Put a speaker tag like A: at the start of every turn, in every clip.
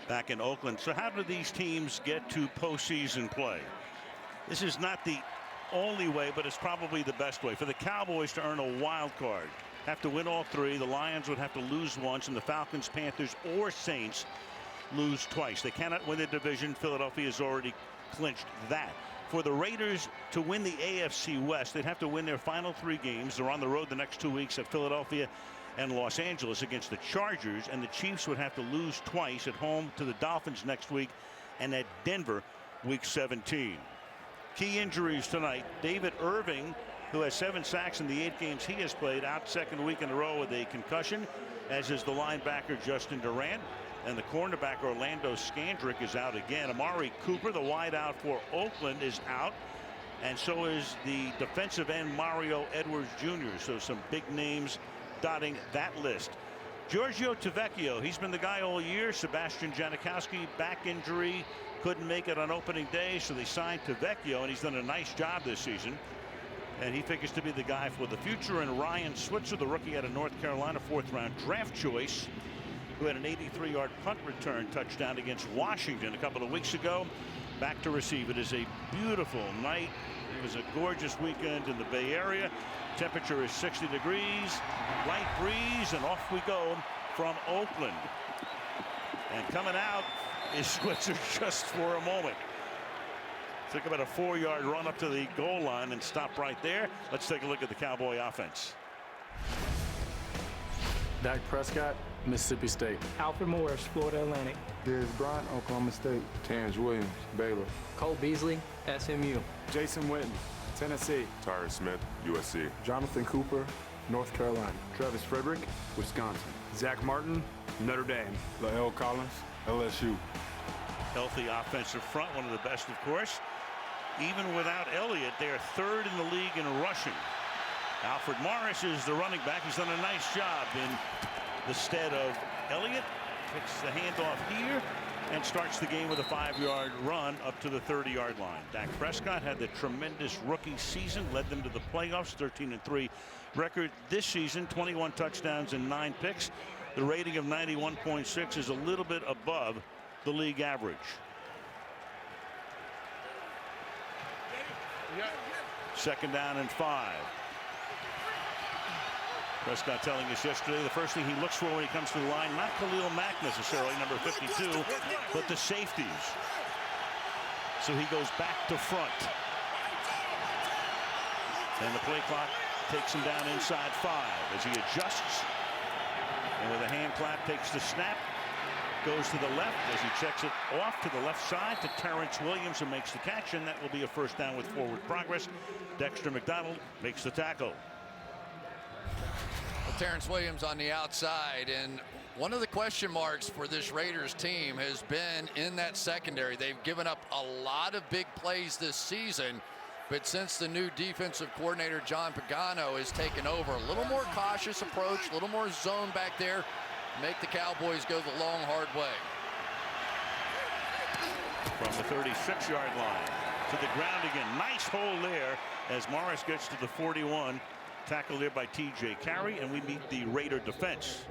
A: back in Oakland. So how do these teams get to postseason play? This is not the only way, but it's probably the best way. For the Cowboys to earn a wild card, have to win all three. The Lions would have to lose once, and the Falcons, Panthers, or Saints lose twice. They cannot win the division. Philadelphia has already clinched that. For the Raiders to win the AFC West, they'd have to win their final 3 games. They're on the road the next 2 weeks at Philadelphia and Los Angeles against the Chargers, and the Chiefs would have to lose twice at home to the Dolphins next week and at Denver week 17. Key injuries tonight. David Irving, who has 7 sacks in the 8 games he has played, out second week in a row with a concussion, as is the linebacker Justin Durant. And the cornerback Orlando Scandrick is out again. Amari Cooper, the wideout for Oakland, is out. And so is the defensive end Mario Edwards Jr. So some big names dotting that list. Giorgio Tavecchio, he's been the guy all year. Sebastian Janikowski, back injury, couldn't make it on opening day, so they signed Tavecchio, and he's done a nice job this season. And he figures to be the guy for the future. And Ryan Switzer, the rookie out of North Carolina, 4th-round draft choice, who had an 83-yard punt return touchdown against Washington a couple of weeks ago, back to receive. It is a beautiful night. It was a gorgeous weekend in the Bay Area. Temperature is 60 degrees, light breeze, and off we go from Oakland. And coming out is Switzer just for a moment. Took about a 4-yard run up to the goal line and stopped right there. Let's take a look at the Cowboy offense.
B: Dak Prescott, Mississippi State.
C: Alfred Morris, Florida Atlantic.
D: Dez Bryant, Oklahoma State.
E: Terrence Williams, Baylor.
C: Cole Beasley, SMU.
B: Jason Witten, Tennessee.
F: Tyrus Smith, USC.
D: Jonathan Cooper, North Carolina.
E: Travis Frederick, Wisconsin.
B: Zach Martin, Notre Dame.
E: Lael Collins, LSU.
A: Healthy offensive front, one of the best, of course. Even without Elliott, they're 3rd in the league in rushing. Alfred Morris is the running back. He's done a nice job in the stead of Elliott. Picks the handoff here and starts the game with a 5-yard run up to the 30-yard line. Dak Prescott had the tremendous rookie season, led them to the playoffs, 13-3 record this season, 21 touchdowns and 9 picks. The rating of 91.6 is a little bit above the league average. Second down and 5. Prescott telling us yesterday the first thing he looks for when he comes to the line, not Khalil Mack necessarily, number 52, but the safeties. So he goes back to front. And the play clock takes him down inside 5 as he adjusts. And with a hand clap, takes the snap, goes to the left as he checks it off to the left side to Terrence Williams, who makes the catch, and that will be a first down with forward progress. Dexter McDonald makes the tackle.
G: Terrence Williams on the outside, and one of the question marks for this Raiders team has been in that secondary. They've given up a lot of big plays this season, but since the new defensive coordinator John Pagano has taken over, a little more cautious approach, a little more zone back there, make the Cowboys go the long, hard way.
A: From the 36-yard line to the ground again. Nice hole there as Morris gets to the 41. Tackled there by T.J. Carey, and we meet the Raider defense.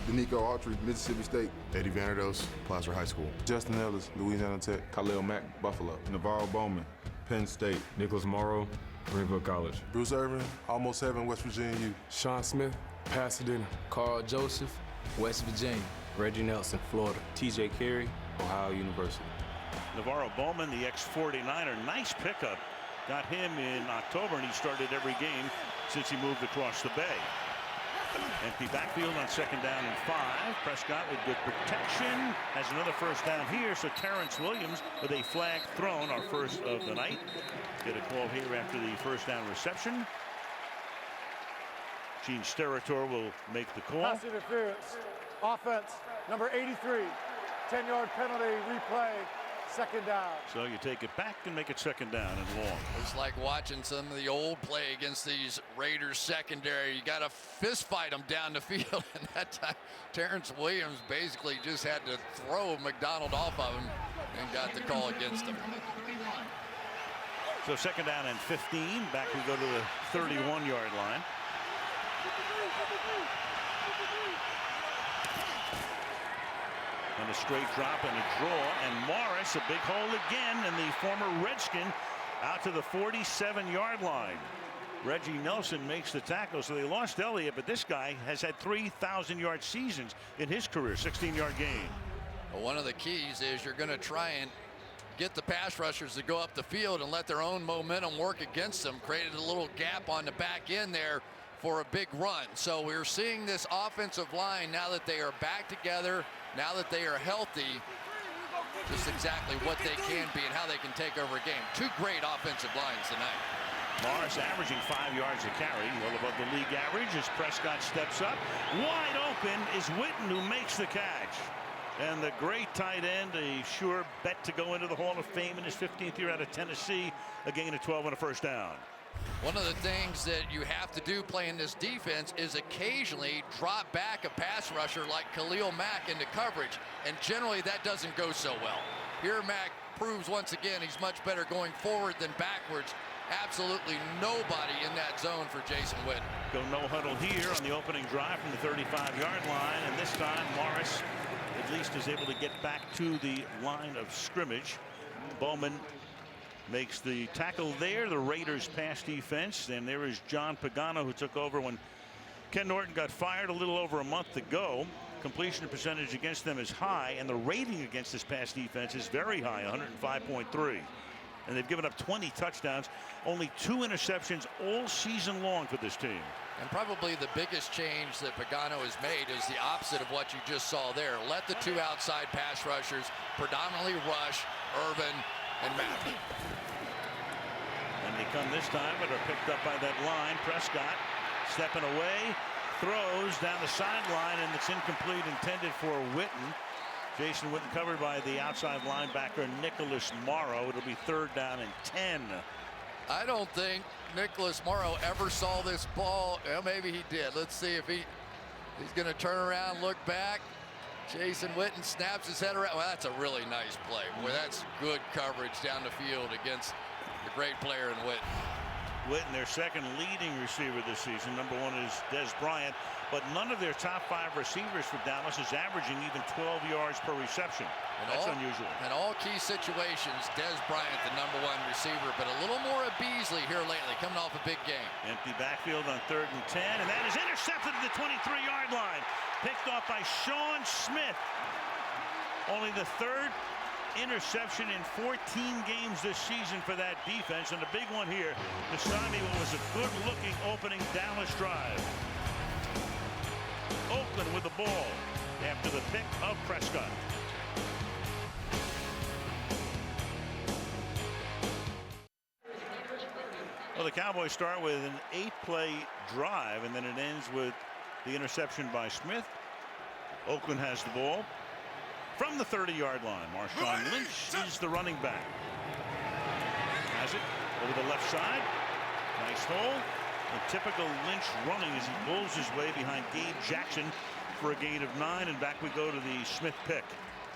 D: Danico Autry, Mississippi State.
F: Eddie Vanderdos, Placer High School.
E: Justin Ellis, Louisiana Tech. Khalil Mack, Buffalo.
H: Navarro Bowman, Penn State.
I: Nicholas Morrow, Greenville College.
D: Bruce Irvin, Almost Heaven, West Virginia U.
B: Sean Smith, Pasadena.
J: Carl Joseph, West Virginia.
K: Reggie Nelson, Florida.
L: T.J. Carey, Ohio University.
A: Navarro Bowman, the ex-49er, nice pickup. Got him in October, and he started every game since he moved across the bay. Empty backfield on second down and 5. Prescott with good protection has another first down here. So Terrence Williams with a flag thrown, our first of the night. Get a call here after the first down reception. Gene Steratore will make the call.
M: Pass interference. Offense, number 83. 10-yard penalty, replay. Second down.
A: So you take it back and make it second down and long.
G: It's like watching some of the old play against these Raiders secondary. You got to fist fight them down the field. And that time, Terrence Williams basically just had to throw McDonald off of him and got the call against him.
A: So second down and 15. Back we go to the 31-yard line. And a straight drop and a draw, and Morris, a big hole again, and the former Redskin out to the 47-yard line. Reggie Nelson makes the tackle, so they lost Elliott, but this guy has had 3,000-yard seasons in his career, 16-yard gain.
G: Well, one of the keys is you're going to try and get the pass rushers to go up the field and let their own momentum work against them. Created a little gap on the back end there for a big run. So we're seeing this offensive line, now that they are back together, now that they are healthy, just exactly what they can be and how they can take over a game. Two great offensive lines tonight.
A: Morris averaging 5 yards a carry, well above the league average as Prescott steps up. Wide open is Witten, who makes the catch. And the great tight end, a sure bet to go into the Hall of Fame in his 15th year out of Tennessee, a gain of 12 and a first down.
G: One of the things that you have to do playing this defense is occasionally drop back a pass rusher like Khalil Mack into coverage, and generally that doesn't go so well. Here Mack proves once again he's much better going forward than backwards. Absolutely nobody in that zone for Jason Witten.
A: Go no huddle here on the opening drive from the 35-yard line, and this time Morris at least is able to get back to the line of scrimmage. Bowman makes the tackle there. The Raiders pass defense, and there is John Pagano, who took over when Ken Norton got fired a little over a month ago. Completion percentage against them is high, and the rating against this pass defense is very high, 105.3. And they've given up 20 touchdowns, only 2 interceptions all season long for this team.
G: And probably the biggest change that Pagano has made is the opposite of what you just saw there. Let the 2 outside pass rushers predominantly rush Irvin and Matthew.
A: And they come this time, but are picked up by that line. Prescott stepping away, throws down the sideline, and it's incomplete, intended for Witten. Jason Witten covered by the outside linebacker Nicholas Morrow. It'll be 3rd down and 10.
G: I don't think Nicholas Morrow ever saw this ball. Well, maybe he did. Let's see if he's going to turn around, look back. Jason Witten snaps his head around. Well, that's a really nice play. Boy, that's good coverage down the field against the great player in Witten.
A: Witten, their second leading receiver this season. Number 1 is Des Bryant, but none of their top 5 receivers for Dallas is averaging even 12 yards per reception. That's unusual.
G: In all key situations, Des Bryant the number 1 receiver, but a little more of Beasley here lately, coming off a big game.
A: Empty backfield on 3rd and 10, and that is intercepted at the 23-yard line. Picked off by Sean Smith. Only the 3rd interception in 14 games this season for that defense, and a big one here to stymie what was a good-looking opening Dallas drive. Oakland with the ball after the pick of Prescott. Well, the Cowboys start with an 8-play drive, and then it ends with the interception by Smith. Oakland has the ball from the 30-yard line. Marshawn Lynch is the running back. Has it over the left side. Nice hole. A typical Lynch running as he pulls his way behind Gabe Jackson for a gain of 9, and back we go to the Smith pick.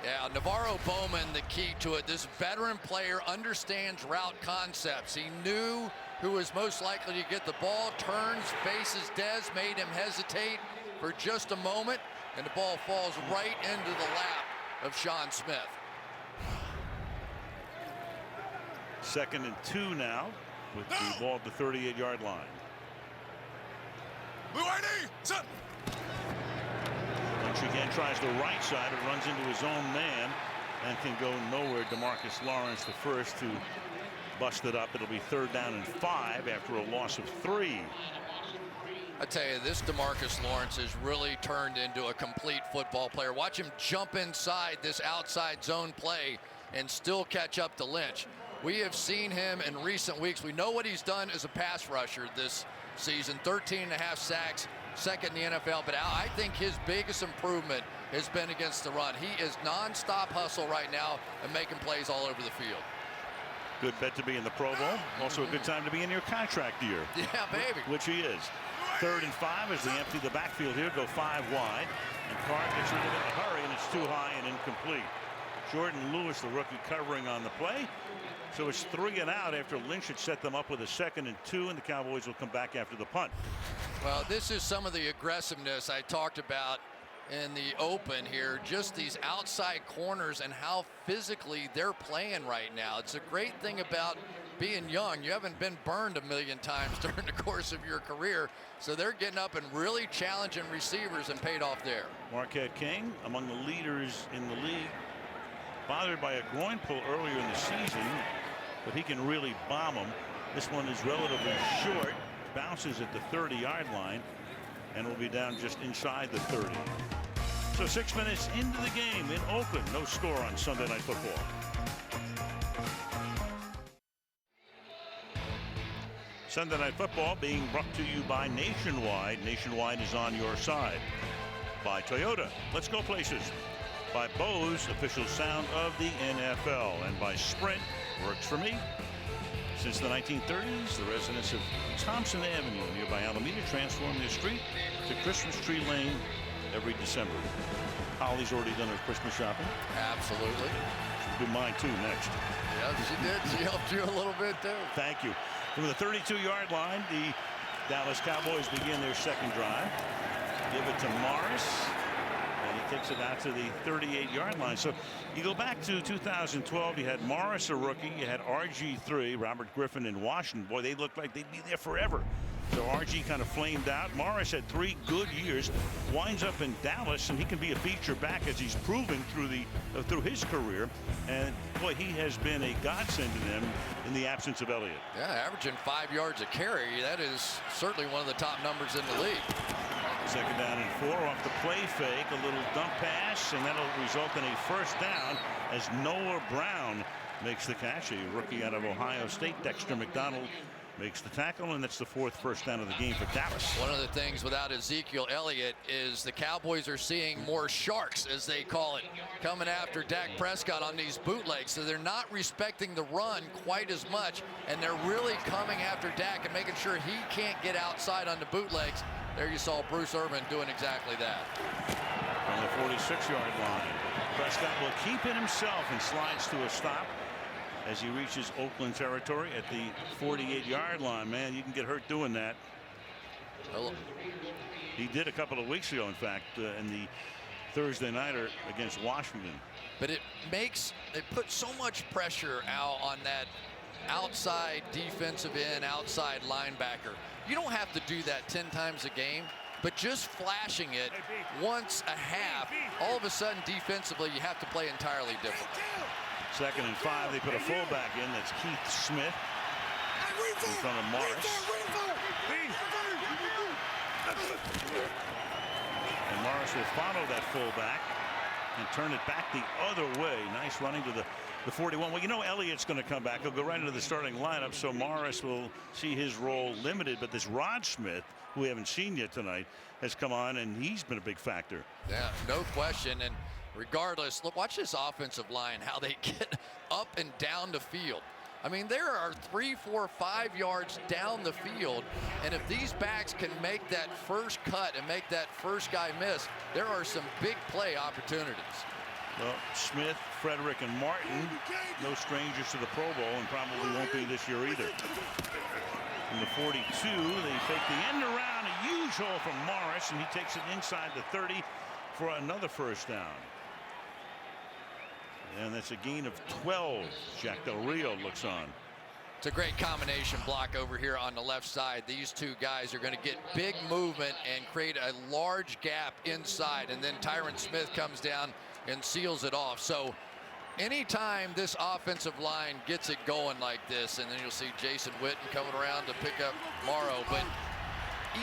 G: Yeah, Navarro Bowman, the key to it. This veteran player understands route concepts. He knew who was most likely to get the ball, turns, faces Dez, made him hesitate for just a moment, and the ball falls right into the lap of Sean Smith.
A: 2nd and 2 now with the ball at the 38-yard line. Lynch again tries the right side. It runs into his own man and can go nowhere. DeMarcus Lawrence the first to bust it up. It'll be 3rd down and 5 after a loss of 3.
G: I tell you, this DeMarcus Lawrence has really turned into a complete football player. Watch him jump inside this outside zone play and still catch up to Lynch. We have seen him in recent weeks. We know what he's done as a pass rusher this season. 13.5 sacks, 2nd in the NFL. But I think his biggest improvement has been against the run. He is nonstop hustle right now and making plays all over the field.
A: Good bet to be in the Pro Bowl. Also a good time to be in your contract year.
G: Yeah, baby.
A: Which he is. 3rd and 5 as they empty the backfield here. Go 5 wide. And Carr gets rid of it in a hurry, and it's too high and incomplete. Jordan Lewis, the rookie, covering on the play. So it's 3 and out after Lynch had set them up with a 2nd and 2, and the Cowboys will come back after the punt.
G: Well, this is some of the aggressiveness I talked about in the open here, just these outside corners and how physically they're playing right now. It's a great thing about being young. You haven't been burned a million times during the course of your career, so they're getting up and really challenging receivers and paid off there.
A: Marquette King, among the leaders in the league, bothered by a groin pull earlier in the season, but he can really bomb them. This one is relatively short, bounces at the 30-yard line, and will be down just inside the 30. So 6 minutes into the game in Oakland, no score on Sunday Night Football. Sunday Night Football being brought to you by Nationwide. Nationwide is on your side. By Toyota, let's go places. By Bose, official sound of the NFL. And by Sprint, works for me. Since the 1930s, the residents of Thompson Avenue, nearby Alameda, transform their street to Christmas Tree Lane every December. Holly's already done her Christmas shopping.
G: Absolutely.
A: She'll do mine too next.
G: Yep, she did. She helped you a little bit too.
A: Thank you. From the 32-yard line, the Dallas Cowboys begin their second drive. Give it to Morris, and he takes it out to the 38-yard line. So you go back to 2012, you had Morris, a rookie, you had RG3, Robert Griffin in Washington. Boy, they looked like they'd be there forever. So RG kind of flamed out. Morris had 3 good years, winds up in Dallas, and he can be a feature back as he's proven through his career. And boy, he has been a godsend to them in the absence of Elliott.
G: Yeah, averaging 5 yards a carry. That is certainly one of the top numbers in the league.
A: Second down and 4 off the play fake, a little dump pass, and that'll result in a first down as Noah Brown makes the catch. A rookie out of Ohio State, Dexter McDonald, makes the tackle, and that's the 4th first down of the game for Dallas.
G: One of the things without Ezekiel Elliott is the Cowboys are seeing more sharks, as they call it, coming after Dak Prescott on these bootlegs. So they're not respecting the run quite as much, and they're really coming after Dak and making sure he can't get outside on the bootlegs. There you saw Bruce Irvin doing exactly that.
A: On the 46-yard line, Prescott will keep it himself and slides to a stop as he reaches Oakland territory at the 48-yard line. Man, you can get hurt doing that.
G: Hello.
A: He did a couple of weeks ago, in fact, in the Thursday nighter against Washington.
G: But it puts so much pressure out on that outside defensive end, outside linebacker. You don't have to do that 10 times a game, but just flashing it once a half, all of a sudden defensively you have to play entirely different.
A: 2nd and 5, they put a fullback in. That's Keith Smith in front of Morris. And Morris will follow that fullback and turn it back the other way. Nice running to the 41. Well, you know Elliott's going to come back. He'll go right into the starting lineup, so Morris will see his role limited. But this Rod Smith, who we haven't seen yet tonight, has come on, and he's been a big factor.
G: Yeah, no question. And regardless, look, watch this offensive line, how they get up and down the field. I mean, there are 3, 4, 5 yards down the field, and if these backs can make that first cut and make that first guy miss, there are some big play opportunities.
A: Well, Smith, Frederick, and Martin, no strangers to the Pro Bowl, and probably won't be this year either. From the 42, they fake the end around, a huge hole from Morris, and he takes it inside the 30 for another first down. And that's a gain of 12. Jack Del Rio looks on.
G: It's a great combination block over here on the left side. These two guys are going to get big movement and create a large gap inside, and then Tyron Smith comes down and seals it off. So anytime this offensive line gets it going like this, and then you'll see Jason Witten coming around to pick up Morrow, but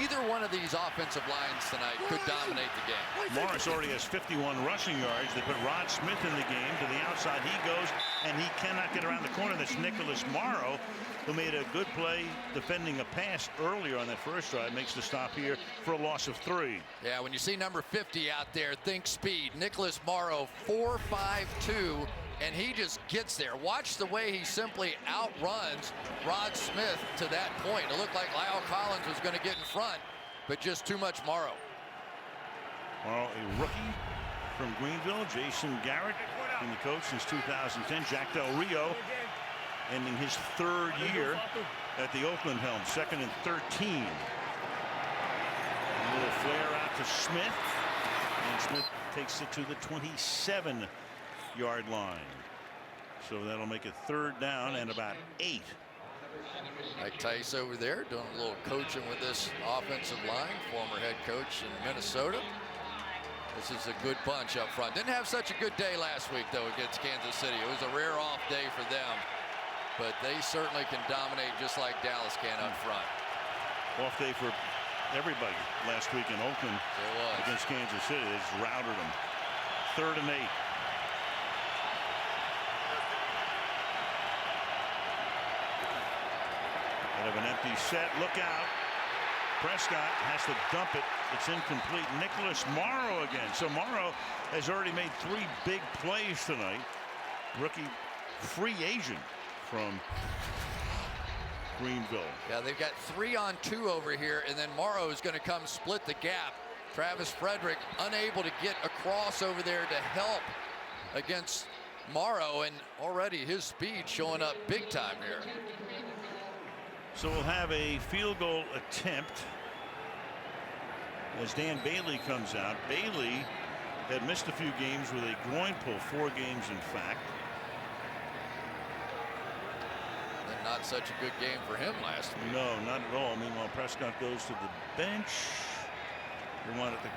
G: either one of these offensive lines tonight could dominate the game.
A: Morris already has 51 rushing yards. They put Rod Smith in the game. To the outside he goes, and he cannot get around the corner. That's Nicholas Morrow, who made a good play defending a pass earlier on that first drive. Makes the stop here for a loss of 3.
G: Yeah, when you see number 50 out there, think speed. Nicholas Morrow, 4.52, and he just gets there. Watch the way he simply outruns Rod Smith to that point. It looked like Lyle Collins was going to get in front, but just too much Morrow.
A: Morrow, a rookie from Greenville. Jason Garrett, been the coach since 2010. Jack Del Rio ending his 3rd year at the Oakland helm. 2nd and 13. A little flare out to Smith. And Smith takes it to the 27-yard line. So that'll make it 3rd down and about 8.
G: Mike Tice over there doing a little coaching with this offensive line, former head coach in Minnesota. This is a good bunch up front. Didn't have such a good day last week, though, against Kansas City. It was a rare off day for them, but they certainly can dominate just like Dallas can up front.
A: Off day for everybody last week in Oakland against Kansas City. They just routed them. 3rd and 8. Out of an empty set. Look out. Prescott has to dump it. It's incomplete. Nicholas Morrow again. So Morrow has already made 3 big plays tonight. Rookie free agent from Greenville.
G: Yeah, they've got 3-on-2 over here, and then Morrow is going to come split the gap. Travis Frederick unable to get across over there to help against Morrow, and already his speed showing up big time here.
A: So we'll have a field goal attempt as Dan Bailey comes out. Bailey had missed a few games with a groin pull, 4 games in fact.
G: And not such a good game for him last week.
A: No, not at all. Meanwhile, Prescott goes to the bench.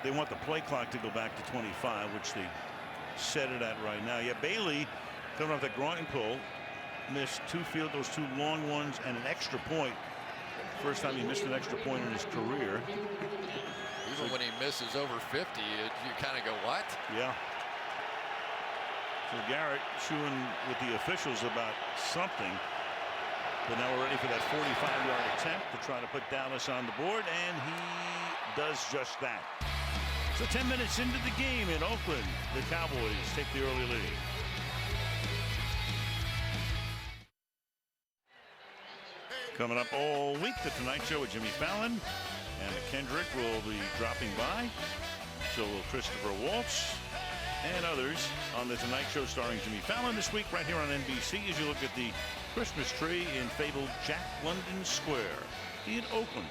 A: They want the play clock to go back to 25, which they set it at right now. Yeah, Bailey coming off that groin pull. Missed 2 field goals, 2 long ones, and an extra point. First time he missed an extra point in his career.
G: Even when he misses over 50, you kind of go, what?
A: Yeah. So Garrett chewing with the officials about something. But now we're ready for that 45-yard attempt to try to put Dallas on the board, and he does just that. So 10 minutes into the game in Oakland, the Cowboys take the early lead. Coming up all week, the Tonight Show with Jimmy Fallon. And Kendrick will be dropping by. So will Christopher Waltz and others on the Tonight Show starring Jimmy Fallon this week right here on NBC as you look at the Christmas tree in fabled Jack London Square in Oakland.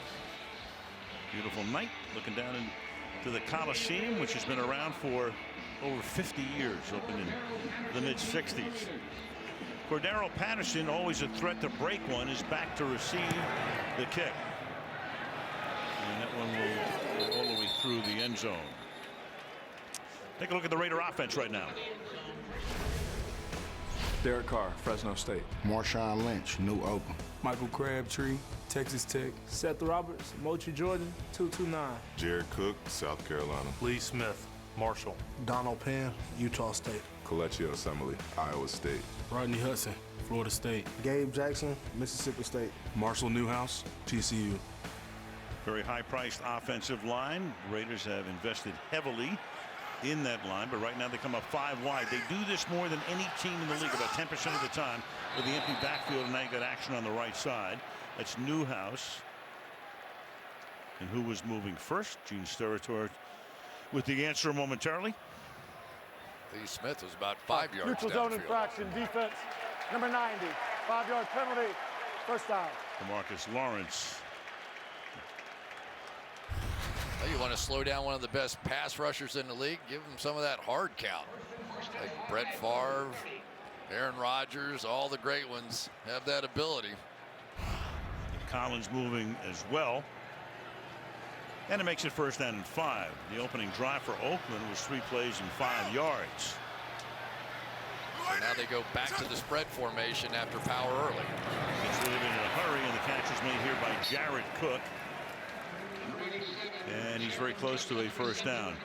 A: Beautiful night looking down into the Coliseum, which has been around for over 50 years, opened in the mid-60s. Cordero Patterson, always a threat to break one, is back to receive the kick. And that one will go all the way through the end zone. Take a look at the Raider offense right now.
L: Derek Carr, Fresno State.
D: Marshawn Lynch, New Oakland.
B: Michael Crabtree, Texas Tech.
C: Seth Roberts, Mochi Jordan, 229.
F: Jared Cook, South Carolina.
K: Lee Smith, Marshall.
M: Donald Penn, Utah State.
F: Coleccio Assembly, Iowa State.
B: Rodney Hudson, Florida State.
M: Gabe Jackson, Mississippi State.
B: Marshall Newhouse, TCU.
A: Very high-priced offensive line. The Raiders have invested heavily in that line, but right now they come up 5 wide. They do this more than any team in the league, about 10% of the time, with the empty backfield, and now you got action on the right side. That's Newhouse. And who was moving first? Gene Steratore with the answer momentarily.
G: Lee Smith was about 5 yards
M: Neutral zone
G: downfield.
M: infraction, defense, number 90, 5-yard penalty, first down.
A: DeMarcus Lawrence.
G: Well, you want to slow down one of the best pass rushers in the league, give him some of that hard count. Like Brett Favre, Aaron Rodgers, all the great ones have that ability.
A: Collins moving as well. And it makes it first down and 5. The opening drive for Oakland was 3 plays and 5 yards.
G: So now they go back to the spread formation after power early.
A: Gets rid of it in a hurry, and the catch is made here by Jared Cook. And he's very close to a first down.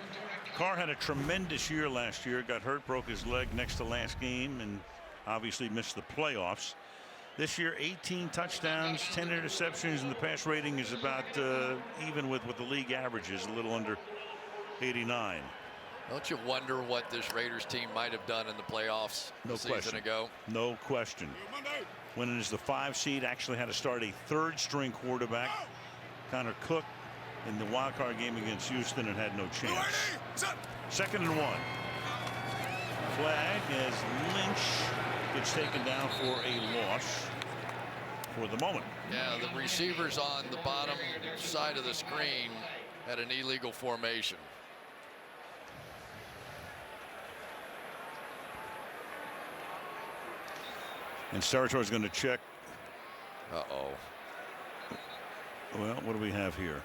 A: Carr had a tremendous year last year. Got hurt, broke his leg next to last game, and obviously missed the playoffs. This year, 18 touchdowns, 10 interceptions, and the pass rating is about even with what the league average is, a little under 89.
G: Don't you wonder what this Raiders team might have done in the playoffs a season ago?
A: No question. Winning as the 5 seed, actually had to start a 3rd-string quarterback, Connor Cook, in the wild card game against Houston, and had no chance. 2nd and 1. Flag as Lynch gets taken down for a loss for the moment.
G: Yeah, the receivers on the bottom side of the screen had an illegal formation.
A: And Sarator's going to check.
G: Uh-oh.
A: Well, what do we have here?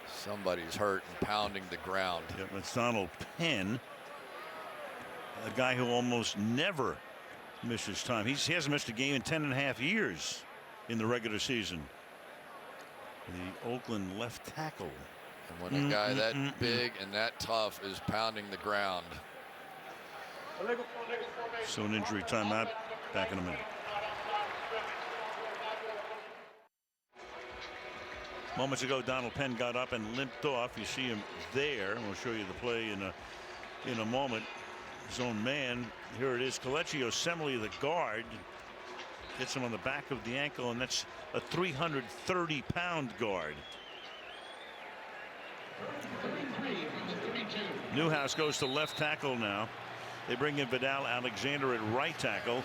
G: Somebody's hurt and pounding the ground.
A: Yep, it's Donald Penn, a guy who almost never misses time. He hasn't missed a game in 10.5 years in the regular season. The Oakland left tackle.
G: And when a guy that big and that tough is pounding the ground.
A: So an injury timeout. Back in a minute. Moments ago, Donald Penn got up and limped off. You see him there. We'll show you the play in a moment. His own man. Here it is. Kelechi Osemele, the guard, gets him on the back of the ankle, and that's a 330-pound guard. Newhouse goes to left tackle now. They bring in Vidal Alexander at right tackle.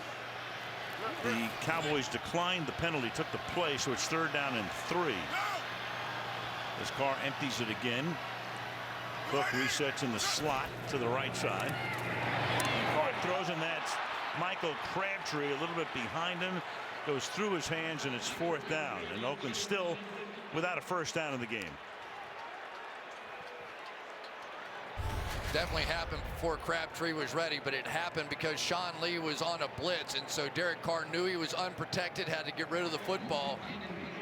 A: The Cowboys declined the penalty, took the play, so it's 3rd down and 3. As Carr empties it again. Cook resets in the slot to the right side. And Carr throws, and that's Michael Crabtree a little bit behind him. Goes through his hands, and it's 4th down. And Oakland still without a first down in the game.
G: Definitely happened before Crabtree was ready, but it happened because Sean Lee was on a blitz, and so Derek Carr knew he was unprotected, had to get rid of the football,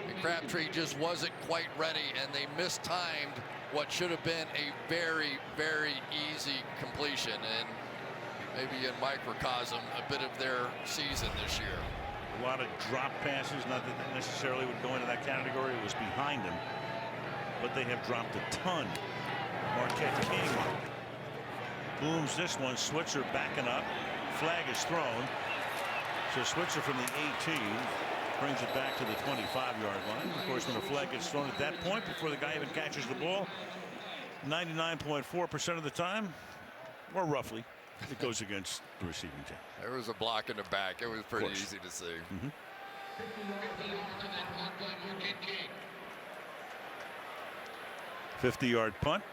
G: and Crabtree just wasn't quite ready, and they mistimed what should have been a very, very easy completion, and maybe in microcosm a bit of their season this year.
A: A lot of drop passes, not that they necessarily would go into that category. It was behind them, but they have dropped a ton. Marquette King booms this one. Switzer backing up. Flag is thrown. So Switzer from the 18 brings it back to the 25-yard line. Of course, when a flag gets thrown at that point, before the guy even catches the ball, 99.4% of the time, or roughly, it goes against the receiving team.
G: There was a block in the back. It was pretty easy to see.
A: 50-yard punt.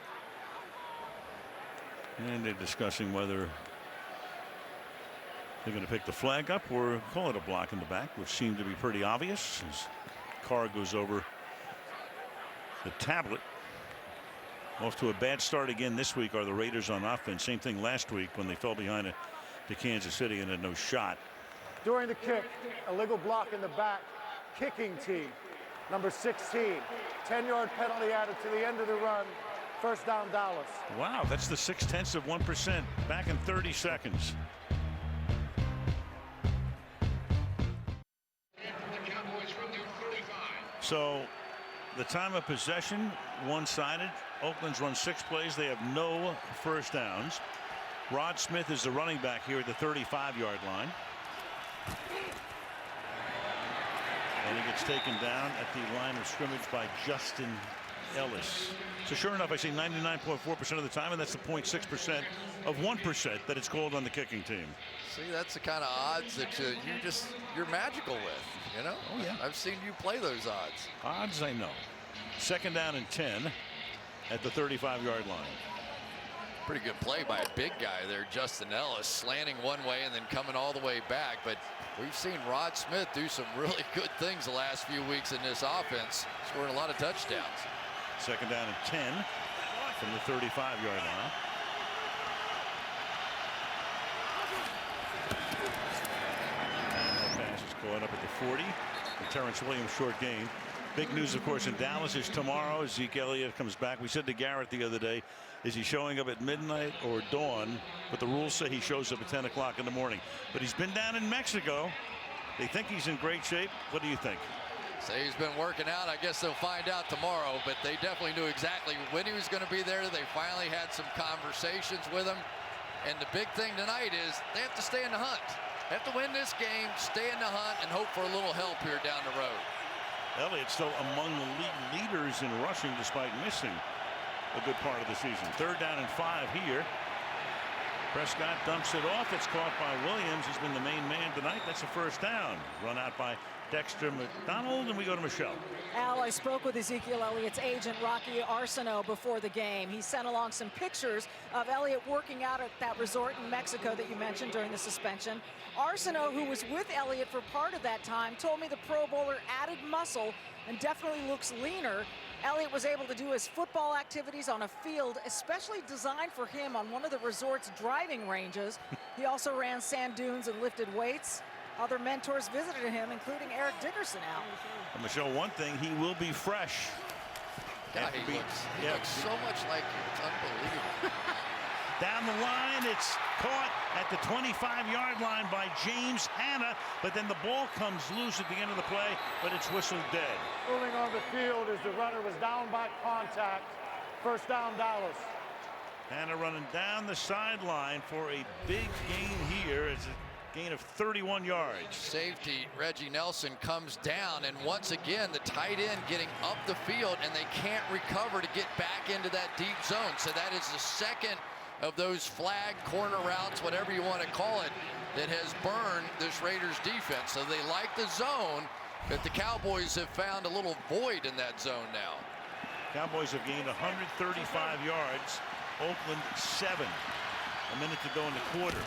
A: And they're discussing whether they're going to pick the flag up or call it a block in the back, which seemed to be pretty obvious as Carr goes over the tablet. Off to a bad start again this week are the Raiders on offense. Same thing last week when they fell behind to Kansas City and had no shot.
M: During the kick, illegal block in the back, kicking team, number 16. 10-yard penalty added to the end of the run. First down, Dallas.
A: Wow, that's the 0.6%. Back in 30 seconds. So the time of possession, one-sided. Oakland's run 6 plays. They have no first downs. Rod Smith is the running back here at the 35-yard line. And he gets taken down at the line of scrimmage by Justin Ellis. So sure enough, I say 99.4% of the time, and that's the 0.6% of 1% that it's called on the kicking team.
G: See, that's the kind of odds that you're magical with, you know?
A: Oh, yeah.
G: I've seen you play those odds.
A: Odds, I know. 2nd down and 10 at the 35-yard line.
G: Pretty good play by a big guy there, Justin Ellis, slanting one way and then coming all the way back. But we've seen Rod Smith do some really good things the last few weeks in this offense, scoring a lot of touchdowns.
A: 2nd down and 10 from the 35-yard line. And that pass is caught up at the 40. The Terrence Williams short gain. Big news, of course, in Dallas is tomorrow. Zeke Elliott comes back. We said to Garrett the other day, is he showing up at midnight or dawn? But the rules say he shows up at 10 o'clock in the morning. But he's been down in Mexico. They think he's in great shape. What do you think?
G: Say he's been working out. I guess they'll find out tomorrow, but they definitely knew exactly when he was going to be there. They finally had some conversations with him. And the big thing tonight is they have to stay in the hunt. They have to win this game, stay in the hunt, and hope for a little help here down the road.
A: Elliott still among the league leaders in rushing despite missing a good part of the season. 3rd down and 5 here. Prescott dumps it off. It's caught by Williams. He's been the main man tonight. That's a first down. Run out by Dexter McDonald, and we go to Michelle.
K: Al, I spoke with Ezekiel Elliott's agent, Rocky Arsenault, before the game. He sent along some pictures of Elliott working out at that resort in Mexico that you mentioned during the suspension. Arsenault, who was with Elliott for part of that time, told me the Pro Bowler added muscle and definitely looks leaner. Elliott was able to do his football activities on a field especially designed for him on one of the resort's driving ranges. He also ran sand dunes and lifted weights. Other mentors visited him, including Eric Dickerson out.
A: And Michelle, one thing, he will be fresh.
G: God, he looks so much like you. It's unbelievable.
A: Down the line, it's caught at the 25-yard line by James Hanna, but then the ball comes loose at the end of the play, but it's whistled dead.
M: Ruling on the field as the runner was down by contact. First down, Dallas.
A: Hanna running down the sideline for a big gain here. It's a gain of 31 yards.
G: Safety Reggie Nelson comes down, and once again the tight end getting up the field, and they can't recover to get back into that deep zone. So that is the second of those flag corner routes, whatever you want to call it, that has burned this Raiders defense. So they like the zone, but the Cowboys have found a little void in that zone now.
A: Cowboys have gained 135 yards. Oakland 7. A minute to go in the quarter.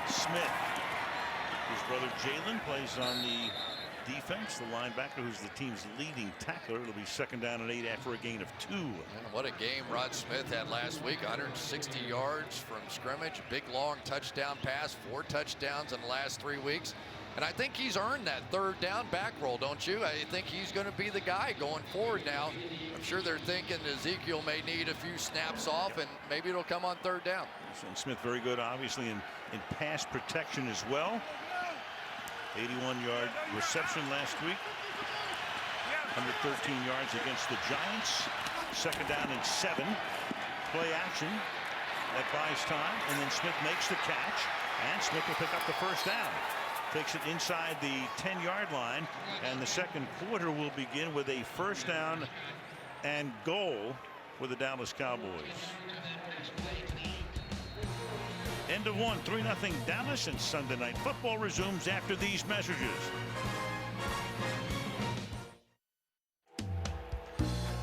A: Smith, his brother Jalen, plays on the defense, the linebacker who's the team's leading tackler. It'll be second down and 8 after a gain of 2.
G: And what a game Rod Smith had last week. 160 yards from scrimmage, big long touchdown pass, 4 touchdowns in the last 3 weeks. And I think he's earned that third down back roll, don't you? I think he's going to be the guy going forward now. I'm sure they're thinking Ezekiel may need a few snaps off, and maybe it'll come on third down.
A: And Smith very good, obviously, in pass protection as well. 81-yard reception last week. 113 yards against the Giants. Second down and 7. Play action. That buys time, and then Smith makes the catch, and Smith will pick up the first down. Takes it inside the 10-yard line, and the second quarter will begin with a first down and goal for the Dallas Cowboys. End of one, 3-0 Dallas, and Sunday Night Football resumes after these messages.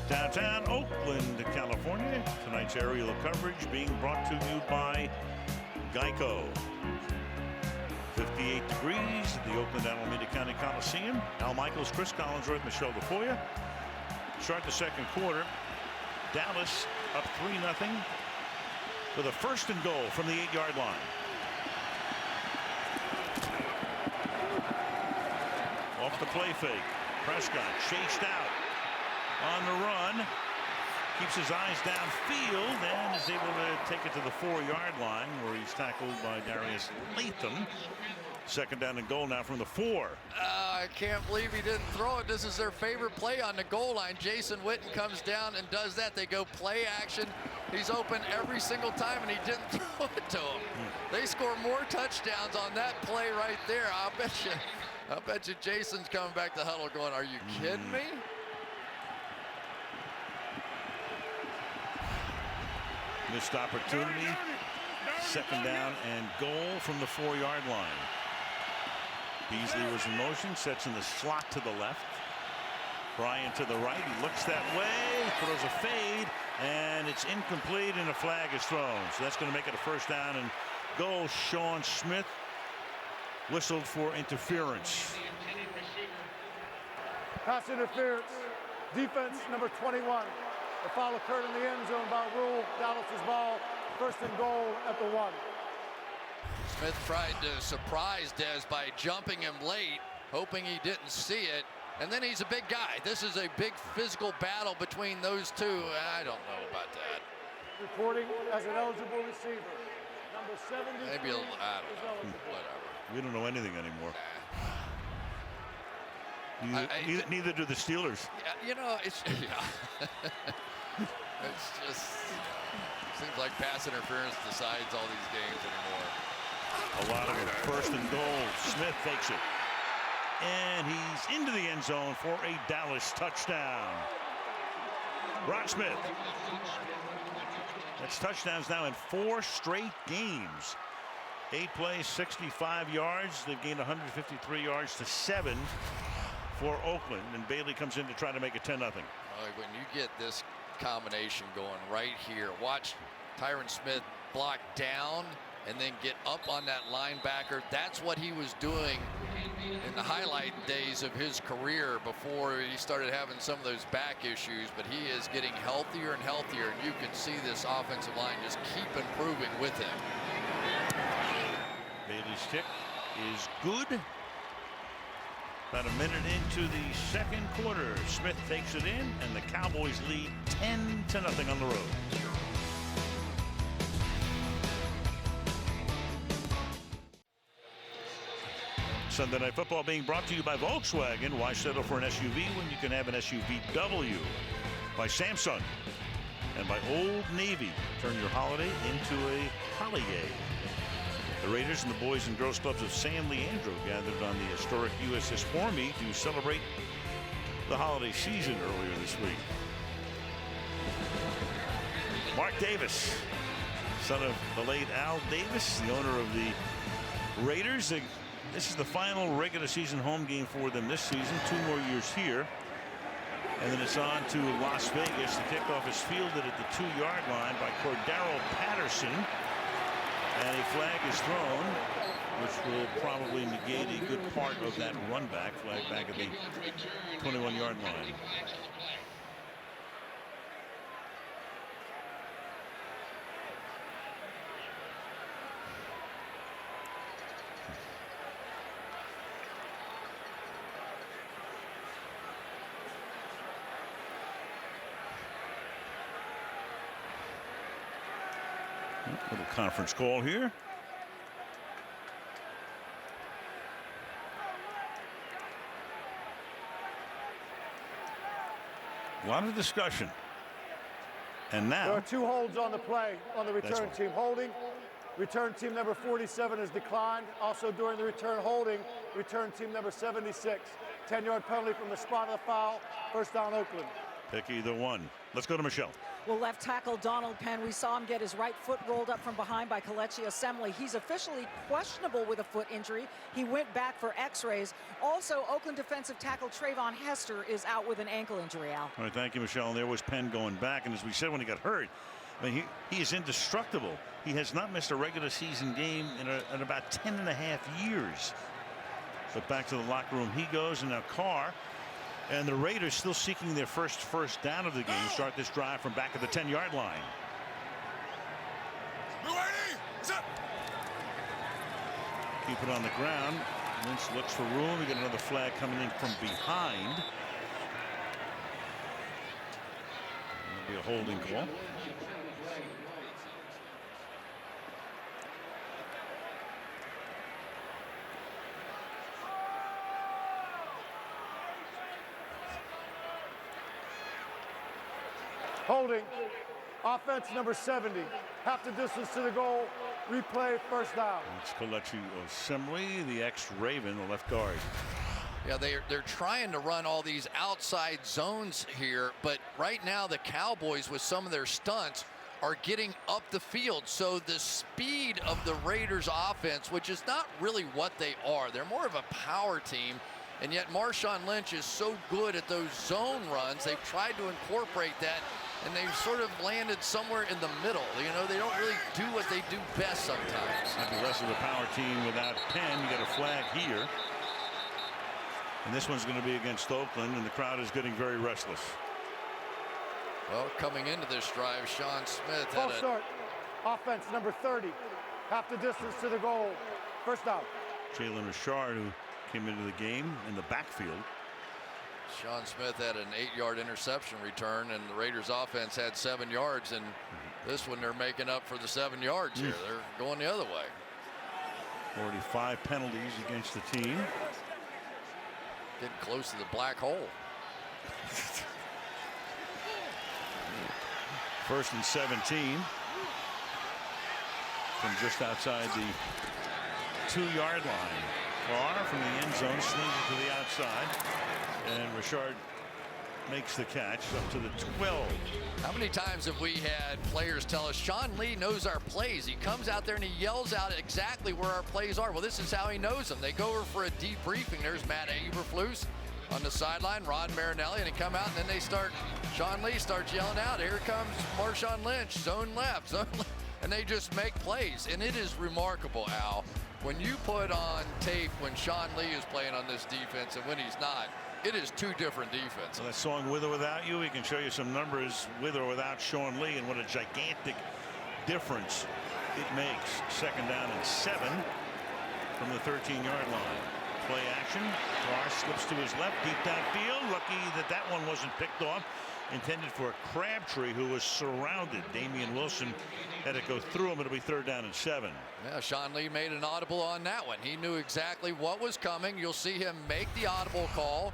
A: Downtown Oakland, California. Tonight's aerial coverage being brought to you by Geico. 58 degrees at the Oakland Alameda County Coliseum. Al Michaels, Chris Collinsworth, Michelle LaFoya. Start the second quarter. Dallas up 3-0 with a first and goal from the 8-yard line. Off the play fake. Prescott chased out on the run. Keeps his eyes downfield and is able to take it to the 4-yard line where he's tackled by Darius Latham. Second down and goal now from the 4.
G: I can't believe he didn't throw it. This is their favorite play on the goal line. Jason Witten comes down and does that. They go play action. He's open every single time, and he didn't throw it to him. They score more touchdowns on that play right there. I'll bet you Jason's coming back to the huddle going, are you kidding me?
A: Missed opportunity. Second down and goal from the 4-yard line. Beasley was in motion, sets in the slot to the left. Bryant to the right. He looks that way, throws a fade, and it's incomplete, and a flag is thrown. So that's going to make it a first down and goal. Sean Smith whistled for interference.
M: Pass interference. Defense number 21. The foul occurred in the end zone by rule. Dallas's ball. First and goal at the 1.
G: Smith tried to surprise Dez by jumping him late, hoping he didn't see it. And then he's a big guy. This is a big physical battle between those two. I don't know about that.
M: Reporting as an eligible receiver. Number 70.
G: Maybe I don't know. Whatever.
A: We don't know anything anymore. Neither do the Steelers.
G: Yeah, you know, it's it's just seems like pass interference decides all these games anymore.
A: A lot of it. First and goal. Smith fakes it. And he's into the end zone for a Dallas touchdown. Rod Smith. That's touchdowns now in 4 straight games. 8 plays, 65 yards. They've gained 153 yards to 7 for Oakland, and Bailey comes in to try to make it 10-0.
G: When you get this combination going right here, watch Tyron Smith block down and then get up on that linebacker. That's what he was doing in the highlight days of his career before he started having some of those back issues, but he is getting healthier and healthier, and you can see this offensive line just keep improving with him.
A: Bailey's kick is good. About a minute into the second quarter, Smith takes it in, and the Cowboys lead 10-0 on the road. Sunday Night Football being brought to you by Volkswagen. Why settle for an SUV when you can have an SUVW? By Samsung and by Old Navy. Turn your holiday into a holiday. The Raiders and the Boys and Girls Clubs of San Leandro gathered on the historic USS Formie to celebrate the holiday season earlier this week. Mark Davis, son of the late Al Davis, the owner of the Raiders. This is the final regular season home game for them this season. 2 more years here. And then it's on to Las Vegas. The kickoff is fielded at the 2-yard line by Cordero Patterson. And a flag is thrown, which will probably negate a good part of that run back. Flag back at the 21-yard line. Little conference call here. A lot of discussion. And now
M: there are 2 holds on the play on the return team. Holding. Return team number 47 has declined. Also during the return holding, return team number 76. 10-yard penalty from the spot of the foul. First down, Oakland.
A: Pick either one. Let's go to Michelle.
K: Well, left tackle Donald Penn, we saw him get his right foot rolled up from behind by Kelechi Assembly. He's officially questionable with a foot injury. He went back for x-rays. Also, Oakland defensive tackle Trayvon Hester is out with an ankle injury, Al.
A: All right, thank you, Michelle. And there was Penn going back. And as we said when he got hurt, I mean, he is indestructible. He has not missed a regular season game in about 10.5 years. But back to the locker room he goes, and now Carr. And the Raiders still seeking their first down of the game. Start this drive from back at the 10-yard line. Keep it on the ground. Lynch looks for room. We get another flag coming in from behind. That'll be a holding call.
M: Holding. Offense number 70. Half the distance to the goal. Replay, first down.
A: It's Kelechi Assembly, the ex-Raven, the left guard.
G: Yeah, they're trying to run all these outside zones here, but right now the Cowboys with some of their stunts are getting up the field. So the speed of the Raiders offense, which is not really what they are. They're more of a power team. And yet Marshawn Lynch is so good at those zone runs. They've tried to incorporate that, and they've sort of landed somewhere in the middle. You know, they don't really do what they do best sometimes.
A: Might be less of a power team without Penn. You got a flag here. And this one's going to be against Oakland, and the crowd is getting very restless.
G: Well, coming into this drive, Sean Smith
M: had a start. Offense number 30. Half the distance to the goal. First down.
A: Jalen Richard, who came into the game in the backfield.
G: Sean Smith had an 8-yard interception return, and the Raiders offense had 7 yards, and this one they're making up for the 7 yards here. They're going the other way.
A: 45 penalties against the team.
G: Getting close to the black hole.
A: First and 17 from just outside the 2-yard line. Carr from the end zone slings it to the outside, and Richard makes the catch up to the 12.
G: How many times have we had players tell us Sean Lee knows our plays? He comes out there and he yells out exactly where our plays are. Well, this is how he knows them. They go over for a debriefing. There's Matt Eberflus on the sideline, Rod Marinelli, and they come out and then they start, Sean Lee starts yelling out, here comes Marshawn Lynch, zone left, and they just make plays. And it is remarkable, Al, when you put on tape when Sean Lee is playing on this defense and when he's not, it is two different defenses.
A: Well, that song With or Without You, we can show you some numbers with or without Sean Lee and what a gigantic difference it makes. 2nd down and 7 from the 13-yard line. Play action. Carr slips to his left, deep downfield. Lucky that that one wasn't picked off. Intended for a Crabtree who was surrounded. Damian Wilson had to go through him. It'll be 3rd down and 7.
G: Yeah, Sean Lee made an audible on that one. He knew exactly what was coming. You'll see him make the audible call.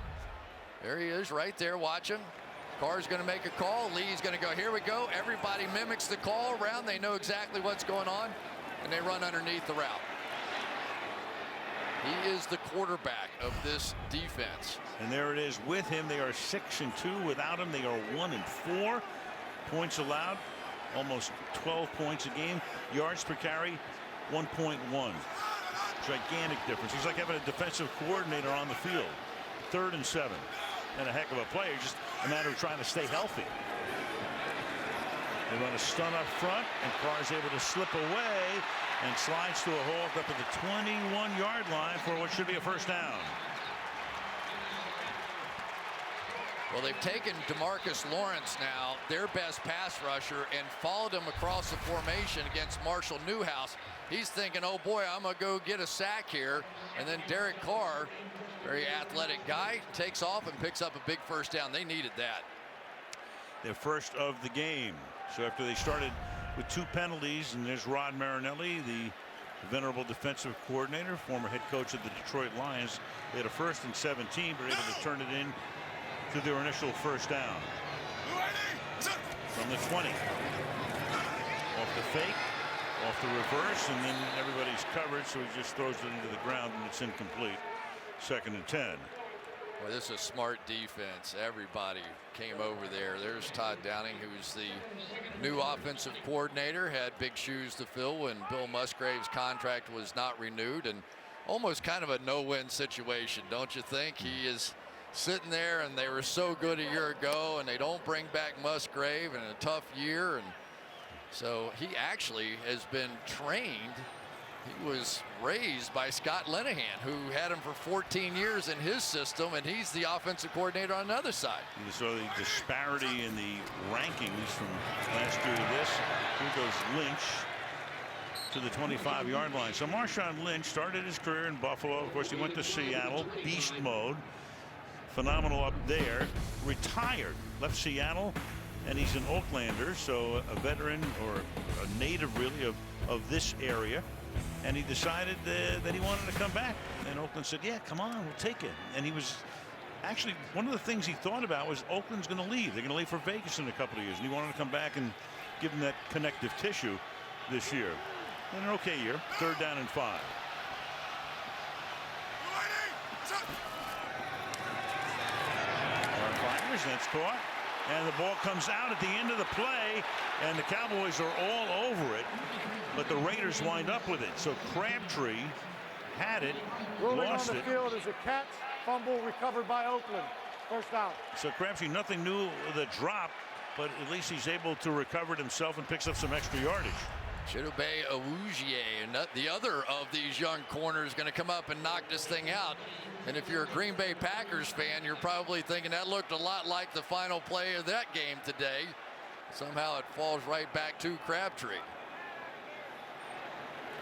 G: There he is right there. Watch him. Carr's going to make a call. Lee's going to go. Here we go. Everybody mimics the call around. They know exactly what's going on, and they run underneath the route. He is the quarterback of this defense.
A: And there it is with him. They are 6-2. Without him, they are 1-4. Points allowed, almost 12 points a game. Yards per carry, 1.1. Gigantic difference. He's like having a defensive coordinator on the field. 3rd and 7. And a heck of a player. Just a matter of trying to stay healthy. They run a stun up front, and Carr's able to slip away and slides to a halt up at the 21-yard line for what should be a 1st down.
G: Well, they've taken DeMarcus Lawrence now, their best pass rusher, and followed him across the formation against Marshall Newhouse. He's thinking, oh boy, I'm going to go get a sack here. And then Derek Carr, very athletic guy, takes off and picks up a big 1st down. They needed that.
A: Their first of the game. So after they started with 2 penalties, and there's Rod Marinelli, the venerable defensive coordinator, former head coach of the Detroit Lions. They had a 1st and 17, but able to turn it in to their initial 1st down. From the 20. Off the fake, off the reverse, and then everybody's covered, so he just throws it into the ground, and it's incomplete. 2nd and 10.
G: Well, this is a smart defense. Everybody came over there. There's Todd Downing, who's the new offensive coordinator, had big shoes to fill when Bill Musgrave's contract was not renewed, and almost kind of a no-win situation, don't you think? He is sitting there, and they were so good a year ago, and they don't bring back Musgrave in a tough year, and so he actually has been trained. He was raised by Scott Linehan, who had him for 14 years in his system, and he's the offensive coordinator on the other side.
A: You saw the disparity in the rankings from last year to this. Here goes Lynch to the 25-yard line. So Marshawn Lynch started his career in Buffalo. Of course, he went to Seattle, beast mode. Phenomenal up there. Retired, left Seattle, and he's an Oaklander, so a veteran or a native really of this area. And he decided that he wanted to come back. And Oakland said, yeah, come on, we'll take it. And he was actually, one of the things he thought about was Oakland's going to leave. They're going to leave for Vegas in a couple of years. And he wanted to come back and give him that connective tissue this year. And an okay year, 3rd down and 5. Fires, that's caught. And the ball comes out at the end of the play, and the Cowboys are all over it, but the Raiders wind up with it. So Crabtree had it,
M: Ruling
A: lost
M: on the
A: it.
M: field is a catch, fumble recovered by Oakland. 1st down.
A: So Crabtree, nothing new with a drop, but at least he's able to recover it himself and picks up some extra yardage.
G: Chidobe Awuzie, and the other of these young corners, going to come up and knock this thing out. And if you're a Green Bay Packers fan, you're probably thinking that looked a lot like the final play of that game today. Somehow it falls right back to Crabtree.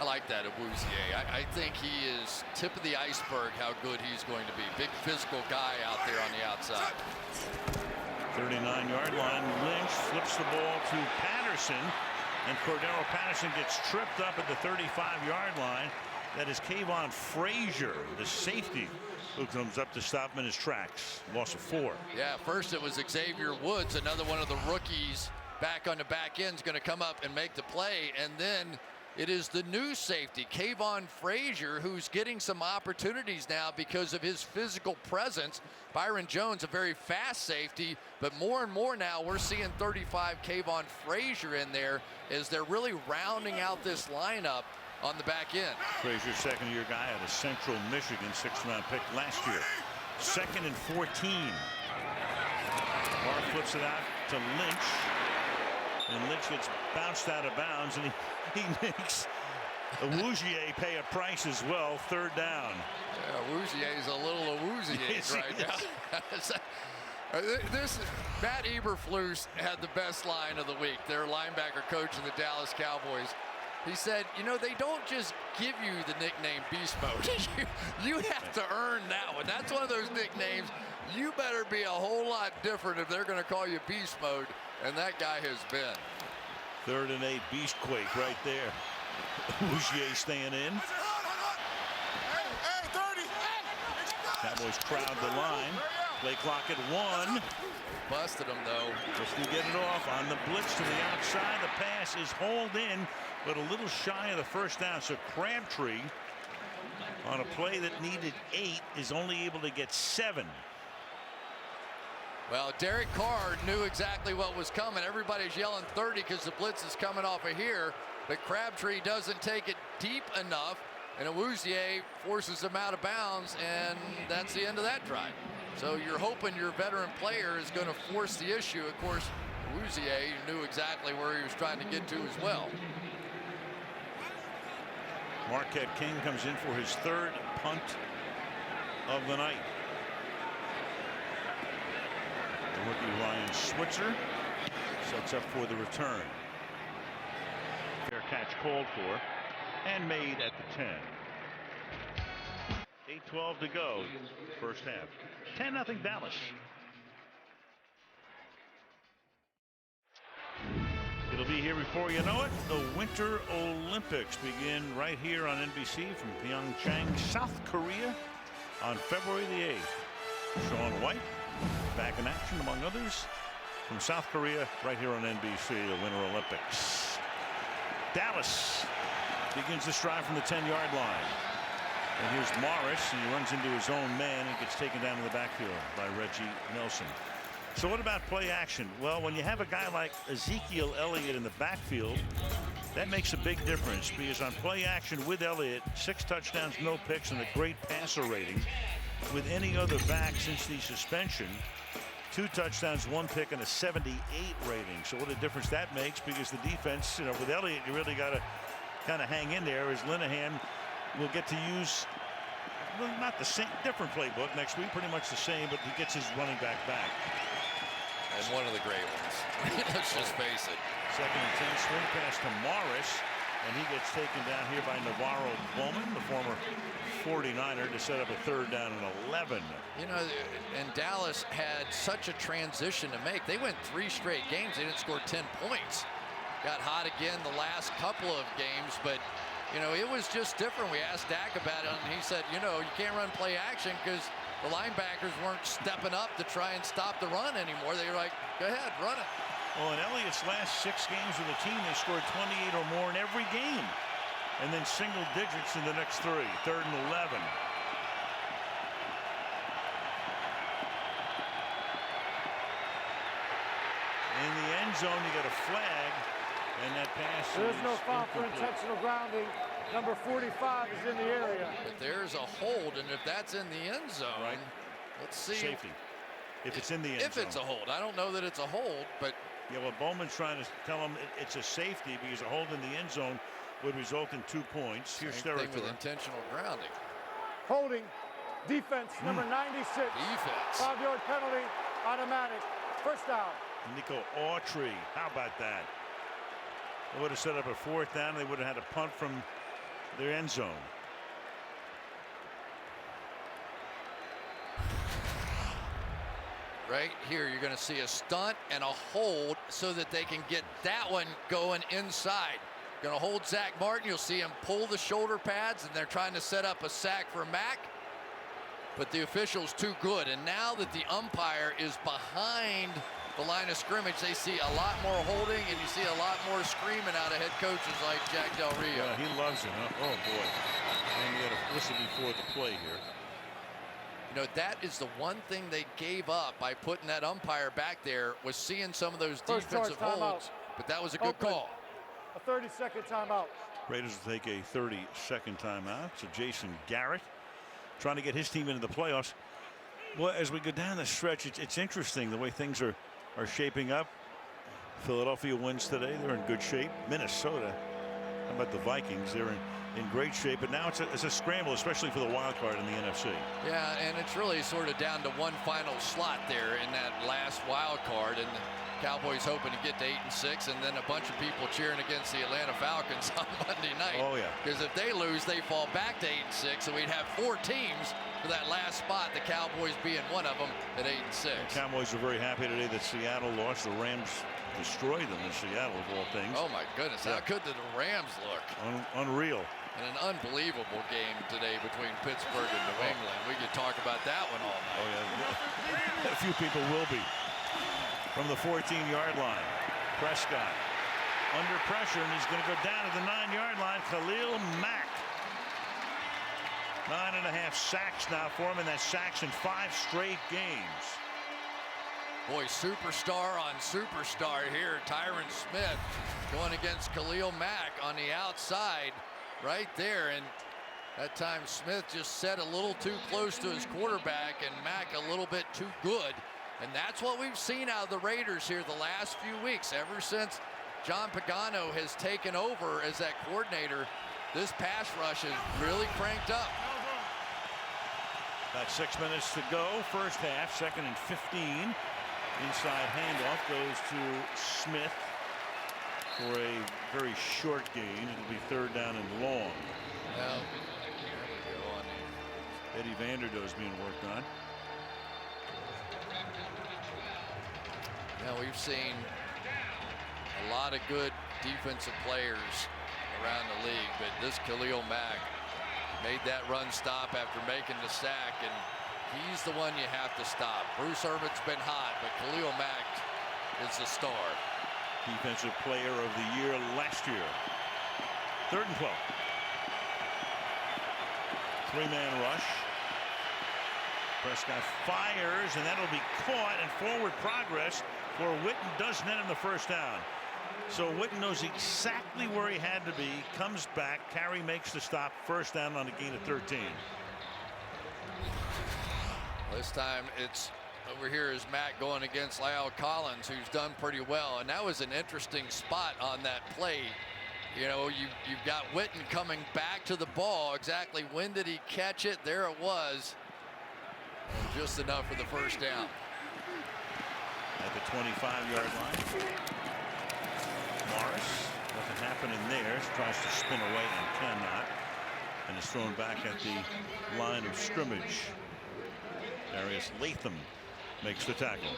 G: I like that Awuzie. I think he is tip of the iceberg how good he's going to be. Big physical guy out there on the outside.
A: 39-yard line. Lynch flips the ball to Patterson. And Cordero Patterson gets tripped up at the 35-yard line. That is Kayvon Frazier, the safety, who comes up to stop him in his tracks. Loss of 4.
G: Yeah, first it was Xavier Woods, another one of the rookies back on the back end, is going to come up and make the play. And then It is the new safety, Kayvon Frazier, who's getting some opportunities now because of his physical presence. Byron Jones, a very fast safety, but more and more now we're seeing 35 Kayvon Frazier in there as they're really rounding out this lineup on the back end.
A: Frazier, second-year guy out of Central Michigan, 6th-round pick last year. 2nd and 14. Barr flips it out to Lynch. And Lynch gets bounced out of bounds, and he makes Awuzie pay a price as well. 3rd down.
G: Yeah, Awuzie's a little Awuzie right now. Matt Eberflus had the best line of the week. Their linebacker coach in the Dallas Cowboys. He said, you know, they don't just give you the nickname Beast Mode. you have to earn that one. That's one of those nicknames. You better be a whole lot different if they're going to call you Beast Mode. And that guy has been.
A: 3rd and 8, Beastquake right there. Awuzie staying in. Cowboys crowd the line. Play clock at 1.
G: Busted him, though.
A: Just to get it off on the blitz to the outside. The pass is hauled in, but a little shy of the 1st down. So Crabtree, on a play that needed 8, is only able to get 7.
G: Well, Derek Carr knew exactly what was coming. Everybody's yelling 30 because the blitz is coming off of here, but Crabtree doesn't take it deep enough, and Awuzie forces him out of bounds, and that's the end of that drive. So you're hoping your veteran player is going to force the issue. Of course, Awuzie knew exactly where he was trying to get to as well.
A: Marquette King comes in for his 3rd punt of the night. The rookie Ryan Switzer sets up for the return. Fair catch called for and made at the 10. 8:12 to go, 1st half. 10-0 Dallas. It'll be here before you know it. The Winter Olympics begin right here on NBC from Pyeongchang, South Korea on February the 8th. Shaun White back in action, among others, from South Korea, right here on NBC, the Winter Olympics. Dallas begins the stride from the 10-yard line. And here's Morris, and he runs into his own man and gets taken down in the backfield by Reggie Nelson. So what about play action? Well, when you have a guy like Ezekiel Elliott in the backfield, that makes a big difference, because on play action with Elliott, 6 touchdowns, no picks, and a great passer rating. With any other back since the suspension, 2 touchdowns, 1 pick, and a 78 rating. So what a difference that makes, because the defense, you know, with Elliott, you really got to kind of hang in there, as Linehan will get to use, well, not the same, different playbook next week, pretty much the same, but he gets his running back.
G: And one of the great ones. Let's just face it.
A: 2nd and 10, swing pass to Morris, and he gets taken down here by Navarro Bowman, the former 49er, to set up a 3rd down and 11.
G: You know, and Dallas had such a transition to make. They went 3 straight games. They didn't score 10 points. Got hot again the last couple of games, but you know, it was just different. We asked Dak about it, and he said, you know, you can't run play action because the linebackers weren't stepping up to try and stop the run anymore. They were like, go ahead, run it.
A: Well, in Elliott's last 6 games with the team, they scored 28 or more in every game, and then single digits in the next 3. 3rd and 11. In the end zone, you got a flag, and that pass
M: There is no foul for intentional grounding. Number 45 is in the area.
G: But there's a hold, and if that's in the end zone, right. Let's see.
A: Safety. If it's in the end zone.
G: If it's a hold. I don't know that it's a hold, but.
A: Yeah, well, Bowman's trying to tell him it's a safety, because a hold in the end zone would result in 2 points. Here's
G: Same thing with intentional grounding.
M: Holding. Defense, number 96.
G: Defense.
M: 5-yard penalty, automatic. 1st down.
A: Nico Autry. How about that? They would have set up a 4th down. They would have had a punt from their end zone.
G: Right here, you're going to see a stunt and a hold so that they can get that one going inside. Going to hold Zach Martin. You'll see him pull the shoulder pads, and they're trying to set up a sack for Mack. But the official's too good. And now that the umpire is behind the line of scrimmage, they see a lot more holding, and you see a lot more screaming out of head coaches like Jack Del Rio.
A: Yeah, he loves it, huh? Oh, boy. And we got to listen before the play here.
G: You know, that is the one thing they gave up by putting that umpire back there, was seeing some of those defensive holds, but that was a good
M: Oakland,
G: call.
M: A 30-second timeout.
A: Raiders will take a 30-second timeout. So Jason Garrett trying to get his team into the playoffs. Well, as we go down the stretch, it's interesting the way things are shaping up. Philadelphia wins today. They're in good shape. Minnesota, how about the Vikings? They're in great shape. But now it's a scramble, especially for the wild card in the NFC.
G: Yeah, and it's really sort of down to one final slot there in that last wild card. And the Cowboys hoping to get to 8-6, and then a bunch of people cheering against the Atlanta Falcons on Monday night.
A: Oh, yeah.
G: Because if they lose, they fall back to 8-6, so we'd have 4 teams for that last spot, the Cowboys being one of them at 8-6.
A: The Cowboys are very happy today that Seattle lost. The Rams destroyed them in Seattle, of all things.
G: Oh, my goodness.
A: Yeah.
G: How good did the Rams look?
A: Unreal.
G: And an unbelievable game today between Pittsburgh and New England. We could talk about that one all night.
A: Oh, yeah. A few people will be. From the 14-yard line, Prescott under pressure, and he's going to go down to the 9-yard line. Khalil Mack. 9.5 sacks now for him, and that's sacks in 5 straight games.
G: Boy, superstar on superstar here. Tyron Smith going against Khalil Mack on the outside right there. And that time Smith just set a little too close to his quarterback, and Mack a little bit too good. And that's what we've seen out of the Raiders here the last few weeks. Ever since John Pagano has taken over as that coordinator, this pass rush is really cranked up.
A: About 6 minutes to go. First half, 2nd and 15. Inside handoff goes to Smith for a very short gain. It'll be 3rd down and long.
G: Well, there we go on
A: Eddie Vanderdoe's being worked on.
G: Now we've seen a lot of good defensive players around the league, but this Khalil Mack made that run stop after making the sack, and he's the one you have to stop. Bruce Irvin's been hot, but Khalil Mack is the star.
A: Defensive player of the year last year. 3rd and 12. 3-man rush. Prescott fires, and that'll be caught, and forward progress for Witten does net him the 1st down. So Witten knows exactly where he had to be, comes back, Carey makes the stop, 1st down on a gain of 13.
G: This time it's over here is Matt going against Lyle Collins, who's done pretty well, and that was an interesting spot on that play. You know, you've got Witten coming back to the ball. Exactly when did he catch it? There it was. And just enough for the 1st down.
A: At the 25-yard line. Morris, nothing happening there. Tries to spin away and cannot. And is thrown back at the line of scrimmage. Darius Latham makes the tackle.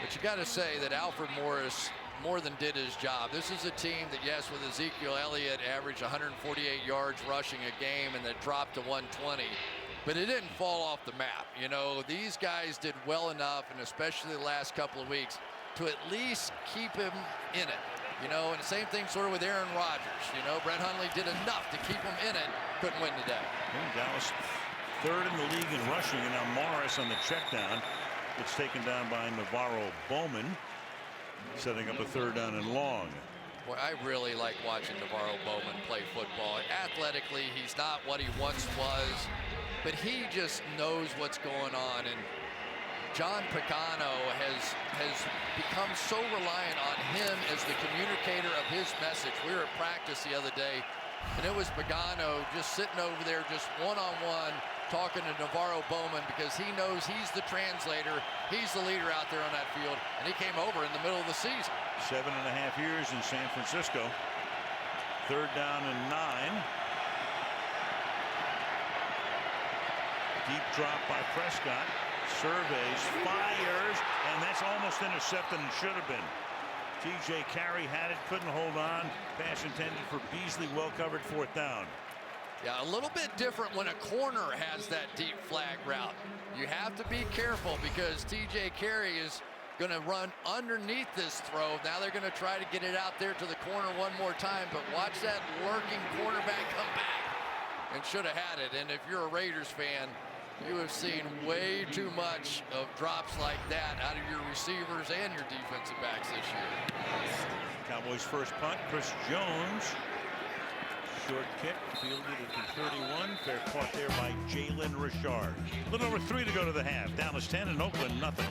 G: But you got to say that Alfred Morris more than did his job. This is a team that, yes, with Ezekiel Elliott averaged 148 yards rushing a game, and that dropped to 120. But it didn't fall off the map. You know, these guys did well enough, and especially the last couple of weeks, to at least keep him in it. You know, and the same thing sort of with Aaron Rodgers. You know, Brett Hundley did enough to keep him in it. Couldn't win today.
A: Dallas 3rd in the league in rushing, and now Morris on the check down. It's taken down by Navarro Bowman, setting up a 3rd down and long.
G: Boy, I really like watching Navarro Bowman play football. Athletically, he's not what he once was, but he just knows what's going on. And John Pagano has become so reliant on him as the communicator of his message. We were at practice the other day, and it was Pagano just sitting over there, just one-on-one, talking to Navarro Bowman, because he knows he's the translator. He's the leader out there on that field, and he came over in the middle of the season.
A: 7.5 years in San Francisco. 3rd down and 9. Deep drop by Prescott. Surveys, fires, and that's almost intercepted and should have been. TJ Carey had it, couldn't hold on. Pass intended for Beasley, well covered, 4th down.
G: Yeah, a little bit different when a corner has that deep flag route. You have to be careful because T.J. Carey is going to run underneath this throw. Now they're going to try to get it out there to the corner one more time, but watch that lurking cornerback come back and should have had it. And if you're a Raiders fan, you have seen way too much of drops like that out of your receivers and your defensive backs this year.
A: Cowboys first punt, Chris Jones. Short kick, fielded at the 31. Fair caught there by Jalen Richard. A little over 3 to go to the half. Dallas 10 and Oakland nothing.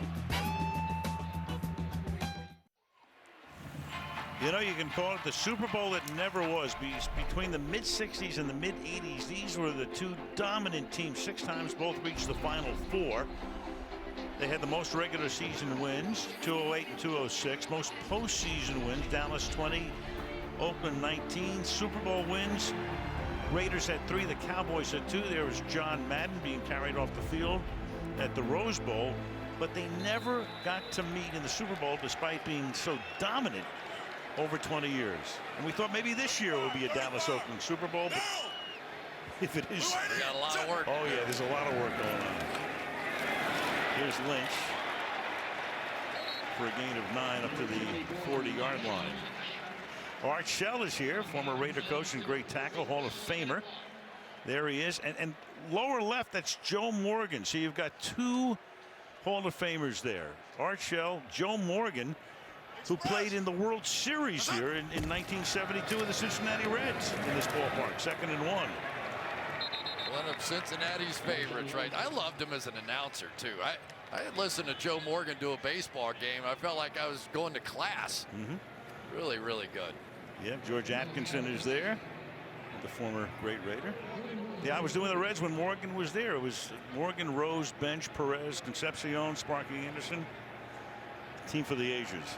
A: You know, you can call it the Super Bowl that never was. Between the mid-60s and the mid-80s, these were the two dominant teams. 6 times both reached the Final Four. They had the most regular season wins, 208 and 206. Most postseason wins, Dallas 20, Oakland 19. Super Bowl wins, Raiders had 3, the Cowboys had 2. There was John Madden being carried off the field at the Rose Bowl, but they never got to meet in the Super Bowl despite being so dominant over 20 years. And we thought maybe this year would be a Dallas-Oakland Super Bowl, but if it is,
G: We got a lot of work.
A: oh yeah, there's a lot of work going on. Here's Lynch for a gain of 9 up to the 40-yard line. Art Shell is here, former Raider coach and great tackle, Hall of Famer. There he is. And lower left, that's Joe Morgan. So you've got 2 Hall of Famers there. Art Shell, Joe Morgan, who played in the World Series here in 1972 with the Cincinnati Reds in this ballpark, 2nd and 1.
G: One of Cincinnati's favorites, right? I loved him as an announcer, too. I had listened to Joe Morgan do a baseball game. I felt like I was going to class. Really, really good.
A: Yeah, George Atkinson is there, the former great Raider. Yeah, I was doing the Reds when Morgan was there. It was Morgan, Rose, Bench, Perez, Concepcion, Sparky Anderson. Team for the ages.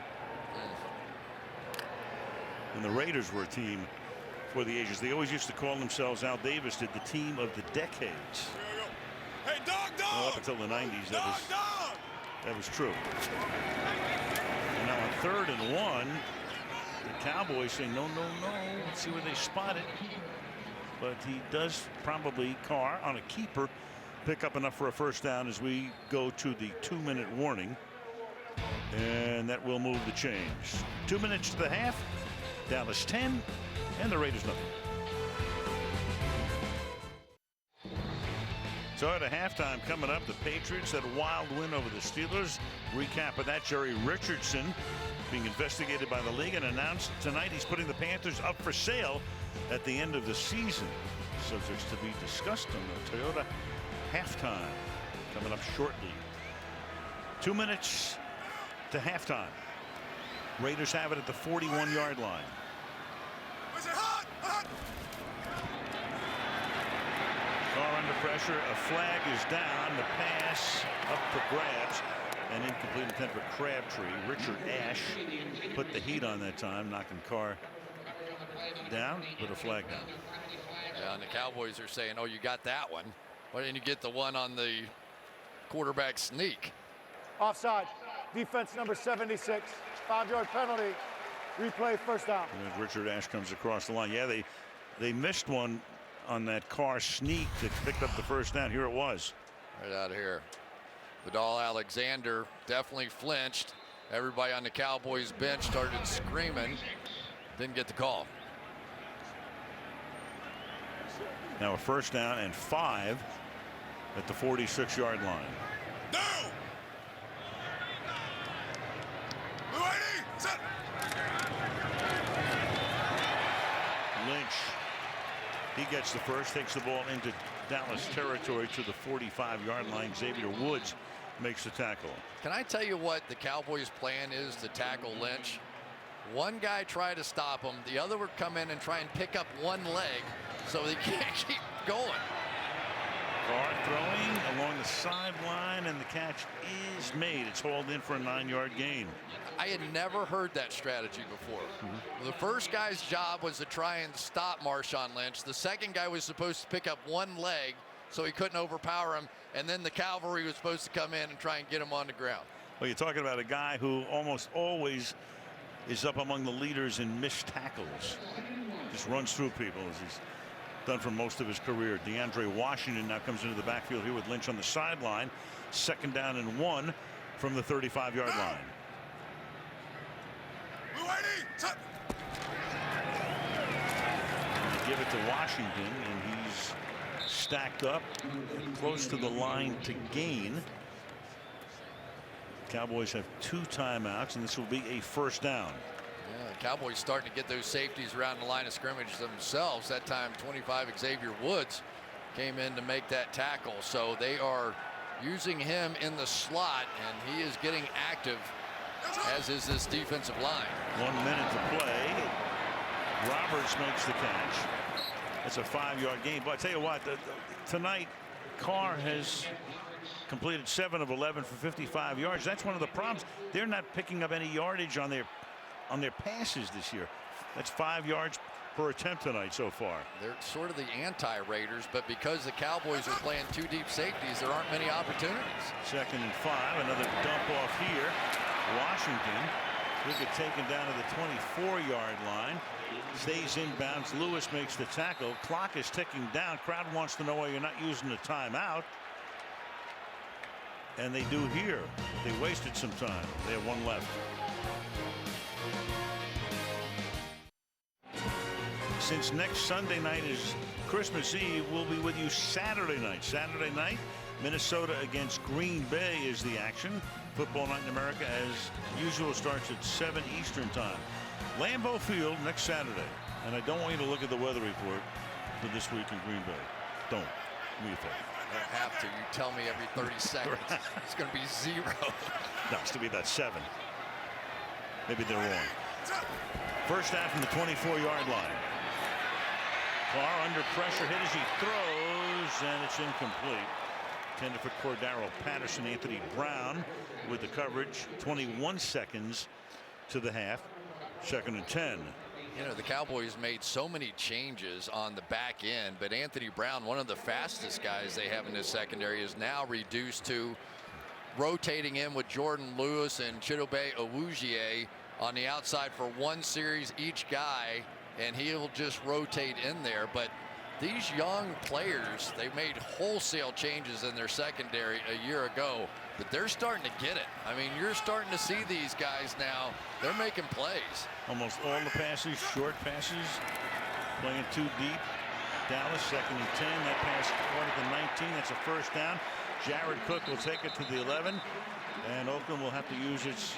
A: And the Raiders were a team for the ages. They always used to call themselves, Al Davis did, the team of the decades.
N: Hey, dog!
A: Well, up until the 90s, that was true. And now on 3rd and 1, the Cowboys say no, no, no. Let's see where they spot it. But he does probably, Carr, on a keeper, pick up enough for a first down as we go to the 2-minute warning. And that will move the change. 2 minutes to the half. Dallas 10 and the Raiders nothing. So at a halftime coming up, the Patriots had a wild win over the Steelers. Recap of that, Jerry Richardson being investigated by the league and announced tonight he's putting the Panthers up for sale at the end of the season. Subjects to be discussed on the Toyota halftime coming up shortly. 2 minutes to halftime. Raiders have it at the 41-yard line. Carr under pressure. A flag is down. The pass up for grabs. An incomplete intent for Crabtree. Richard Ash put the heat on that time, knocking Carr down, put a flag down.
G: Yeah, and the Cowboys are saying, oh, you got that one. Why didn't you get the one on the quarterback sneak?
M: Offside. Defense number 76. 5-yard penalty. Replay, first down.
A: And Richard Ash comes across the line. Yeah, they missed one on that Carr sneak that picked up the first down. Here it was.
G: Right out here. Vidal Alexander definitely flinched. Everybody on the Cowboys bench started screaming. Didn't get the call.
A: Now a first down and 5 at the 46-yard line.
N: No! Set.
A: Lynch, he gets the first, takes the ball into Dallas territory to the 45-yard line. Xavier Woods makes the tackle.
G: Can I tell you what the Cowboys' plan is to tackle Lynch? One guy try to stop him, the other would come in and try and pick up one leg so they can't keep going.
A: Carr throwing along the sideline, and the catch is made. It's hauled in for a 9-yard gain.
G: I had never heard that strategy before. The first guy's job was to try and stop Marshawn Lynch. The second guy was supposed to pick up one leg so he couldn't overpower him, and then the cavalry was supposed to come in and try and get him on the ground.
A: Well, you're talking about a guy who almost always is up among the leaders in missed tackles. Just runs through people as he's done for most of his career. DeAndre Washington now comes into the backfield here with Lynch on the sideline. 2nd down and 1 from the 35-yard line. Give it to Washington, and he's stacked up close to the line to gain. Cowboys have 2 timeouts, and this will be a 1st down.
G: Yeah, the Cowboys starting to get those safeties around the line of scrimmage themselves. That time 25 Xavier Woods came in to make that tackle. So they are using him in the slot, and he is getting active, as is this defensive line.
A: 1 minute to play. Roberts makes the catch. It's a 5-yard gain. But I tell you what, tonight Carr has completed 7 of 11 for 55 yards. That's one of the problems. They're not picking up any yardage on their passes this year. That's 5 yards per attempt tonight so far.
G: They're sort of the anti-Raiders, but because the Cowboys are playing 2 deep safeties, there aren't many opportunities.
A: 2nd and 5. Another dump off here. Washington will get taken down to the 24-yard line. Stays inbounds. Lewis makes the tackle. Clock is ticking down. Crowd wants to know why you're not using the timeout. And they do here. They wasted some time. They have 1 left. Since next Sunday night is Christmas Eve, we'll be with you Saturday night. Saturday night, Minnesota against Green Bay is the action. Football Night in America, as usual, starts at 7 Eastern time. Lambeau Field next Saturday. And I don't want you to look at the weather report for this week in Green Bay. Don't. Do me a favor.
G: I don't have to. You tell me every 30 seconds. It's going to be 0.
A: No, it's to be about 7. Maybe they're wrong. 1st down from the 24-yard line. Carr under pressure, hit as he throws, and it's incomplete. Intended for Cordaro Patterson. Anthony Brown with the coverage. 21 seconds to the half. 2nd and 10.
G: You know, the Cowboys made so many changes on the back end, but Anthony Brown, one of the fastest guys they have in this secondary, is now reduced to rotating in with Jordan Lewis and Chidobe Awuzie on the outside for 1 series each guy, and he'll just rotate in there. But these young players, they made wholesale changes in their secondary a year ago, but they're starting to get it. I mean, you're starting to see these guys now. They're making plays.
A: Almost all the passes, short passes, playing too deep. Dallas 2nd and 10. That pass going to the 19. That's a 1st down. Jared Cook will take it to the 11, and Oakland will have to use its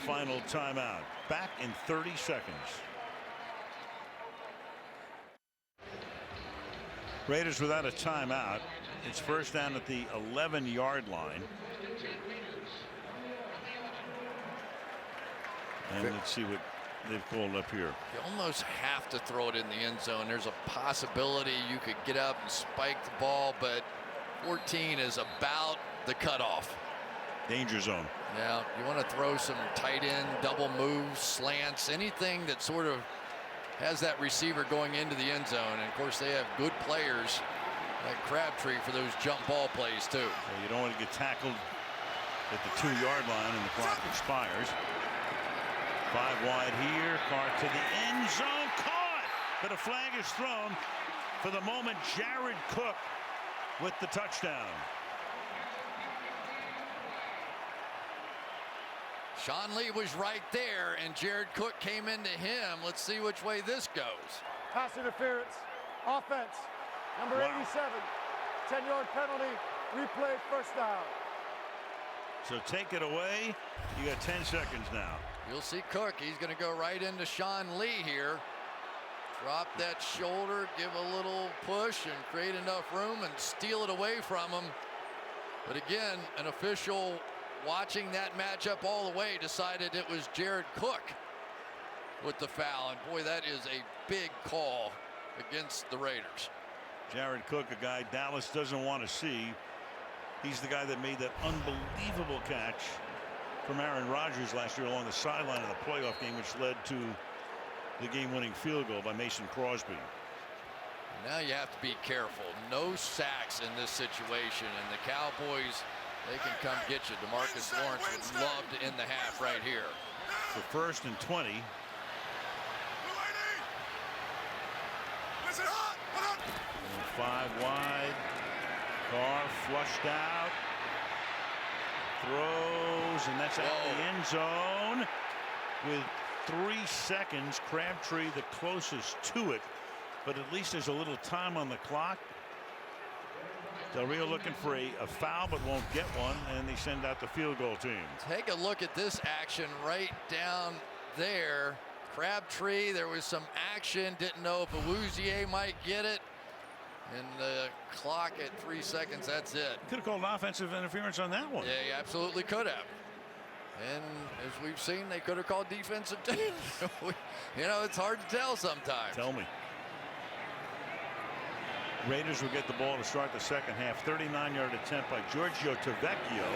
A: final timeout. Back in 30 seconds. Raiders without a timeout. It's 1st down at the 11-yard line. And let's see what they've called up here.
G: You almost have to throw it in the end zone. There's a possibility you could get up and spike the ball, but 14 is about the cutoff.
A: Danger zone.
G: Yeah, you want to throw some tight end, double moves, slants, anything that sort of has that receiver going into the end zone. And of course, they have good players like Crabtree for those jump ball plays too.
A: Well, you don't want to get tackled at the 2-yard line and the clock expires. 5 wide here. Carr to the end zone. Caught! But a flag is thrown. For the moment, Jared Cook with the touchdown.
G: Sean Lee was right there, and Jared Cook came into him. Let's see which way this goes.
M: Pass interference. Offense. Number 87. 10-yard penalty. Replay 1st down.
A: So take it away. You got 10 seconds now.
G: You'll see Cook. He's going to go right into Sean Lee here. Drop that shoulder, give a little push, and create enough room and steal it away from him. But again, an official watching that matchup all the way decided it was Jared Cook with the foul. And boy, that is a big call against the Raiders.
A: Jared Cook, a guy Dallas doesn't want to see. He's the guy that made that unbelievable catch from Aaron Rodgers last year along the sideline of the playoff game, which led to the game-winning field goal by Mason Crosby.
G: Now you have to be careful. No sacks in this situation, and the Cowboys, they can come get you. DeMarcus Lawrence would love to end the half right here.
A: For 1st and 20. 5 wide. Carr flushed out. Throws, and that's out of the end zone with 3 seconds. Crabtree the closest to it, but at least there's a little time on the clock. Del Rio looking for a foul, but won't get one, and they send out the field goal team.
G: Take a look at this action right down there. Crabtree, there was some action. Didn't know if Awuzie might get it. And the clock at 3 seconds, that's it.
A: Could have called offensive interference on that one.
G: Yeah, you absolutely could have. And as we've seen, they could have called defensive too. You know, it's hard to tell sometimes.
A: Tell me. Raiders will get the ball to start the second half. 39-yard attempt by Giorgio Tavecchio.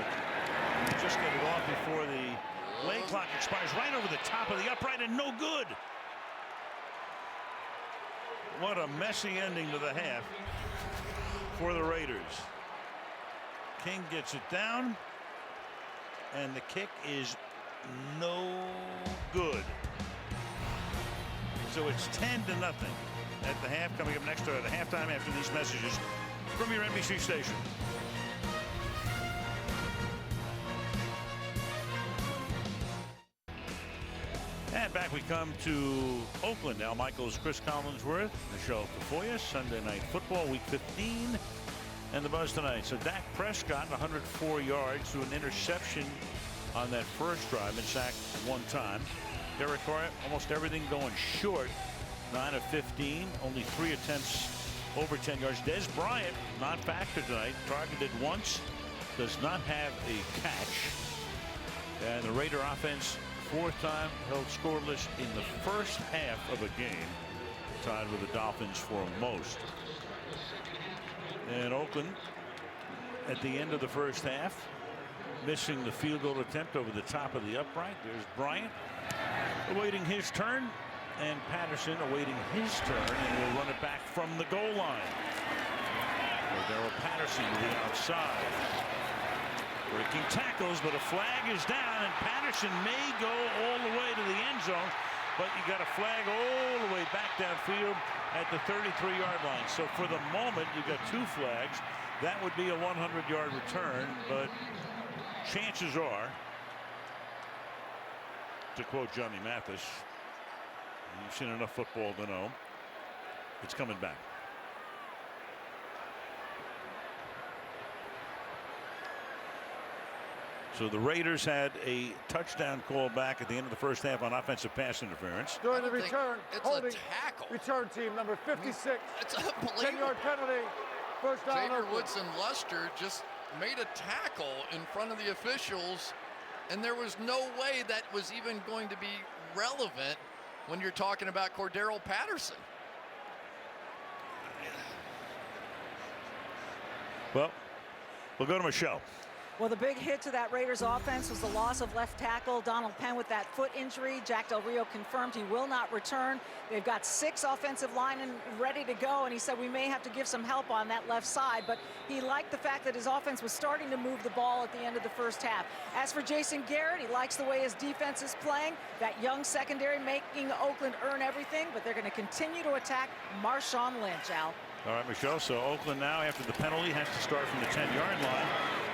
A: Just get it off before the play clock expires, right over the top of the upright, and no good. What a messy ending to the half for the Raiders. King gets it down, and the kick is no good. So it's 10-0 at the half. Coming up next at halftime after these messages from your NBC station. And back we come to Oakland. Al Michaels, Chris Collinsworth, Michelle Tafoya. Sunday Night Football, Week 15. And the buzz tonight. So Dak Prescott, 104 yards to an interception on that first drive, and sacked 1 time. Derek Carr, almost everything going short. 9 of 15, only 3 attempts over 10 yards. Dez Bryant, non-factor tonight, targeted once, does not have a catch. And the Raider offense, 4th time held scoreless in the first half of a game, tied with the Dolphins for most. And Oakland, at the end of the first half, missing the field goal attempt over the top of the upright. There's Bryant awaiting his turn, and Patterson awaiting his turn, and will run it back from the goal line. Cordero Patterson to the outside. Breaking tackles, but a flag is down, and Patterson may go all the way to the end zone, but you got a flag all the way back downfield at the 33-yard line. So for the moment, you got 2 flags. That would be a 100-yard return, but chances are, to quote Johnny Mathis, you've seen enough football to know it's coming back. So the Raiders had a touchdown call back at the end of the first half on offensive pass interference.
M: During the return,
G: it's
M: holding
G: a tackle.
M: Return team number 56.
G: It's unbelievable.
M: 10-yard penalty. First down.
G: Xavier Woodson Luster just made a tackle in front of the officials, and there was no way that was even going to be relevant when you're talking about Cordero Patterson.
A: Well, we'll go to Michelle.
K: Well, the big hit to that Raiders offense was the loss of left tackle Donald Penn with that foot injury. Jack Del Rio confirmed he will not return. They've got 6 offensive linemen ready to go, and he said we may have to give some help on that left side, but he liked the fact that his offense was starting to move the ball at the end of the first half. As for Jason Garrett, he likes the way his defense is playing. That young secondary making Oakland earn everything, but they're going to continue to attack Marshawn Lynch, Al.
A: All right, Michelle. So Oakland now, after the penalty, has to start from the 10-yard line.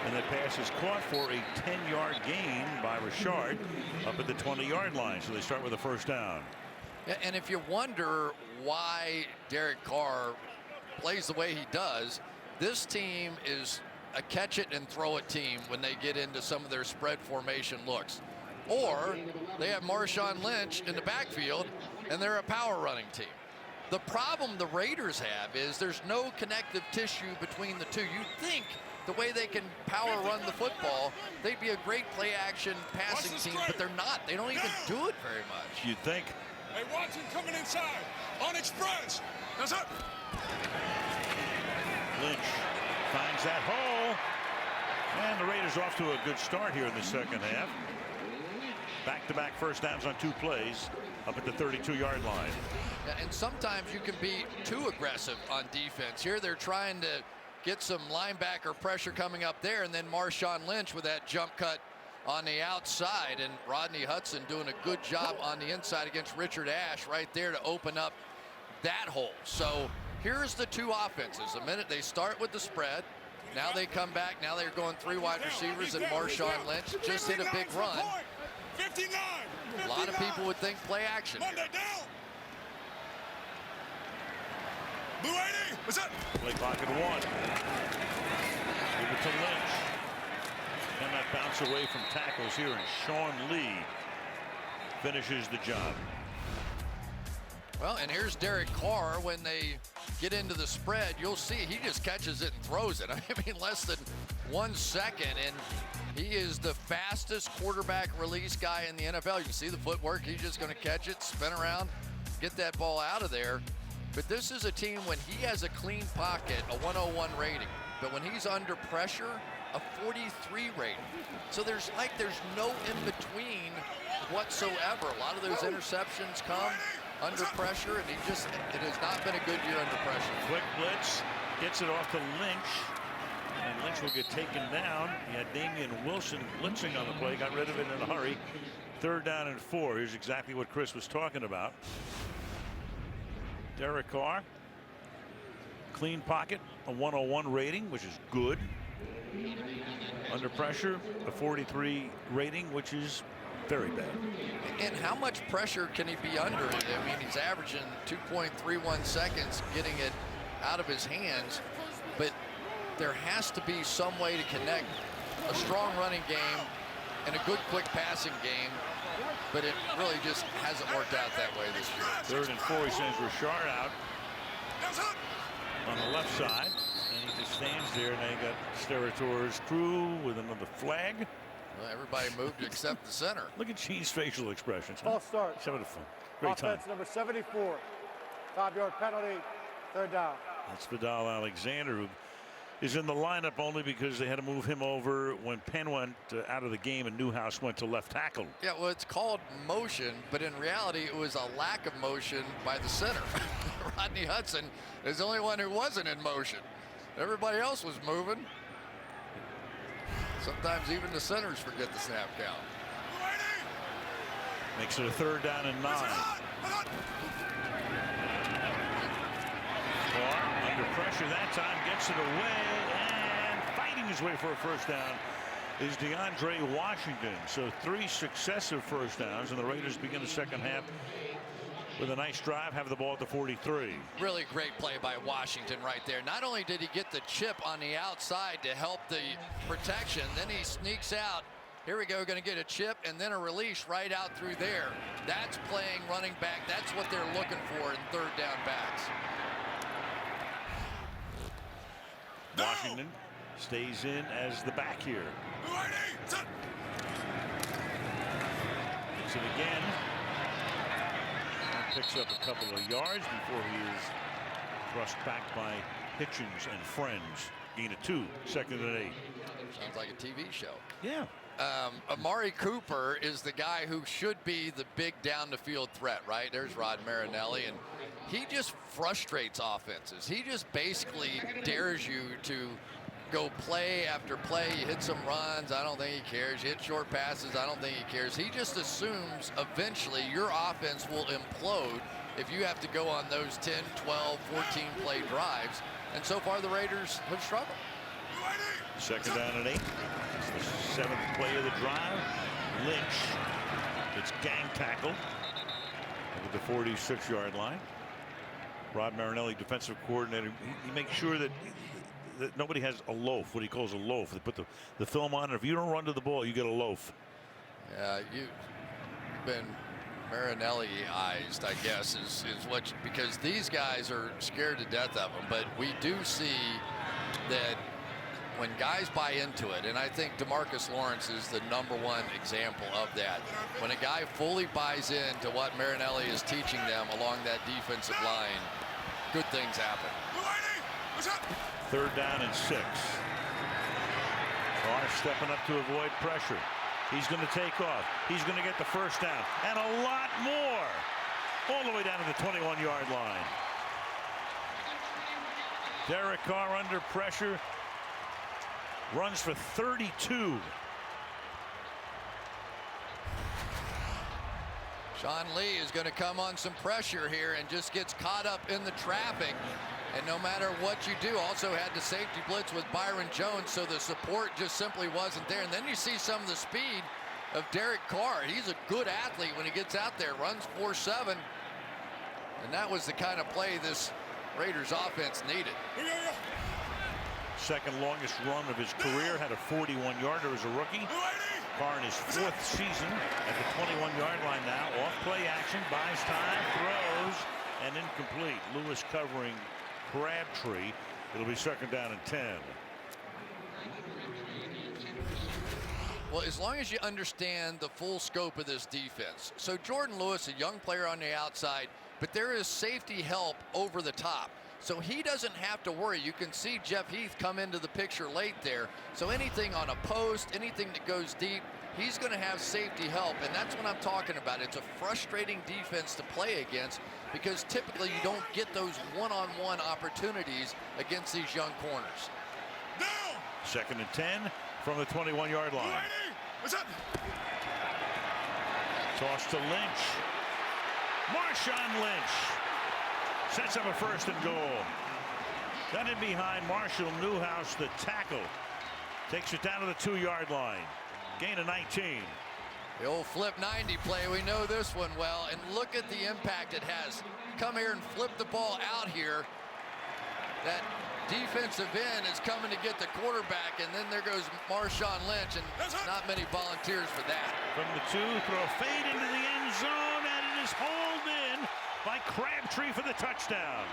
A: And that pass is caught for a 10-yard gain by Richard up at the 20-yard line. So they start with a first down.
G: And if you wonder why Derek Carr plays the way he does, this team is a catch it and throw it team when they get into some of their spread formation looks. Or they have Marshawn Lynch in the backfield and they're a power running team. The problem the Raiders have is there's no connective tissue between the two. You think the way they can power run the football, they'd be a great play action passing team, but they're not. They don't even do it very much.
A: You'd think.
N: Hey, Watson coming inside on express. That's it.
A: Lynch finds that hole, and the Raiders off to a good start here in the second half. Back-to-back first downs on 2 plays up at the 32-yard line.
G: And sometimes you can be too aggressive on defense. Here they're trying to get some linebacker pressure coming up there, and then Marshawn Lynch with that jump cut on the outside, and Rodney Hudson doing a good job on the inside against Richard Ash right there to open up that hole. So here's the two offenses. The minute they start with the spread, now they come back. Now they're going 3 wide receivers, and Marshawn Lynch just hit a big run.
N: 59.
G: A lot of people would think play action.
N: Monday down. Blue 80. What's up?
A: Play clock at 1. Give it to Lynch. And that bounce away from tackles here, and Sean Lee finishes the job.
G: Well, and here's Derek Carr. When they get into the spread, you'll see he just catches it and throws it. I mean, less than 1 second, and he is the fastest quarterback release guy in the NFL. You can see the footwork. He's just going to catch it, spin around, get that ball out of there. But this is a team, when he has a clean pocket, a 101 rating. But when he's under pressure, a 43 rating. So there's no in-between whatsoever. A lot of those interceptions come under pressure, and it has not been a good year under pressure.
A: Quick blitz, gets it off to Lynch, and Lynch will get taken down. He had Damian Wilson blitzing on the play, got rid of it in a hurry. 3rd down and 4. Here's exactly what Chris was talking about. Derek Carr, clean pocket, a 101 rating, which is good. Under pressure, a 43 rating, which is very bad.
G: And how much pressure can he be under? I mean, he's averaging 2.31 seconds getting it out of his hands, but there has to be some way to connect a strong running game and a good quick passing game, but it really just hasn't worked out that way this year.
A: 3rd and 4, he sends Richard out on the left side, and he just stands there. Now you got Steratore crew with another flag.
G: Well, everybody moved except the center.
A: Look at Gene's facial expressions.
M: False start.
A: He's having fun. Great
M: Offense
A: time.
M: number 74. 5-yard penalty. 3rd down.
A: That's Vidal Alexander, who is in the lineup only because they had to move him over when Penn went out of the game and Newhouse went to left tackle.
G: Yeah, well, it's called motion, but in reality, it was a lack of motion by the center. Rodney Hudson is the only one who wasn't in motion. Everybody else was moving. Sometimes even the centers forget the snap count.
A: Makes it a 3rd down and 9. Carr under pressure that time, gets it away, and fighting his way for a 1st down is DeAndre Washington. So 3 successive 1st downs, and the Raiders begin the 2nd half with a nice drive, have the ball at the 43.
G: Really great play by Washington right there. Not only did he get the chip on the outside to help the protection, then he sneaks out. Here we go, going to get a chip and then a release right out through there. That's playing running back. That's what they're looking for in 3rd down backs.
A: Washington stays in as the back here. Gets it again. Picks up a couple of yards before he is thrust back by Hitchens and friends. Gain of 2, 2nd and 8.
G: Sounds like a TV show.
A: Yeah.
G: Amari Cooper is the guy who should be the big down the field threat, right? There's Rod Marinelli, and he just frustrates offenses. He just basically dares you to go play after play. You hit some runs, I don't think he cares. You hit short passes, I don't think he cares. He just assumes eventually your offense will implode if you have to go on those 10, 12, 14 play drives. And so far the Raiders have struggled.
A: 2nd down and 8. It's the 7th play of the drive. Lynch. It's gang tackle at the 46-yard line. Rod Marinelli, defensive coordinator, he makes sure that nobody has a loaf, what he calls a loaf. They put the film on, and if you don't run to the ball, you get a loaf.
G: Yeah, you've been Marinelli-ized, I guess, is what because these guys are scared to death of him. But we do see that when guys buy into it, and I think DeMarcus Lawrence is the #1 example of that. When a guy fully buys into what Marinelli is teaching them along that defensive line, good things happen.
A: 3rd down and 6. Carr stepping up to avoid pressure. He's going to take off. He's going to get the 1st down and a lot more, all the way down to the 21-yard line. Derek Carr under pressure, runs for 32.
G: Sean Lee is going to come on some pressure here and just gets caught up in the traffic. And no matter what you do, also had the safety blitz with Byron Jones, so the support just simply wasn't there. And then you see some of the speed of Derek Carr. He's a good athlete when he gets out there, runs 4.7. And that was the kind of play this Raiders offense needed.
A: Second longest run of his career, had a 41-yarder as a rookie. Carr in his 4th season at the 21-yard line now. Off play action, buys time, throws, and incomplete. Lewis covering Crabtree. It'll be 2nd down and 10.
G: Well, as long as you understand the full scope of this defense. So Jordan Lewis, a young player on the outside, but there is safety help over the top. So he doesn't have to worry. You can see Jeff Heath come into the picture late there. So anything on a post, anything that goes deep, he's going to have safety help. And that's what I'm talking about. It's a frustrating defense to play against because typically you don't get those one-on-one opportunities against these young corners.
A: 2nd and 10 from the 21-yard line.
N: What's up?
A: Toss to Lynch. Marshawn Lynch sets up a 1st and goal. Then in behind, Marshall Newhouse, the tackle, takes it down to the 2-yard line. Gain of 19.
G: The old flip 90 play, we know this one well, and look at the impact it has. Come here and flip the ball out here. That defensive end is coming to get the quarterback, and then there goes Marshawn Lynch, and not many volunteers for that.
A: From the 2, throw a fade into the end zone, and it is hauled in by Crabtree for the touchdown.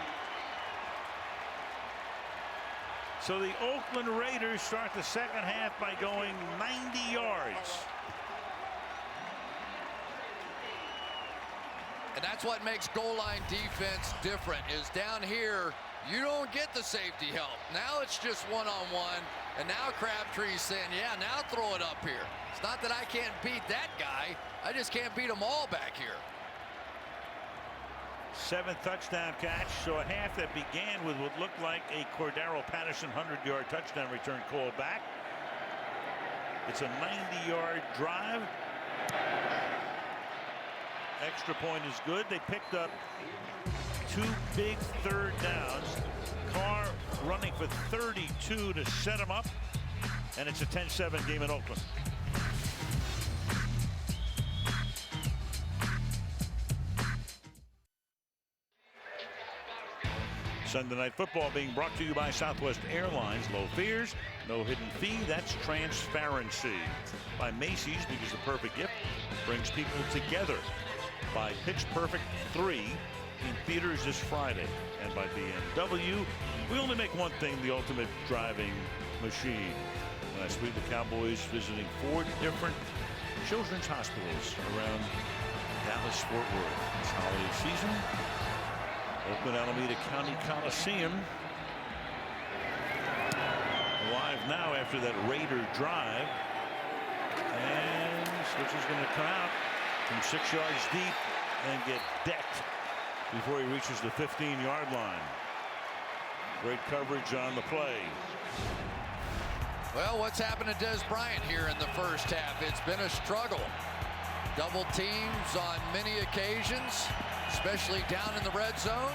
A: So the Oakland Raiders start the 2nd half by going 90 yards.
G: And that's what makes goal line defense different, is down here, you don't get the safety help. Now it's just one-on-one, and now Crabtree's saying, yeah, now throw it up here. It's not that I can't beat that guy, I just can't beat them all back here.
A: 7th touchdown catch, so a half that began with what looked like a Cordero Patterson 100-yard touchdown return call back. It's a 90-yard drive. Extra point is good. They picked up 2 big 3rd downs. Carr running for 32 to set them up, and it's a 10-7 game in Oakland. Sunday Night Football being brought to you by Southwest Airlines. Low fears, no hidden fee. That's transparency. By Macy's, because the perfect gift brings people together. By Pitch Perfect 3 in theaters this Friday. And by BMW, we only make one thing, the ultimate driving machine. Last week, the Cowboys visiting 4 different children's hospitals around Dallas-Fort Worth. This holiday season, Oakland Alameda County Coliseum alive now after that Raider drive. And Switch is going to come out from 6 yards deep and get decked before he reaches the 15-yard line. Great coverage on the play.
G: Well, what's happened to Des Bryant here in the first half? It's been a struggle. Double teams on many occasions, especially down in the red zone.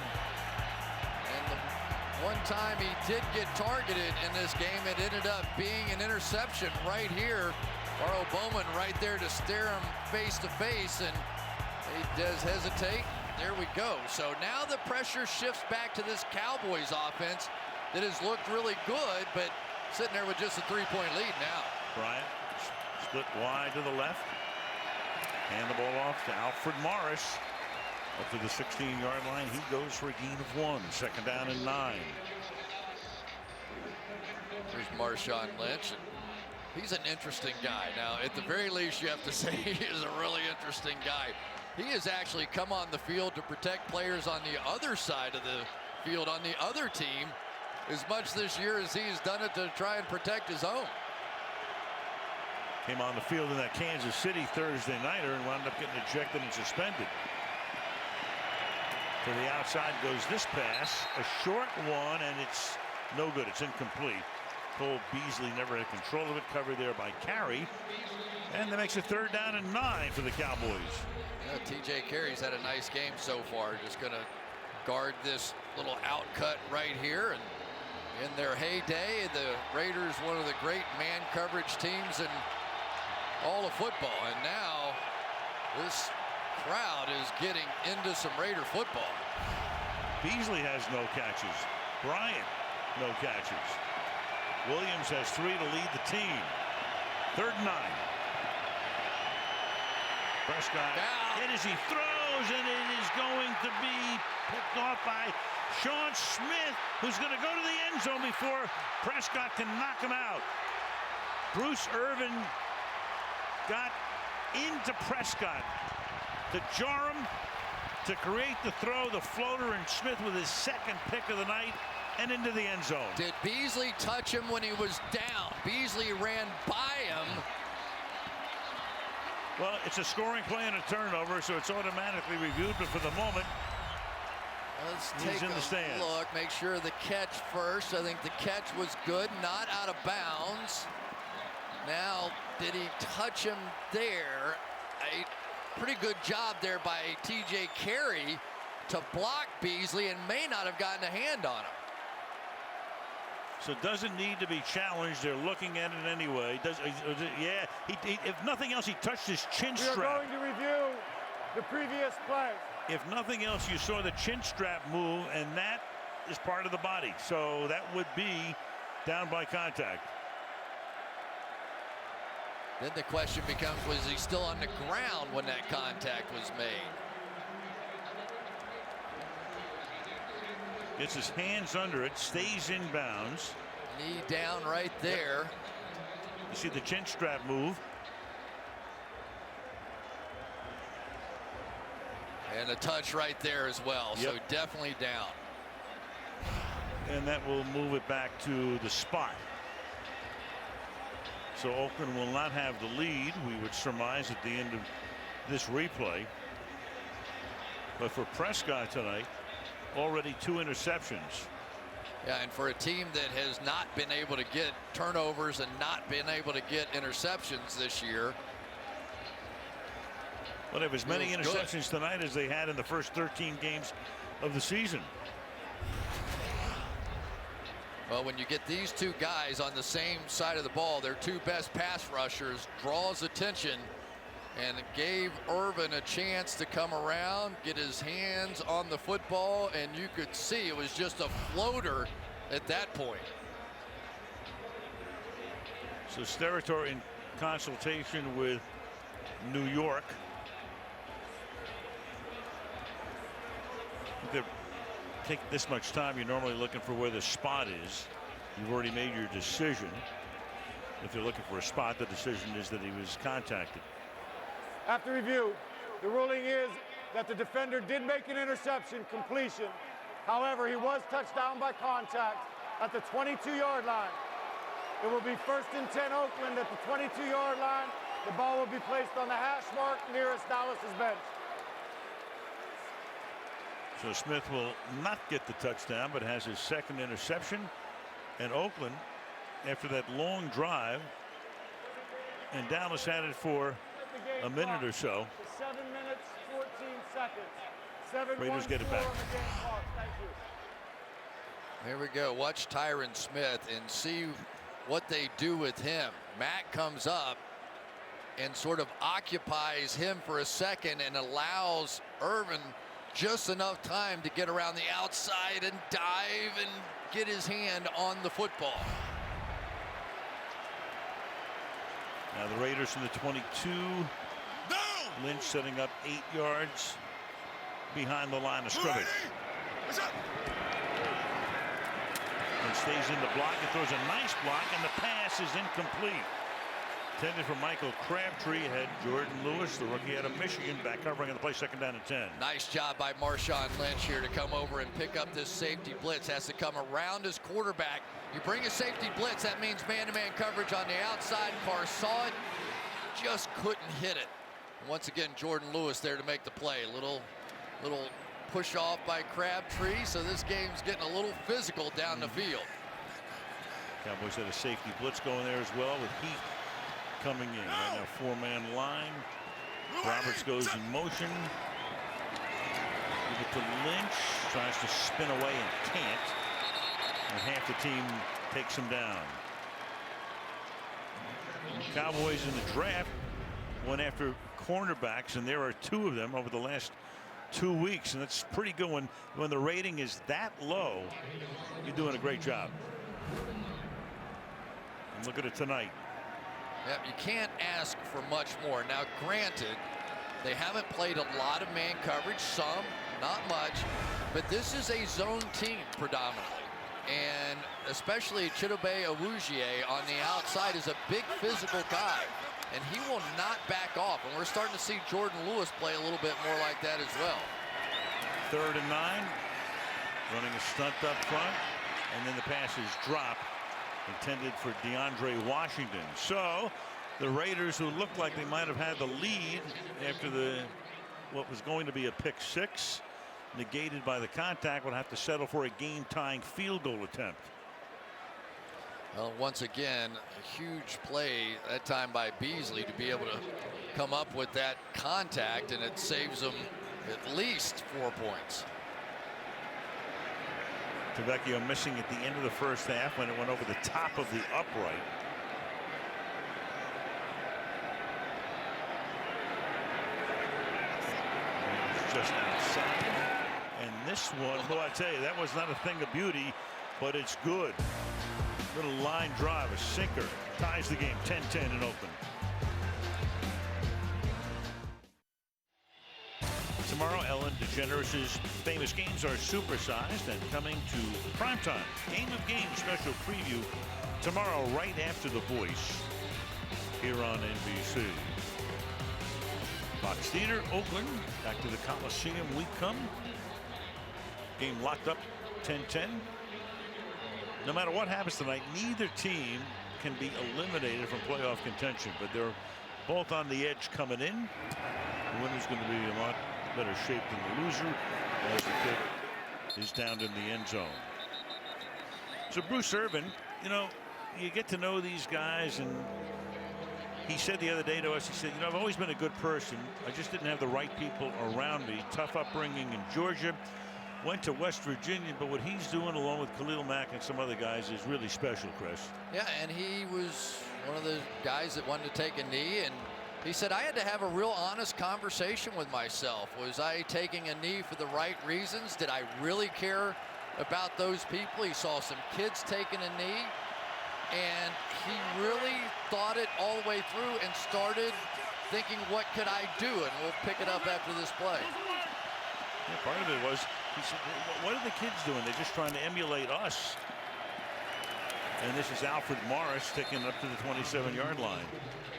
G: And the one time he did get targeted in this game, it ended up being an interception right here. Barrow Bowman right there to stare him face to face, and he does hesitate. There we go. So now the pressure shifts back to this Cowboys offense that has looked really good, but sitting there with just a 3-point lead now.
A: Bryant split wide to the left. Hand the ball off to Alfred Morris. Up to the 16-yard line. He goes for a gain of 1. 2nd down and 9.
G: There's Marshawn Lynch. He's an interesting guy. Now, at the very least, you have to say he is a really interesting guy. He has actually come on the field to protect players on the other side of the field on the other team as much this year as he's done it to try and protect his own.
A: Came on the field in that Kansas City Thursday nighter and wound up getting ejected and suspended. To the outside goes this pass, a short one, and it's no good. It's incomplete. Cole Beasley never had control of it, covered there by Carey. And that makes it 3rd down and 9 for the Cowboys.
G: TJ Carey's had a nice game so far. Just going to guard this little out cut right here. And in their heyday, the Raiders, one of the great man coverage teams in all of football. And now this crowd is getting into some Raider football.
A: Beasley has no catches. Bryant, no catches. Williams has 3 to lead the team. 3rd and 9. Prescott hit as he throws, and it is going to be picked off by Sean Smith, who's going to go to the end zone before Prescott can knock him out. Bruce Irvin got into Prescott to jar him, to create the throw, the floater, and Smith with his 2nd pick of the night and into the end zone.
G: Did Beasley touch him when he was down? Beasley ran by him.
A: Well, it's a scoring play and a turnover, so it's automatically reviewed, but for the moment,
G: let's
A: he's
G: take
A: in the stands.
G: a look, make sure the catch first. I think the catch was good, not out of bounds. Now, did he touch him there? A pretty good job there by TJ Carey to block Beasley, and may not have gotten a hand on him.
A: So it doesn't need to be challenged. They're looking at it anyway. Yeah, if nothing else, he touched his chin strap.
M: We are going to review the previous play.
A: If nothing else, you saw the chin strap move, and that is part of the body. So that would be down by contact.
G: Then the question becomes, was he still on the ground when that contact was made?
A: Gets his hands under it, stays in bounds.
G: Knee down right there.
A: You see the chin strap move.
G: And a touch right there as well.
A: Yep.
G: So definitely down.
A: And that will move it back to the spot. So Oakland will not have the lead, we would surmise, at the end of this replay. But for Prescott tonight, already 2 interceptions.
G: Yeah, and for a team that has not been able to get turnovers and not been able to get interceptions this year.
A: Well, they have as many interceptions tonight as they had in the first 13 games of the season.
G: Well, when you get these 2 guys on the same side of the ball, their 2 best pass rushers, draws attention. And it gave Irvin a chance to come around, get his hands on the football, and you could see it was just a floater at that point.
A: So Steratore in consultation with New York. If they take this much time, you're normally looking for where the spot is. You've already made your decision. If you're looking for a spot, the decision is that he was contacted.
M: After review, the ruling is that the defender did make an interception completion. However, he was touched down by contact at the 22-yard line. It will be 1st and 10 Oakland at the 22-yard line. The ball will be placed on the hash mark nearest Dallas's bench.
A: So Smith will not get the touchdown, but has his 2nd interception. And Oakland, after that long drive, and Dallas had it for a minute or so.
M: 7 minutes, 14 seconds.
A: Raiders get it back.
M: Thank you.
G: Here we go. Watch Tyron Smith and see what they do with him. Mack comes up and sort of occupies him for a second and allows Irvin just enough time to get around the outside and dive and get his hand on the football.
A: Now the Raiders from the 22.
N: No!
A: Lynch setting up 8 yards behind the line of scrimmage. And stays in the block and throws a nice block, and the pass is incomplete. Intended for Michael Crabtree, had Jordan Lewis, the rookie out of Michigan, back covering on the play, 2nd down and 10.
G: Nice job by Marshawn Lynch here to come over and pick up this safety blitz. Has to come around his quarterback. You bring a safety blitz, that means man-to-man coverage on the outside. Carr saw it, just couldn't hit it. And once again, Jordan Lewis there to make the play. A little push off by Crabtree, so this game's getting a little physical down the field.
A: Cowboys had a safety blitz going there as well, with Heath coming in. Right now, four-man line. Roberts goes in motion. Give it to Lynch. Tries to spin away and can't. And half the team takes him down. Cowboys in the draft went after cornerbacks, and there are 2 of them over the last 2 weeks, and that's pretty good. When the rating is that low, you're doing a great job. And look at it tonight.
G: Yep, you can't ask for much more. Now, granted, they haven't played a lot of man coverage, some, not much, but this is a zone team predominantly. And especially Chidobe Awuzie on the outside is a big physical guy, and he will not back off. And we're starting to see Jordan Lewis play a little bit more like that as well.
A: 3rd and 9, running a stunt up front, and then the pass is dropped, intended for DeAndre Washington. So the Raiders, who looked like they might have had the lead after what was going to be a pick 6, negated by the contact, would have to settle for a game-tying field goal attempt.
G: Well, once again, a huge play that time by Beasley to be able to come up with that contact, and it saves them at least 4 points.
A: Tavecchio missing at the end of the first half when it went over the top of the upright. It's just outside. And this one, well, I tell you, that was not a thing of beauty, but it's good. Little line drive, a sinker, ties the game 10-10 in Oakland. Tomorrow, Ellen DeGeneres' famous games are supersized and coming to primetime. Game of Games special preview tomorrow right after The Voice here on NBC. Fox Theater, Oakland, back to the Coliseum we come. Game locked up 10-10. No matter what happens tonight, neither team can be eliminated from playoff contention, but they're both on the edge coming in. The winner's going to be a lot better shape than the loser as the kick is down in the end zone. So Bruce Irvin, you know, you get to know these guys, and he said the other day to us, he said, you know, I've always been a good person. I just didn't have the right people around me. Tough upbringing in Georgia. Went to West Virginia, but what he's doing along with Khalil Mack and some other guys is really special, Chris.
G: Yeah, and he was one of the guys that wanted to take a knee, and he said, I had to have a real honest conversation with myself. Was I taking a knee for the right reasons? Did I really care about those people? He saw some kids taking a knee, and he really thought it all the way through and started thinking, what could I do? And we'll pick it up after this play.
A: Yeah, part of it was, he said, what are the kids doing? They're just trying to emulate us. And this is Alfred Morris taking it up to the 27-yard line.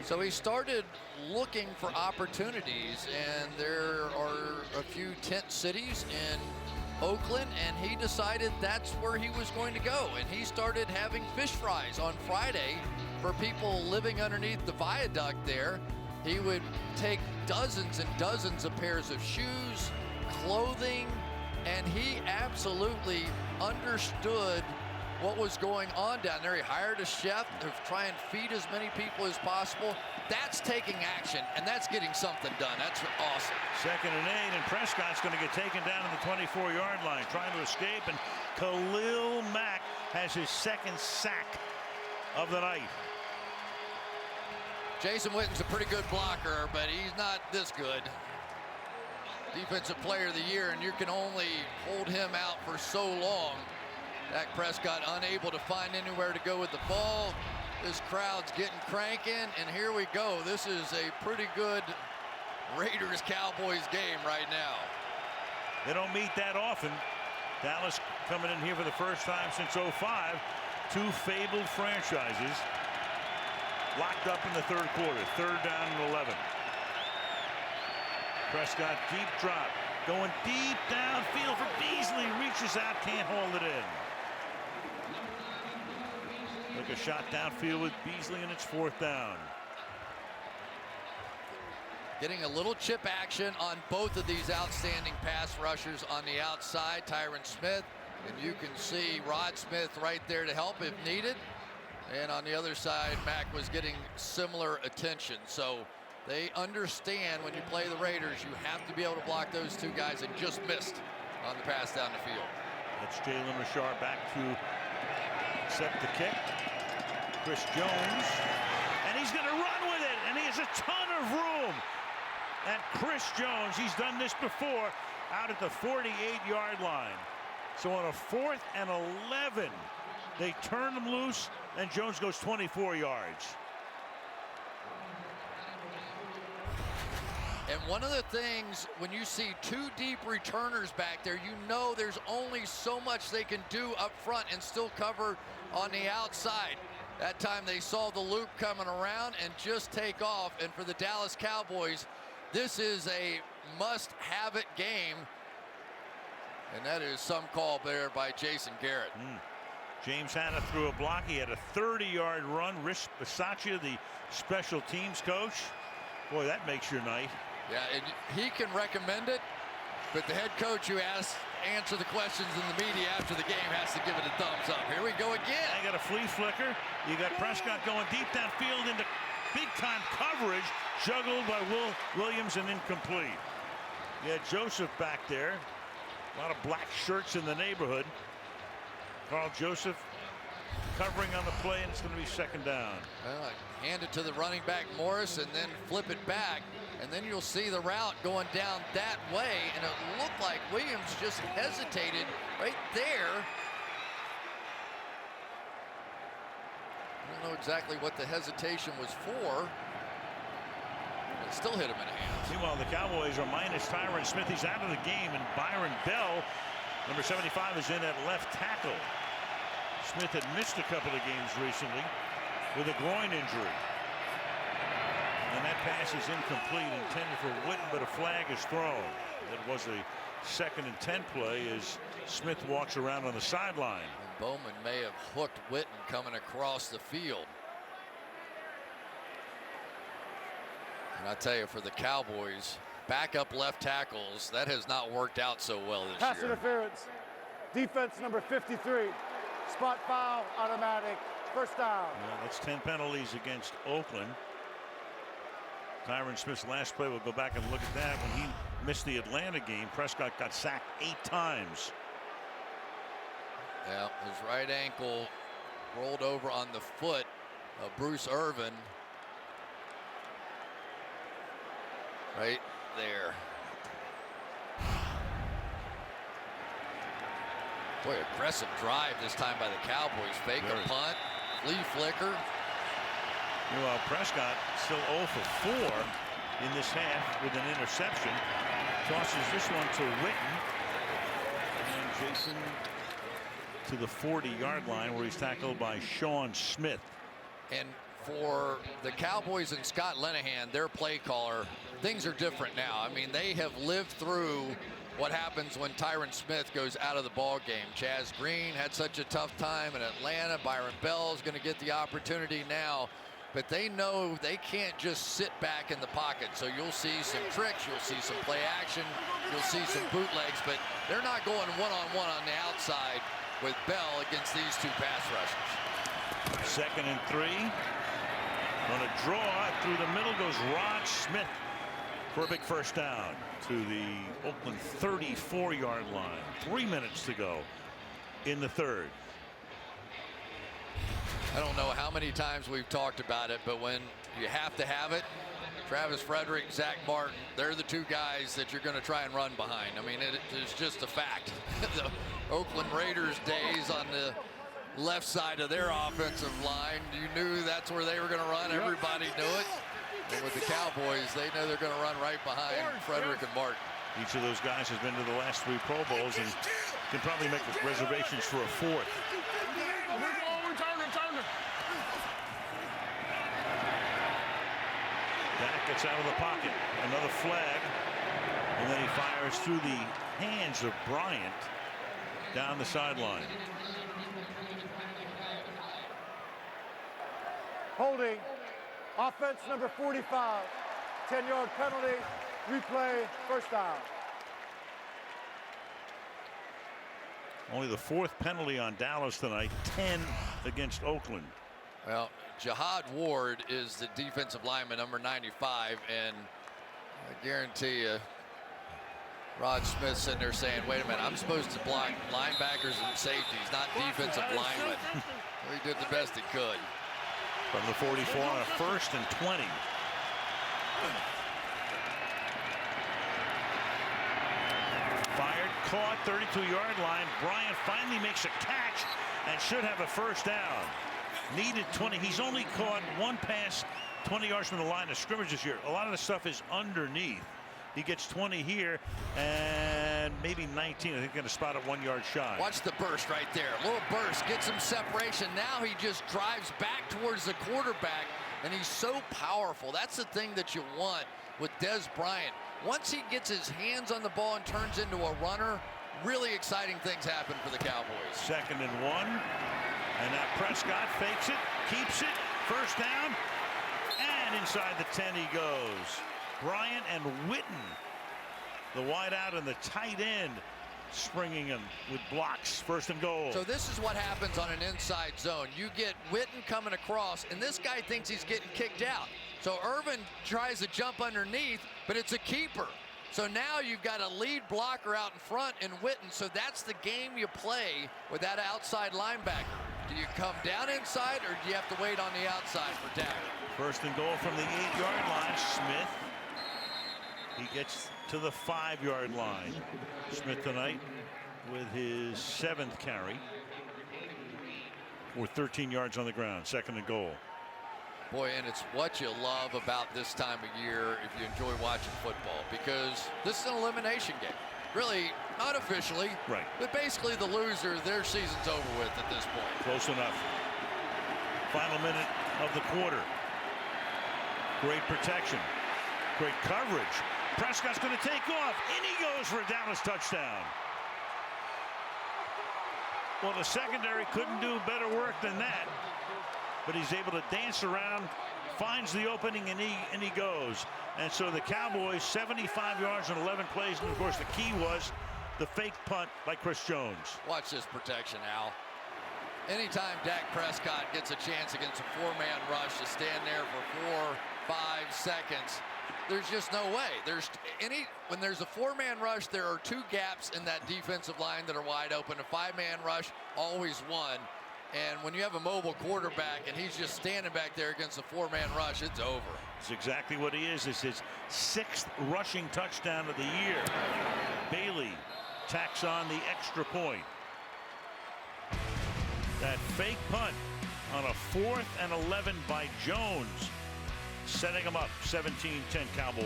G: So he started looking for opportunities, and there are a few tent cities in Oakland, and he decided that's where he was going to go. And he started having fish fries on Friday for people living underneath the viaduct there. He would take dozens and dozens of pairs of shoes, clothing, and he absolutely understood what was going on down there. He hired a chef to try and feed as many people as possible. That's taking action, and that's getting something done. That's awesome.
A: 2nd and 8, and Prescott's going to get taken down to the 24-yard line, trying to escape, and Khalil Mack has his 2nd sack of the night.
G: Jason Witten's a pretty good blocker, but he's not this good. Defensive Player of the Year, and you can only hold him out for so long. Dak Prescott unable to find anywhere to go with the ball. This crowd's getting cranking, and here we go. This is a pretty good Raiders-Cowboys game right now.
A: They don't meet that often. Dallas coming in here for the first time since '05. 2 fabled franchises locked up in the 3rd quarter. 3rd down and 11. Prescott deep drop, going deep downfield for Beasley. Reaches out, can't hold it in. Took a shot downfield with Beasley, and it's 4th down.
G: Getting a little chip action on both of these outstanding pass rushers on the outside, Tyron Smith, and you can see Rod Smith right there to help if needed. And on the other side, Mack was getting similar attention. So they understand when you play the Raiders, you have to be able to block those two guys, and just missed on the pass down the field.
A: That's Jalen Richard back to accept the kick. Chris Jones, and he's going to run with it, and he has a ton of room. And Chris Jones, he's done this before, out at the 48-yard line. So on a 4th and 11, they turn him loose, and Jones goes 24 yards.
G: And one of the things, when you see two deep returners back there, you know there's only so much they can do up front and still cover on the outside. That time they saw the loop coming around and just take off. And for the Dallas Cowboys, this is a must-have-it game. And that is some call there by Jason Garrett.
A: James Hanna threw a block. He had a 30-yard run. Rich Bisaccia, the special teams coach. Boy, that makes your night.
G: Yeah, and he can recommend it, but the head coach who answer the questions in the media after the game has to give it a thumbs up. Here we go again.
A: I got a flea flicker. You got Prescott going deep downfield into big-time coverage, juggled by Williams and incomplete. You had Joseph back there. A lot of black shirts in the neighborhood. Carl Joseph covering on the play, and it's going to be second down.
G: Well, hand it to the running back Morris and then flip it back, and then you'll see the route going down that way, and it looked like Williams just hesitated right there. I don't know exactly what the hesitation was for. It still hit him in the hands.
A: Meanwhile, the Cowboys are minus Tyron Smith. He's out of the game, and Byron Bell, number 75, is in at left tackle. Smith had missed a couple of games recently with a groin injury. And that pass is incomplete, intended for Witten, but a flag is thrown. It was a 2nd and 10 play as Smith walks around on the sideline.
G: And Bowman may have hooked Witten coming across the field. And I tell you, for the Cowboys, backup left tackles, that has not worked out so well this
M: Pass
G: year.
M: interference. Defense number 53. Spot foul, automatic. First down.
A: Yeah, that's 10 penalties against Oakland. Tyron Smith's last play, we'll go back and look at that. When he missed the Atlanta game, Prescott got sacked 8 times.
G: Yeah, his right ankle rolled over on the foot of Bruce Irvin. Right there. Boy, aggressive drive this time by the Cowboys. Fake a punt, flea flicker.
A: Meanwhile, Prescott still 0 for 4 in this half with an interception. Tosses this one to Witten. And Jason to the 40-yard line where he's tackled by Sean Smith.
G: And for the Cowboys and Scott Linehan, their play caller, things are different now. I mean, they have lived through what happens when Tyron Smith goes out of the ball game. Chaz Green had such a tough time in Atlanta. Byron Bell is going to get the opportunity now. But they know they can't just sit back in the pocket. So you'll see some tricks, you'll see some play action, you'll see some bootlegs, but they're not going one-on-one on the outside with Bell against these two pass rushers.
A: 2nd and 3. On a draw through the middle goes Rod Smith for a big first down to the Oakland 34-yard line. 3 minutes to go in the 3rd.
G: I don't know how many times we've talked about it, but when you have to have it, Travis Frederick, Zach Martin, they're the two guys that you're going to try and run behind. I mean, it's just a fact. The Oakland Raiders days on the left side of their offensive line, you knew that's where they were going to run. Everybody knew it. And with the Cowboys, they know they're going to run right behind Frederick and Martin.
A: Each of those guys has been to the last 3 Pro Bowls and can probably make reservations for a 4th. Dak gets out of the pocket. Another flag. And then he fires through the hands of Bryant down the sideline.
M: Holding. Offense number 45. 10-yard penalty. Replay. First down.
A: Only the 4th penalty on Dallas tonight. 10 against Oakland.
G: Well, Jihad Ward is the defensive lineman, number 95, and I guarantee you, Rod Smith's sitting there saying, wait a minute, I'm supposed to block linebackers and safeties, not defensive linemen. He did the best he could.
A: From the 44 on a 1st and 20. Fired, caught, 32-yard line. Bryant finally makes a catch and should have a first down. Needed 20. He's only caught one pass 20 yards from the line of scrimmage this year. A lot of the stuff is underneath. He gets 20 here and maybe 19. I think going to spot a 1-yard shot.
G: Watch the burst right there. A little burst, gets some separation. Now he just drives back towards the quarterback, and he's so powerful. That's the thing that you want with Dez Bryant. Once he gets his hands on the ball and turns into a runner, really exciting things happen for the Cowboys.
A: 2nd and 1. And now Prescott fakes it, keeps it, first down, and inside the 10 he goes. Bryant and Witten, the wideout and the tight end, springing him with blocks. 1st and goal.
G: So this is what happens on an inside zone. You get Witten coming across, and this guy thinks he's getting kicked out. So Irvin tries to jump underneath, but it's a keeper. So now you've got a lead blocker out in front in Witten. So that's the game you play with that outside linebacker. Do you come down inside, or do you have to wait on the outside for tackle?
A: 1st and goal from the 8-yard line. Smith. He gets to the 5-yard line. Smith tonight with his 7th carry for 13 yards on the ground. 2nd and goal.
G: Boy, and it's what you love about this time of year if you enjoy watching football, because this is an elimination game. Really, not officially,
A: right?
G: But basically the loser, their season's over with at this point.
A: Close enough. Final minute of the quarter. Great protection. Great coverage. Prescott's going to take off. In he goes for a Dallas touchdown. Well, the secondary couldn't do better work than that. But he's able to dance around, finds the opening, and he goes. And so the Cowboys, 75 yards and 11 plays. And, of course, the key was the fake punt by Chris Jones.
G: Watch this protection, Al. Anytime Dak Prescott gets a chance against a 4-man rush to stand there for 4-5 seconds, there's just no way. When there's a 4-man rush, there are 2 gaps in that defensive line that are wide open. A 5-man rush, always 1. And when you have a mobile quarterback and he's just standing back there against a 4-man rush, it's over.
A: It's exactly what he is. It's his 6th rushing touchdown of the year. Bailey tacks on the extra point. That fake punt on a 4th and 11 by Jones, setting him up 17-10 Cowboys.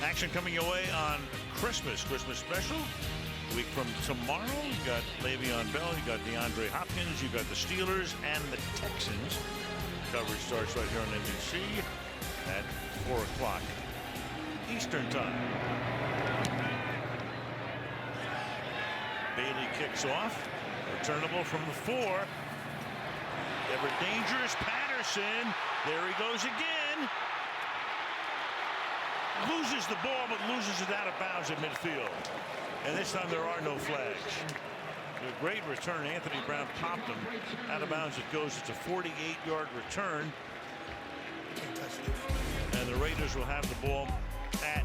A: Action coming your way on Christmas special. A week from tomorrow, you got Le'Veon Bell, you got DeAndre Hopkins, you got the Steelers and the Texans. Coverage starts right here on NBC at 4 o'clock Eastern time. Bailey kicks off. Returnable from the 4. Ever dangerous Patterson. There he goes again. Loses the ball, but loses it out of bounds at midfield. And this time there are no flags. A great return. Anthony Brown popped him out of bounds. It goes. It's a 48-yard return. And the Raiders will have the ball at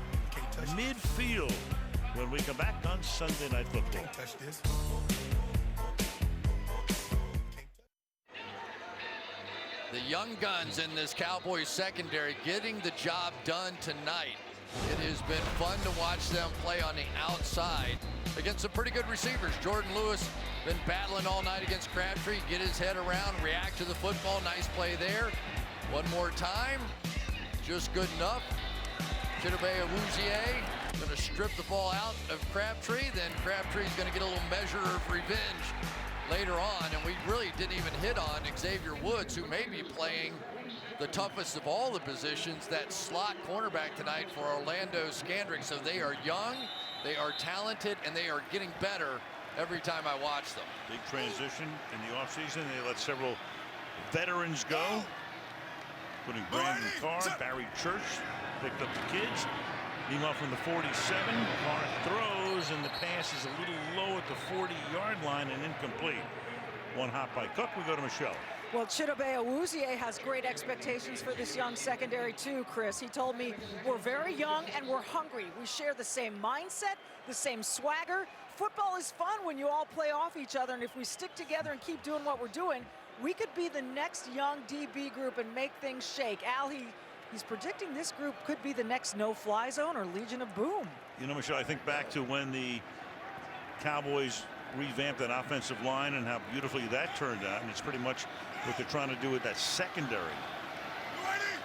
A: midfield when we come back on Sunday Night Football.
G: The young guns in this Cowboys secondary getting the job done tonight. It has been fun to watch them play on the outside against some pretty good receivers. Jordan Lewis been battling all night against Crabtree. Get his head around, react to the football. Nice play there. One more time. Just good enough. Chidobe Awuzie going to strip the ball out of Crabtree. Then Crabtree's going to get a little measure of revenge later on. And we really didn't even hit on Xavier Woods, who may be playing the toughest of all the positions, that slot cornerback tonight for Orlando Scandrick. So they are young, they are talented, and they are getting better every time I watch them.
A: Big transition in the offseason. They let several veterans go, including Brandon Carr, Barry Church picked up the kids. Meanwhile, from the 47, Carr throws, and the pass is a little low at the 40-yard line and incomplete. One hop by Cook. We go to Michelle.
K: Well, Chidobe Awuzie has great expectations for this young secondary too, Chris. He told me, we're very young and we're hungry. We share the same mindset, the same swagger. Football is fun when you all play off each other, and if we stick together and keep doing what we're doing, we could be the next young DB group and make things shake. Al, he's predicting this group could be the next no-fly zone or Legion of Boom.
A: You know, Michelle, I think back to when the Cowboys revamped that offensive line and how beautifully that turned out, and it's pretty much what they're trying to do with that secondary,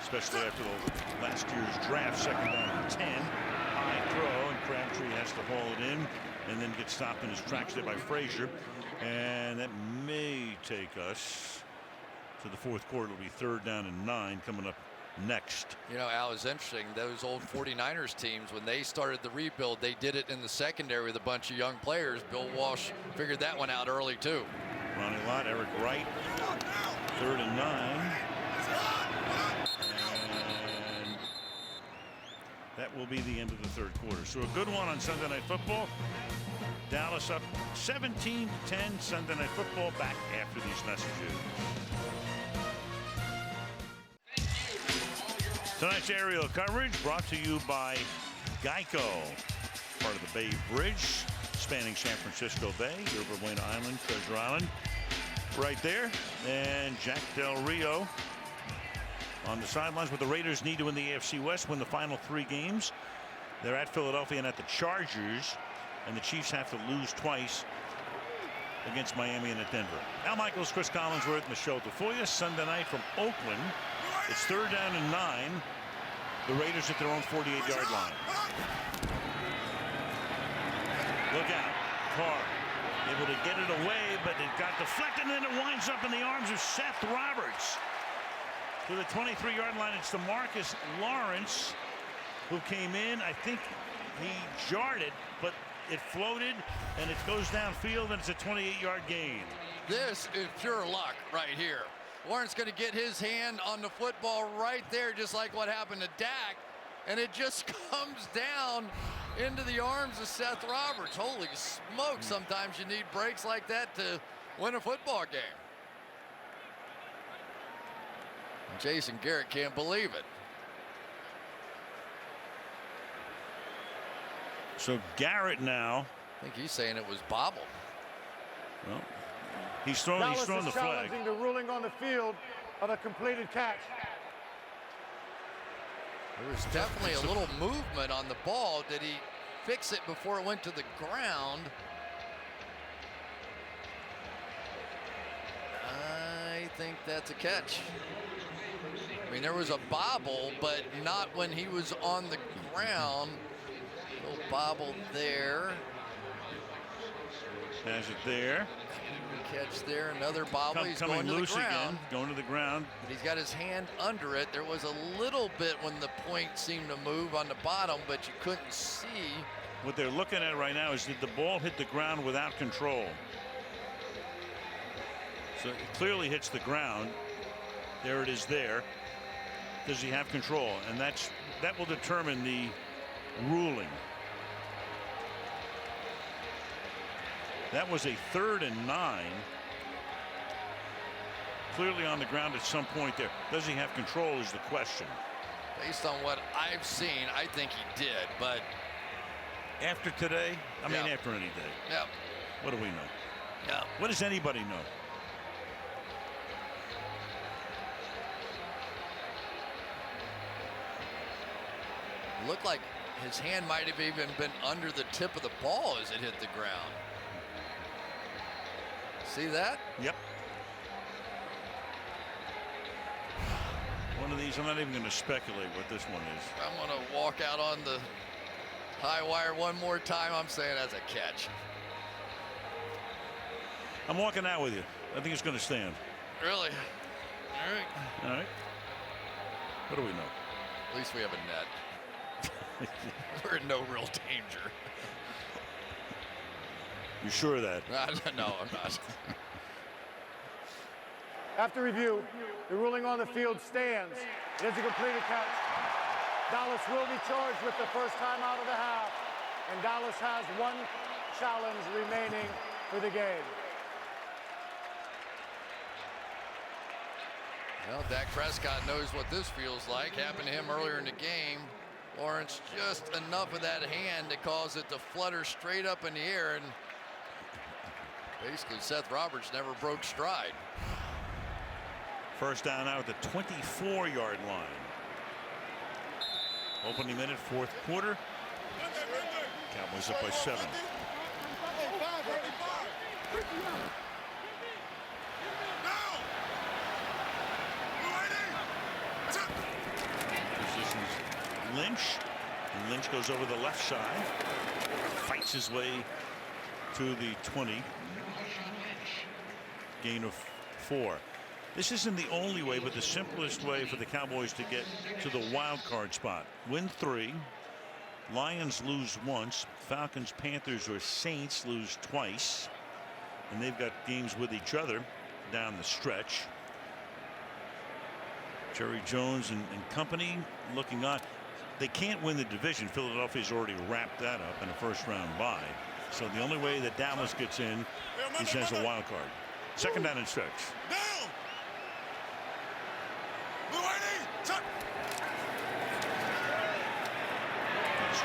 A: especially after the last year's draft. Second down and 10, high throw, and Crabtree has to haul it in and then get stopped in his tracks there by Frazier, and that may take us to the fourth quarter. It'll be 3rd down and 9 coming up next.
G: You know, Al, is interesting. Those old 49ers teams, when they started the rebuild, they did it in the secondary with a bunch of young players. Bill Walsh figured that one out early too.
A: Ronnie Lott, Eric Wright, 3rd and 9. And that will be the end of the third quarter. So a good one on Sunday Night Football. Dallas up 17-10. Sunday Night Football back after these messages. Tonight's aerial coverage brought to you by Geico, part of the Bay Bridge, spanning San Francisco Bay, Yerba Buena Island, Treasure Island, right there. And Jack Del Rio on the sidelines. What the Raiders need to win the AFC West, win the final 3 games. They're at Philadelphia and at the Chargers, and the Chiefs have to lose twice against Miami and at Denver. Al Michaels, Chris Collinsworth, Michelle Tafoya. Sunday night from Oakland. It's 3rd down and 9. The Raiders at their own 48-yard line. Look out. Carr able to get it away, but it got deflected, and then it winds up in the arms of Seth Roberts. To the 23-yard line, it's DeMarcus Lawrence who came in. I think he jarred it, but it floated, and it goes downfield, and it's a 28-yard gain.
G: This is pure luck right here. Lawrence going to get his hand on the football right there, just like what happened to Dak, and it just comes down into the arms of Seth Roberts. Holy smoke, sometimes you need breaks like that to win a football game. And Jason Garrett can't believe it.
A: So Garrett now.
G: I think he's saying it was bobbled.
A: Well, he's throwing the flag.
M: Challenging the ruling on the field of a completed catch.
G: There was definitely a little movement on the ball. Did he fix it before it went to the ground? I think that's a catch. I mean, there was a bobble, but not when he was on the ground. A little bobble there.
A: Has it there.
G: Catch there, another bobble. He's
A: coming
G: going to
A: loose
G: the ground.
A: again, going to the ground.
G: But he's got his hand under it. There was a little bit when the point seemed to move on the bottom, but you couldn't see.
A: What they're looking at right now is, did the ball hit the ground without control? So it clearly hits the ground. There it is there. Does he have control? And that will determine the ruling. That was a 3rd and 9. Clearly on the ground at some point there. Does he have control is the question.
G: Based on what I've seen, I think he did, but
A: after today, I mean after any day.
G: Yep.
A: What do we know?
G: Yeah.
A: What does anybody know?
G: Looked like his hand might have even been under the tip of the ball as it hit the ground. See that?
A: Yep. One of these, I'm not even going to speculate what this one is.
G: I'm going to walk out on the high wire one more time. I'm saying that's a catch.
A: I'm walking out with you. I think it's going to stand.
G: Really? All right.
A: All right. What do we know?
G: At least we have a net. We're in no real danger.
A: You sure of that?
G: No, I'm not.
M: After review, the ruling on the field stands. It is a completed catch. Dallas will be charged with the first time out of the half, and Dallas has one challenge remaining for the game.
G: Well, Dak Prescott knows what this feels like. Happened to him earlier in the game. Lawrence just enough of that hand to cause it to flutter straight up in the air, and basically Seth Roberts never broke stride.
A: First down now at the 24-yard line. Opening minute, fourth quarter. Cowboys up by 7. Positions Lynch. And Lynch goes over the left side. Fights his way to the 20. Gain of 4. This isn't the only way, but the simplest way for the Cowboys to get to the wild card spot. Win 3. Lions lose once. Falcons, Panthers, or Saints lose twice. And they've got games with each other down the stretch. Jerry Jones and company looking on. They can't win the division. Philadelphia's already wrapped that up in a first-round bye. So the only way that Dallas gets in is as a wild card. Second down and 6.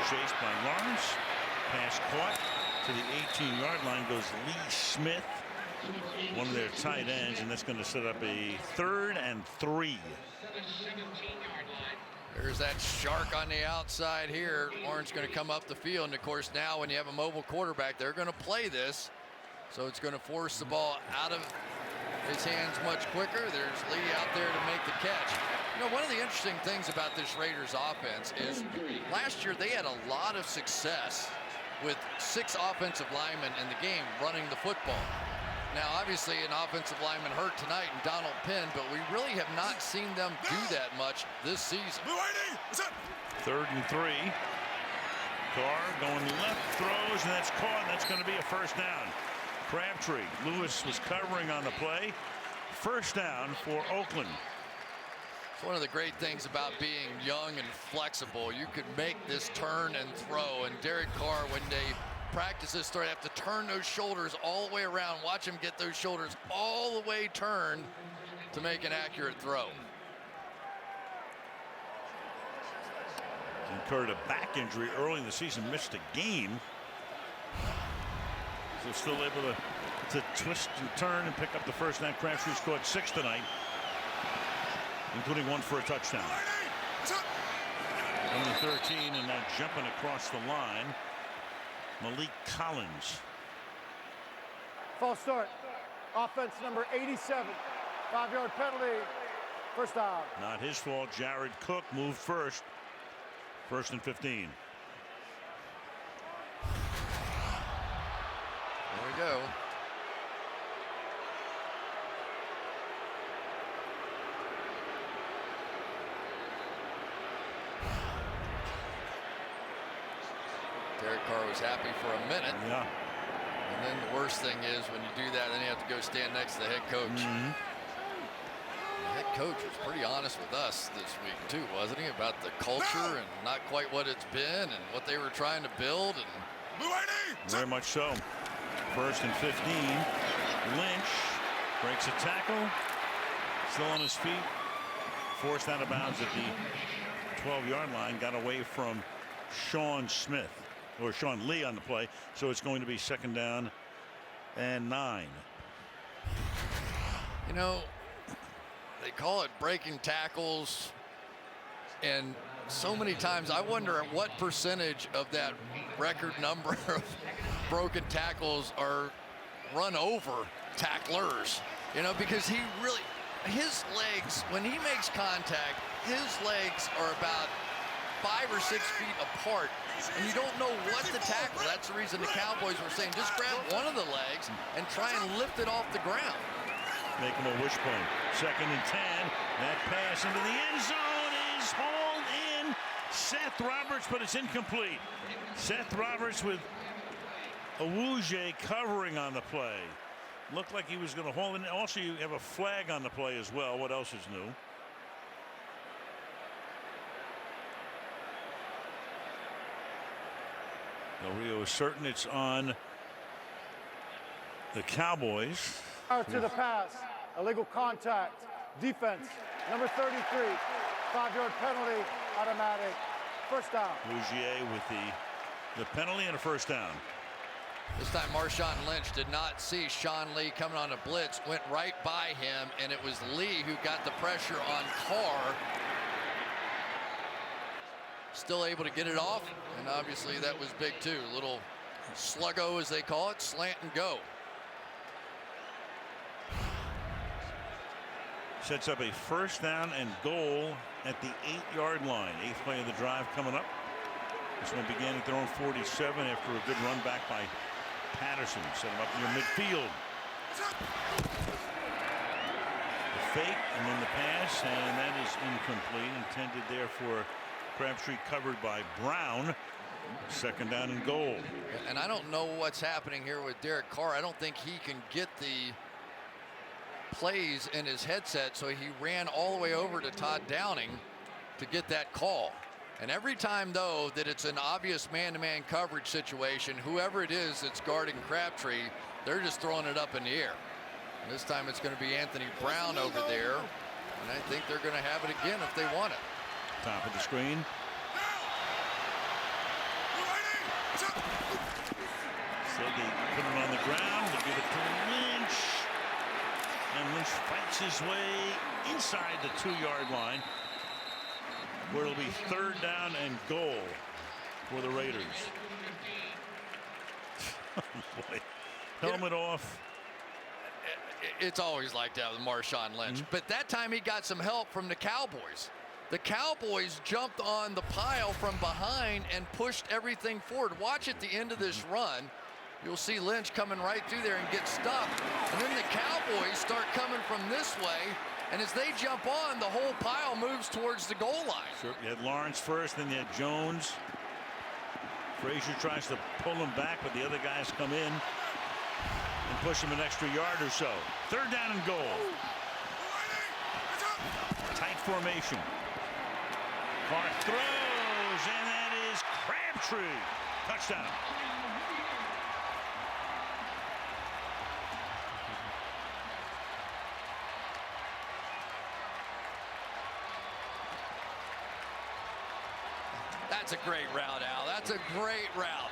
A: Chased by Lawrence. Pass caught to the 18-yard line goes Lee Smith, one of their tight ends, and that's going to set up a 3rd and 3.
G: There's that shark on the outside here. Lawrence going to come up the field, and of course now when you have a mobile quarterback, they're going to play this, so it's going to force the ball out of his hands much quicker. There's Lee out there to make the catch. You know, one of the interesting things about this Raiders offense is last year they had a lot of success with 6 offensive linemen in the game running the football. Now, obviously, an offensive lineman hurt tonight in Donald Penn, but we really have not seen them do that much this season.
A: 3rd and 3. Carr going left, throws, and that's caught, and that's going to be a first down. Crabtree. Lewis was covering on the play. First down for Oakland.
G: It's one of the great things about being young and flexible. You could make this turn and throw. And Derek Carr, when they practice this throw, they have to turn those shoulders all the way around. Watch him get those shoulders all the way turned to make an accurate throw.
A: Incurred a back injury early in the season, missed a game. So still able to twist and turn and pick up the first down. Crabtree scored 6 tonight, including 1 for a touchdown. Only 13, and now jumping across the line, Malik Collins.
M: False start. Offense number 87. 5-yard penalty. First down.
A: Not his fault. Jared Cook moved first. 1st and 15.
G: There we go. Derek Carr was happy for a minute.
A: Yeah.
G: And then the worst thing is when you do that, then you have to go stand next to the head coach.
A: Mm-hmm.
G: The head coach was pretty honest with us this week too, wasn't he? About the culture and not quite what it's been and what they were trying to build. And
A: very much so. 1st and 15. Lynch breaks a tackle. Still on his feet. Forced out of bounds at the 12-yard line. Got away from Sean Smith. Or Sean Lee on the play. So it's going to be 2nd down and 9.
G: You know, they call it breaking tackles. And so many times I wonder at what percentage of that record number of broken tackles are run over tacklers. You know, because he really, his legs, when he makes contact, his legs are about 5 or 6 feet apart, and you don't know what to tackle. That's the reason the Cowboys were saying just grab one of the legs and try and lift it off the ground.
A: Make him a wishbone. 2nd and 10. That pass into the end zone is hauled in. Seth Roberts, but it's incomplete. Seth Roberts with Awuje covering on the play. Looked like he was going to haul in. Also, you have a flag on the play as well. What else is new? Del Rio is certain it's on the Cowboys.
M: To the pass, illegal contact, defense, number 33, 5-yard penalty, automatic, first down.
A: Rougier with the penalty and a first down.
G: This time Marshawn Lynch did not see Sean Lee coming on a blitz, went right by him, and it was Lee who got the pressure on Carr. Still able to get it off, and obviously that was big too. Little sluggo, as they call it, slant and go.
A: Sets up a first down and goal at the 8-yard line. 8th play of the drive coming up. This one began at their own 47 after a good run back by Patterson. Set him up near midfield. The fake and then the pass, and that is incomplete. Intended there for Crabtree, covered by Brown. Second down and goal.
G: And I don't know what's happening here with Derek Carr. I don't think he can get the plays in his headset, so he ran all the way over to Todd Downing to get that call. And every time, though, that it's an obvious man-to-man coverage situation, whoever it is that's guarding Crabtree, they're just throwing it up in the air. And this time it's going to be Anthony Brown over there, and I think they're going to have it again if they want it.
A: Top of the screen. So they put it on the ground. They give it to Lynch. And Lynch fights his way inside the 2-yard line, where it'll be third down and goal for the Raiders. Oh boy. Helmet off.
G: It's always like that with Marshawn Lynch. But that time he got some help from the Cowboys. The Cowboys jumped on the pile from behind and pushed everything forward. Watch at the end of this run. You'll see Lynch coming right through there and get stuck. And then the Cowboys start coming from this way. And as they jump on, the whole pile moves towards the goal line.
A: Sure. You had Lawrence first, then you had Jones. Frazier tries to pull him back, but the other guys come in and push him an extra yard or so. Third down and goal. Tight formation. Carr throws, and that is Crabtree. Touchdown.
G: That's a great route, Al. That's a great route.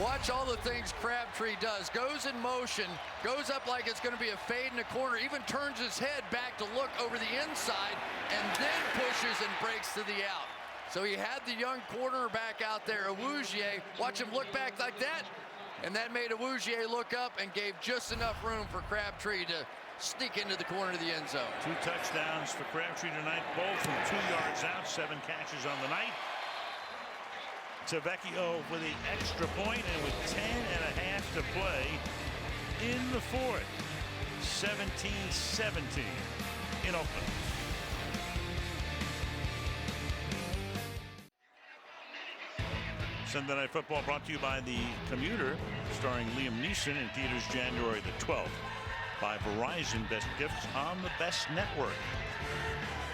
G: Watch all the things Crabtree does. Goes in motion, goes up like it's going to be a fade in the corner, even turns his head back to look over the inside, and then pushes and breaks to the out. So he had the young cornerback out there, Awuzie. Watch him look back like that, and that made Awuzie look up and gave just enough room for Crabtree to sneak into the corner of the end zone.
A: 2 touchdowns for Crabtree tonight, both from 2 yards out, 7 catches on the night. Tavecchio with the extra point, and with 10 and a half to play in the fourth. 17-17 in Oakland. Sunday Night Football brought to you by The Commuter, starring Liam Neeson, in theaters January the 12th. By Verizon, best gifts on the best network.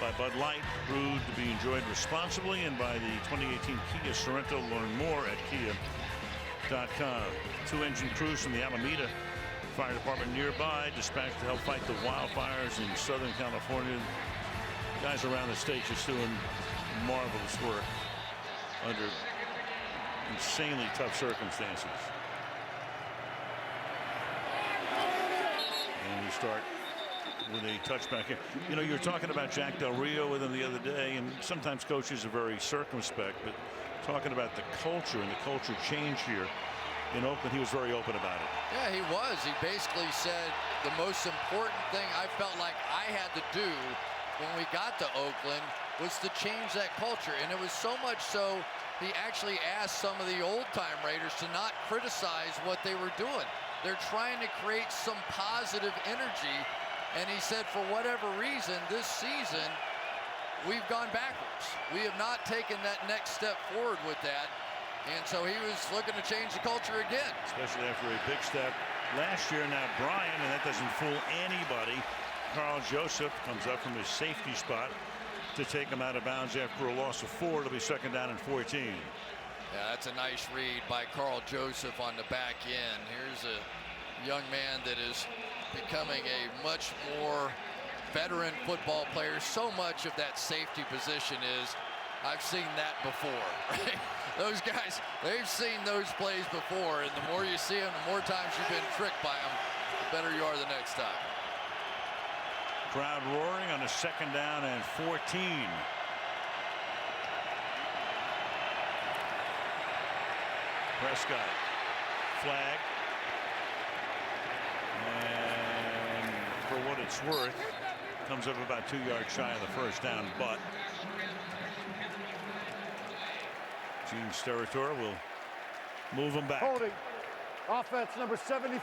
A: By Bud Light, brewed to be enjoyed responsibly, and by the 2018 Kia Sorrento. Learn more at kia.com. 2 engine crews from the Alameda Fire Department nearby dispatched to help fight the wildfires in Southern California. Guys around the state just doing marvelous work under insanely tough circumstances. And we start with a touchback here. You know, you were talking about Jack Del Rio with him the other day, and sometimes coaches are very circumspect, but talking about the culture and the culture change here in Oakland, he was very open about it.
G: Yeah, he was. He basically said the most important thing I felt like I had to do when we got to Oakland was to change that culture. And it was so much so he actually asked some of the old-time Raiders to not criticize what they were doing. They're trying to create some positive energy. And he said, for whatever reason, this season, we've gone backwards. We have not taken that next step forward with that. And so he was looking to change the culture again.
A: Especially after a big step last year. Now Brian, and that doesn't fool anybody. Carl Joseph comes up from his safety spot to take him out of bounds after a loss of 4. It'll be second down and 14.
G: Yeah, that's a nice read by Carl Joseph on the back end. Here's a young man that is becoming a much more veteran football player. So much of that safety position is, I've seen that before, right? Those guys, they've seen those plays before, and the more you see them, the more times you've been tricked by them, the better you are the next time.
A: Crowd roaring on a 2nd down and 14. Prescott, flag, and for what it's worth, comes up about 2 yards shy of the 1st down, but Gene Steratore will move him back.
M: Holding. Offense number 75.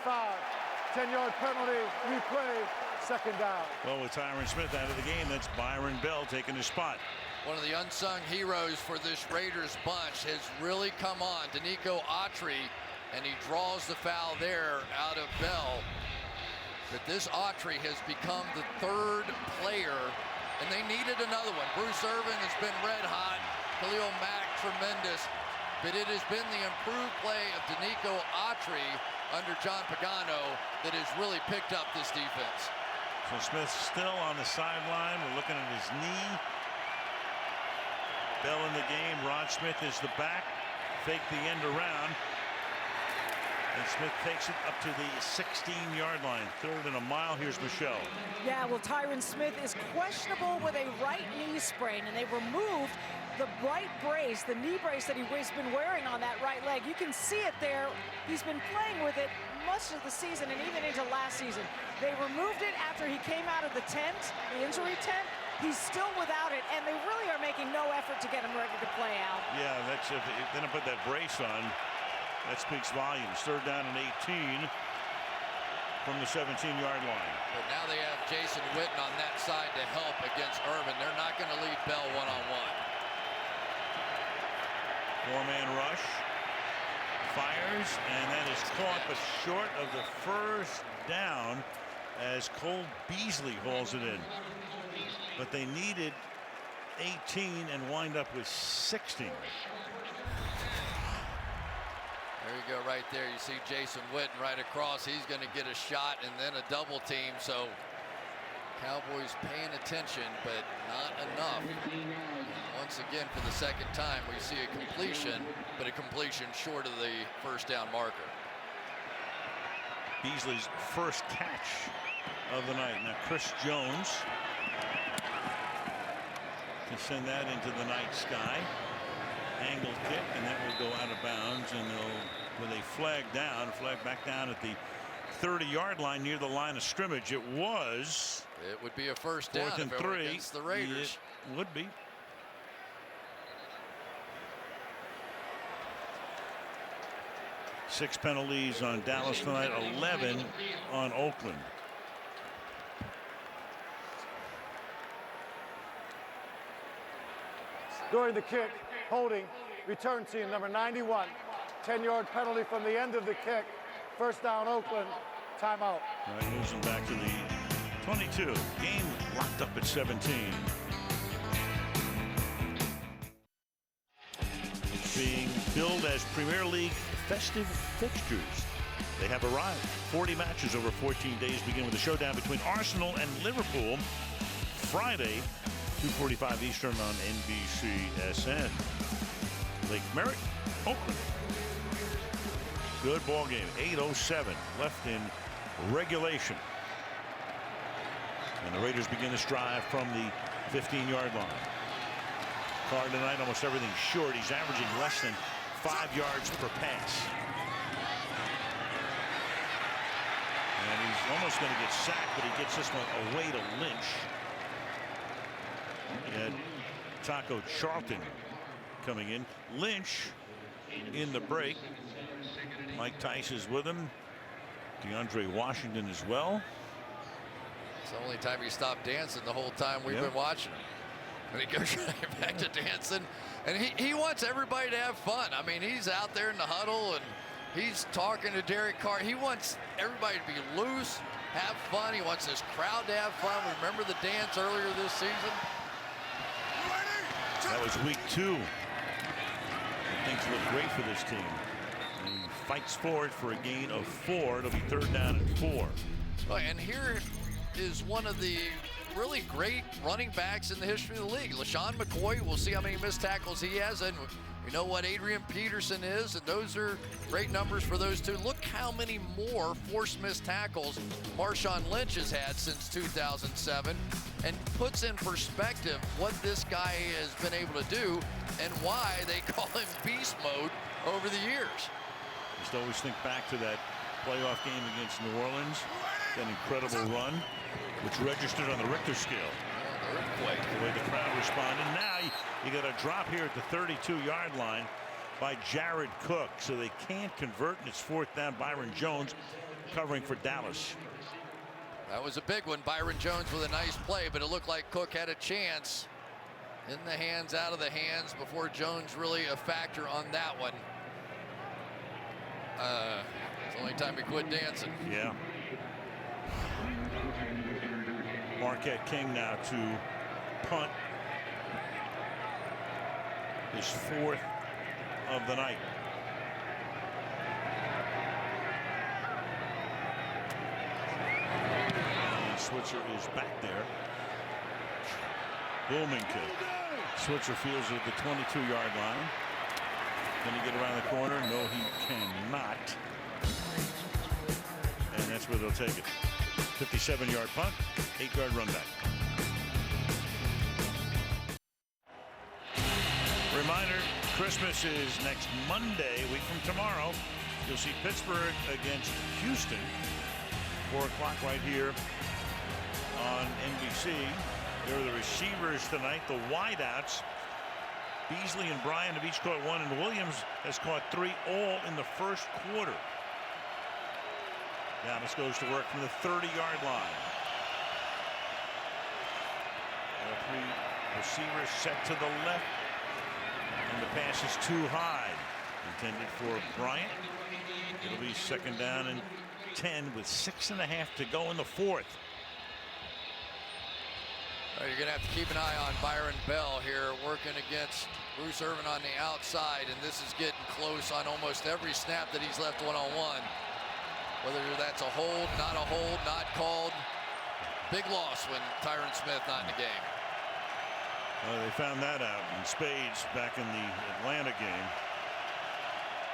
M: 10-yard penalty. Replay. 2nd down.
A: Well, with Tyron Smith out of the game, that's Byron Bell taking his spot.
G: One of the unsung heroes for this Raiders bunch has really come on, Danico Autry, and he draws the foul there out of Bell. But this Autry has become the 3rd player, and they needed another one. Bruce Irvin has been red hot, Khalil Mack tremendous, but it has been the improved play of Danico Autry under John Pagano that has really picked up this defense.
A: So Smith's still on the sideline. We're looking at his knee. Bell in the game. Rod Smith is the back. Fake the end around. And Smith takes it up to the 16-yard line. 3rd and a mile. Here's Michelle.
K: Yeah, well, Tyron Smith is questionable with a right knee sprain, and they removed the right brace, the knee brace that he's been wearing on that right leg. You can see it there. He's been playing with it much of the season and even into last season. They removed it after he came out of the tent, the injury tent. He's still without it, and they really are making no effort to get him ready to play out.
A: Yeah, that's if they don't put that brace on. That speaks volumes. 3rd down and 18 from the 17-yard line.
G: But now they have Jason Witten on that side to help against Irvin. They're not going to leave Bell one-on-one.
A: 4-man rush. Fires, and that is caught, but short of the 1st down as Cole Beasley hauls it in. But they needed 18 and wind up with 16.
G: There you go, right there. You see Jason Witten right across. He's going to get a shot and then a double team. So Cowboys paying attention, but not enough. Once again, for the 2nd time, we see a completion, but a completion short of the 1st down marker.
A: Beasley's first catch of the night. Now Chris Jones can send that into the night sky. Angled kick, and that will go out of bounds, and they'll, with a flag back down at the 30-yard line near the line of scrimmage. It
G: would be a 1st down
A: 4th and
G: if it were
A: 3
G: against the Raiders.
A: It would be. Six penalties on Dallas tonight, 11 on Oakland.
M: During the kick, holding, return team number 91. 10-yard penalty from the end of the kick. 1st down, Oakland. Timeout.
A: All right, moves them back to the 22. Game locked up at 17. It's being billed as Premier League festive fixtures. They have arrived. 40 matches over 14 days begin with a showdown between Arsenal and Liverpool Friday, 2:45 Eastern on NBCSN. Lake Merritt, Oakland. Good ball game. 8:07 left in regulation. And the Raiders begin this drive from the 15-yard line. Carr tonight, almost everything short. He's averaging less than 5 yards per pass. And he's almost going to get sacked, but he gets this one away to Lynch. He had Taco Charlton coming in. Lynch in the break. Mike Tice is with him. DeAndre Washington as well.
G: It's the only time he stopped dancing the whole time we've been watching him. And he goes right back to dancing. And he wants everybody to have fun. I mean, he's out there in the huddle and he's talking to Derek Carr. He wants everybody to be loose, have fun. He wants this crowd to have fun. Remember the dance earlier this season?
A: That was week 2. things look great for this team. And he fights for it for a gain of 4. It'll be 3rd down and 4.
G: Oh, and here is one of the really great running backs in the history of the league. LaShawn McCoy, we'll see how many missed tackles he has, and we know what Adrian Peterson is, and those are great numbers for those two. Look how many more forced missed tackles Marshawn Lynch has had since 2007, and puts in perspective what this guy has been able to do and why they call him beast mode over the years.
A: Just always think back to that playoff game against New Orleans, that incredible run, which registered on the Richter scale. The way the crowd responded. Now you got a drop here at the 32-yard line by Jared Cook, so they can't convert, and it's 4th down. Byron Jones covering for Dallas.
G: That was a big one. Byron Jones with a nice play, but it looked like Cook had a chance. In the hands, out of the hands, before Jones really a factor on that one. It's the only time he quit dancing.
A: Yeah. Marquette King now to punt his 4th of the night. And Switzer is back there. Booming kick. Switzer fields at the 22-yard line. Can he get around the corner? No, he cannot. And that's where they'll take it. 57-yard punt, 8-yard run back. Reminder, Christmas is next Monday, a week from tomorrow. You'll see Pittsburgh against Houston, 4 o'clock right here on NBC. There are the receivers tonight, the wideouts. Beasley and Bryan have each caught 1, and Williams has caught 3, all in the first quarter. Dallas goes to work from the 30-yard line. All 3 receivers set to the left, and the pass is too high. Intended for Bryant. It'll be 2nd down and 10 with 6.5 to go in the 4th.
G: Right, you're going to have to keep an eye on Byron Bell here, working against Bruce Irvin on the outside, and this is getting close on almost every snap that he's left one-on-one. Whether that's a hold, not called. Big loss when Tyron Smith not in the game.
A: Well, they found that out in spades back in the Atlanta game.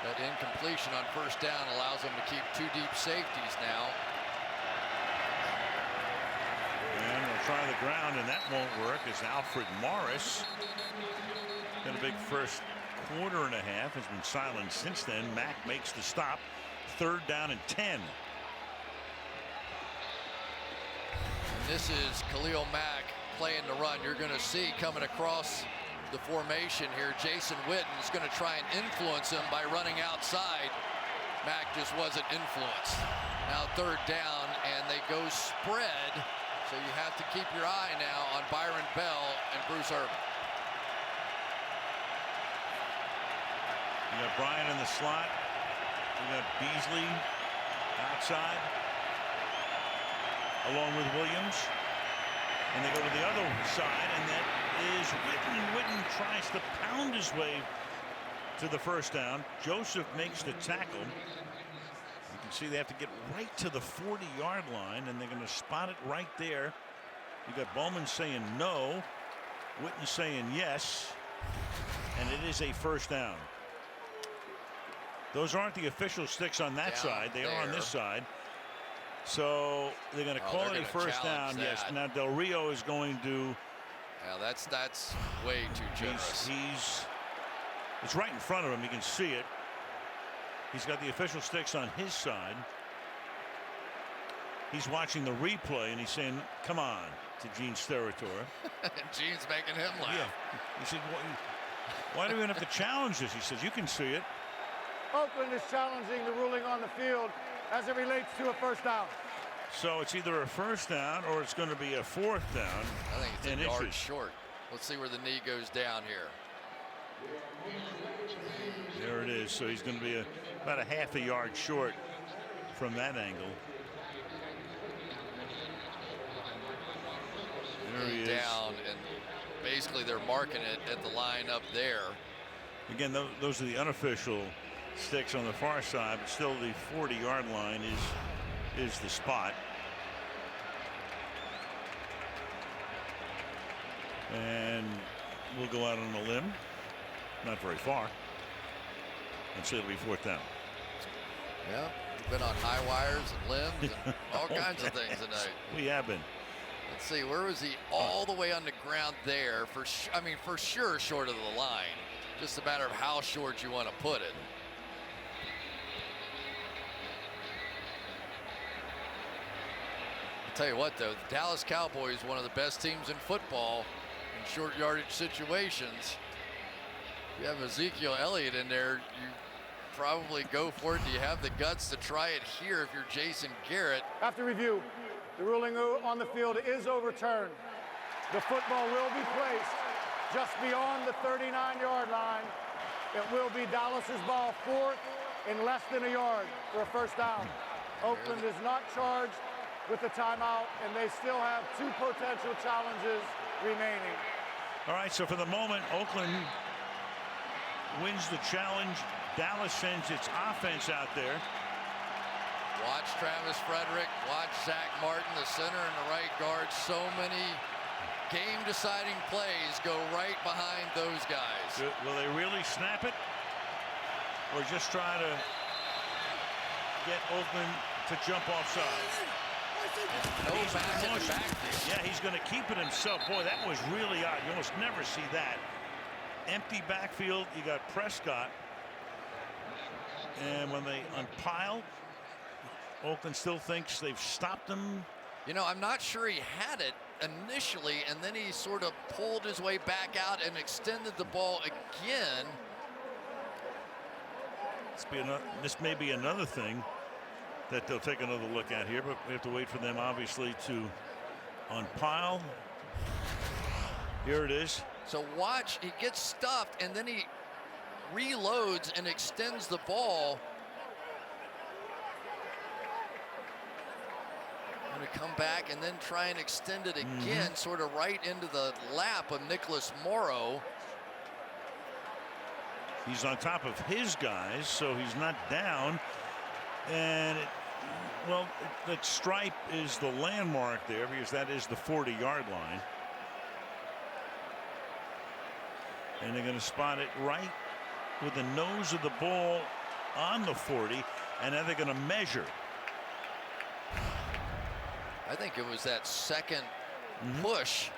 G: That incompletion on 1st down allows them to keep 2 deep safeties now.
A: And they'll try the ground, and that won't work as Alfred Morris, got a big first quarter and a half, has been silent since then. Mack makes the stop. 3rd down and 10.
G: And this is Khalil Mack playing the run. You're going to see coming across the formation here, Jason Witten is going to try and influence him by running outside. Mack just wasn't influenced. Now 3rd down, and they go spread. So you have to keep your eye now on Byron Bell and Bruce Irvin.
A: You got Bryan in the slot. You got Beasley outside, along with Williams. And they go to the other side, and that is Witten. And Witten tries to pound his way to the 1st down. Joseph makes the tackle. You can see they have to get right to the 40-yard line, and they're going to spot it right there. You got Bowman saying no, Witten saying yes, and it is a 1st down. Those aren't the official sticks on that side. They are on this side. So they're going to call it a 1st down.
G: That.
A: Yes. Now Del Rio is going to.
G: Yeah, that's way too generous.
A: It's right in front of him. You can see it. He's got the official sticks on his side. He's watching the replay and he's saying, "Come on," to Gene Steratore.
G: And Gene's making him laugh.
A: Yeah. He said, "Why do we have to challenge this?" He says, "You can see it."
M: Oakland is challenging the ruling on the field as it relates to a 1st down.
A: So it's either a 1st down or it's going to be a 4th down.
G: I think it's a yard short. Let's see where the knee goes down here.
A: There it is. So he's going to be about a half a yard short from that angle. There he is.
G: Down, and basically they're marking it at the line up there.
A: Again, those are the unofficial sticks on the far side, but still the 40-yard line is the spot. And we'll go out on a limb, not very far, and say it'll be 4th down.
G: Yeah, we've been on high wires and limbs and all kinds of things tonight.
A: We have been.
G: Let's see, where was he? All the way on the ground there. For sure, short of the line. Just a matter of how short you want to put it. I'll tell you what, though, the Dallas Cowboys, one of the best teams in football in short yardage situations. If you have Ezekiel Elliott in there, you probably go for it. Do you have the guts to try it here if you're Jason Garrett?
M: After review, the ruling on the field is overturned. The football will be placed just beyond the 39-yard line. It will be Dallas's ball, 4th and less than a yard for a 1st down. Oakland is not charged with the timeout, and they still have 2 potential challenges remaining.
A: All right, so for the moment, Oakland wins the challenge. Dallas sends its offense out there.
G: Watch Travis Frederick, watch Zach Martin, the center and the right guard. So many game-deciding plays go right behind those guys.
A: Will they really snap it, or just try to get Oakland to jump offside?
G: No back in the backfield.
A: Yeah, he's going to keep it himself. Boy, that was really odd. You almost never see that. Empty backfield. You got Prescott. And when they unpile, Oakland still thinks they've stopped him.
G: You know, I'm not sure he had it initially, and then he sort of pulled his way back out and extended the ball again.
A: This may be another thing that they'll take another look at here, but we have to wait for them, obviously, to unpile. Here it is.
G: So watch, he gets stuffed, and then he reloads and extends the ball. Going to come back and then try and extend it again, sort of right into the lap of Nicholas Morrow.
A: He's on top of his guys, so he's not down. And, that stripe is the landmark there because that is the 40-yard line. And they're going to spot it right with the nose of the ball on the 40, and then they're going to measure.
G: I think it was that second push.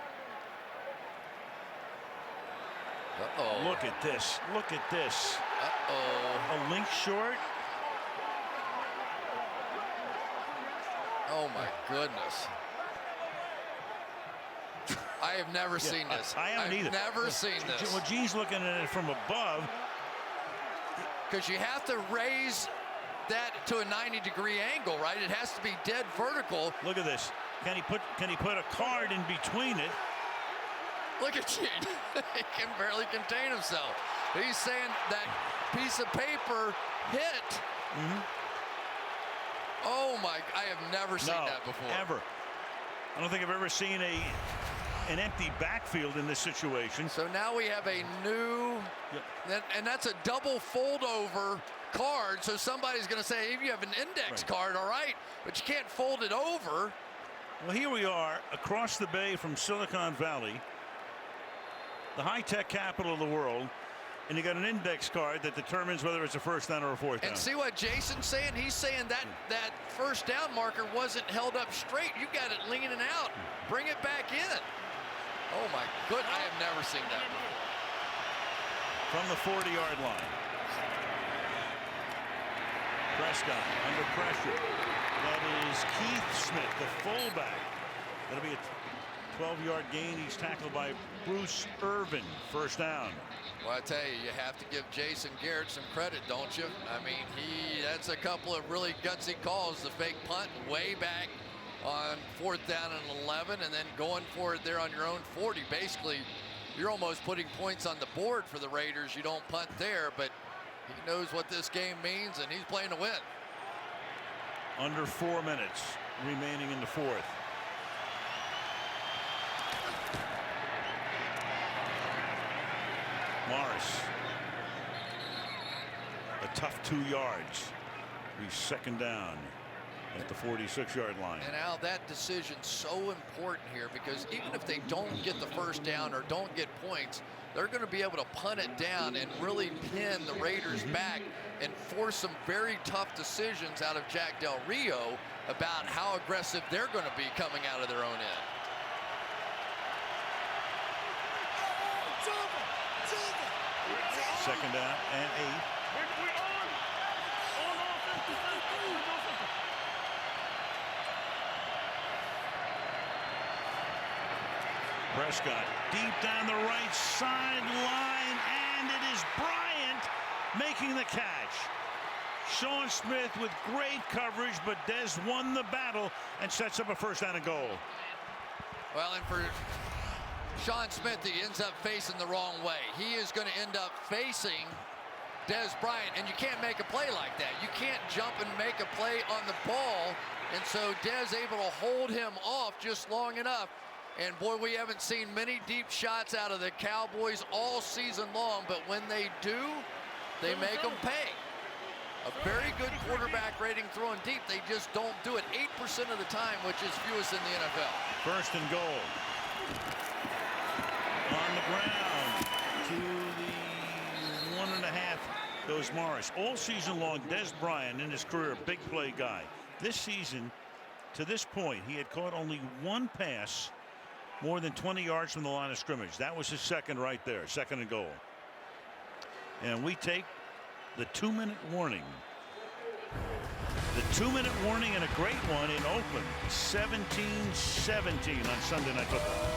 G: Uh-oh.
A: Look at this. Look at this.
G: Uh-oh.
A: A link short.
G: Oh, my goodness. I have never seen this.
A: I haven't either.
G: I've never seen this.
A: Well, Gene's looking at it from above.
G: Because you have to raise that to a 90-degree angle, right? It has to be dead vertical.
A: Look at this. Can he put a card in between it?
G: Look at Gene. He can barely contain himself. He's saying that piece of paper hit. Oh my! I have never seen that before.
A: Ever. I don't think I've ever seen an empty backfield in this situation.
G: So now we have a new, and that's a double fold over card. So somebody's going to say, if you have an index card, all right, but you can't fold it over.
A: Well, here we are across the bay from Silicon Valley, the high-tech capital of the world, and you got an index card that determines whether it's a 1st down or a 4th down.
G: And see what Jason's saying? He's saying that 1st down marker wasn't held up straight. You got it leaning out. Bring it back in. Oh my goodness, I have never seen that before.
A: From the 40-yard line. Prescott under pressure. That is Keith Smith, the fullback. That'll be a 12-yard gain. He's tackled by Bruce Irvin. 1st down.
G: Well, I tell you, you have to give Jason Garrett some credit, don't you? I mean, that's a couple of really gutsy calls. The fake punt way back on 4th down and 11, and then going for it there on your own 40. Basically, you're almost putting points on the board for the Raiders. You don't punt there, but he knows what this game means, and he's playing to win.
A: Under 4 minutes remaining in the 4th. Morris tough 2 yards. He's second down at the 46-yard line.
G: And Al, that decision's so important here because even if they don't get the first down or don't get points, they're going to be able to punt it down and really pin the Raiders back and force some very tough decisions out of Jack Del Rio about how aggressive they're going to be coming out of their own end.
A: Second down and 8. Prescott deep down the right sideline, and it is Bryant making the catch. Sean Smith with great coverage, but Dez won the battle and sets up a first down and goal.
G: Well, and for Sean Smith, he ends up facing the wrong way. He is going to end up facing Dez Bryant, and you can't make a play like that. You can't jump and make a play on the ball, and so Dez able to hold him off just long enough. And boy, we haven't seen many deep shots out of the Cowboys all season long, but when they do, they make them pay. A very good quarterback rating throwing deep. They just don't do it 8% of the time, which is fewest in the NFL.
A: First and goal. On the ground to the 1.5 goes Morris. All season long, Dez Bryant in his career, a big play guy. This season, to this point, he had caught only one pass more than 20 yards from the line of scrimmage. That was his second right there, second and goal. And we take the 2-minute warning. The 2-minute warning, and a great one in Oakland. 17-17 on Sunday Night Football.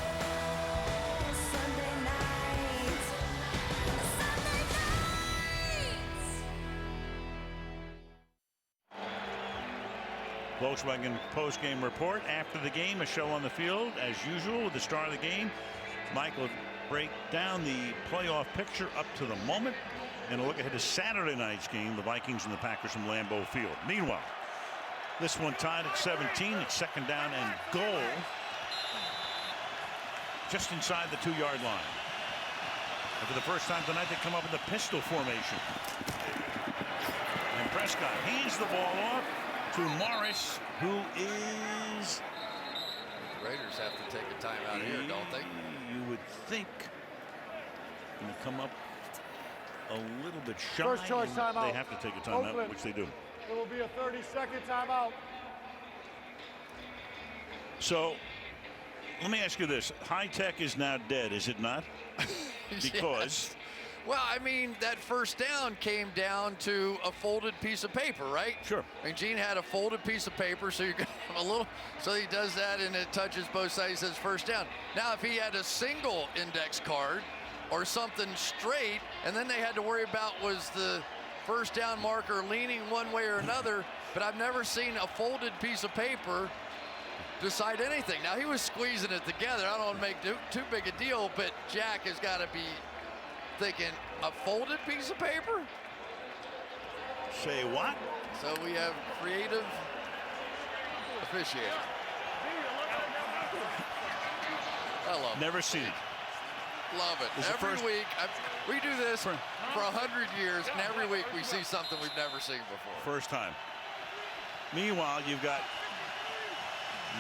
A: Volkswagen post-game report after the game. A show on the field as usual with the start of the game. Mike will break down the playoff picture up to the moment and a look ahead to Saturday night's game, the Vikings and the Packers from Lambeau Field. Meanwhile, this one tied at 17. It's second down and goal just inside the 2-yard line. And for the first time tonight, they come up in the pistol formation. And Prescott hands the ball off to Morris, who is...
G: The Raiders have to take a timeout here, don't they?
A: You would think going to come up a little bit shy.
M: First choice timeout.
A: They have to take a timeout,
M: Oakland.
A: which they do.
M: It will be a 30-second timeout.
A: So let me ask you this. High tech is now dead, is it not? Because...
G: Yes. Well, I mean, that first down came down to a folded piece of paper, right?
A: Sure.
G: And Gene had a folded piece of paper, so you're going to have a little, so he does that and it touches both sides, he says first down. Now, if he had a single index card or something straight, and then they had to worry about was the first down marker leaning one way or another, but I've never seen a folded piece of paper decide anything. Now, he was squeezing it together. I don't want to make too big a deal, but Jack has got to be thinking a folded piece of paper?
A: Say what?
G: So we have creative officiating. I love it.
A: Never seen it.
G: Love it. Every week, we do this for 100 years, and every week we see something we've never seen before.
A: First time. Meanwhile, you've got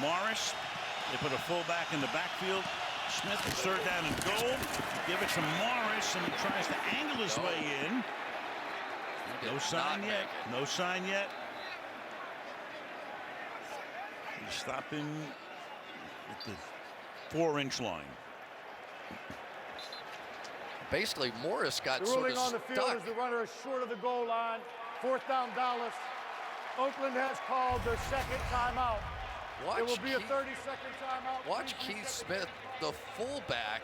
A: Morris. They put a fullback in the backfield. Smith is third down and goal. Give it to Morris, and he tries to angle his way in. No sign yet. No sign yet. He's stopping at the 4-inch line.
G: Basically, Morris got
M: the
G: sort
M: ruling
G: of
M: on the field
G: stuck.
M: is the runner is short of the goal line. Fourth down, Dallas. Oakland has called their second timeout. It will be a 30-second timeout.
G: Watch Keith Smith, the fullback,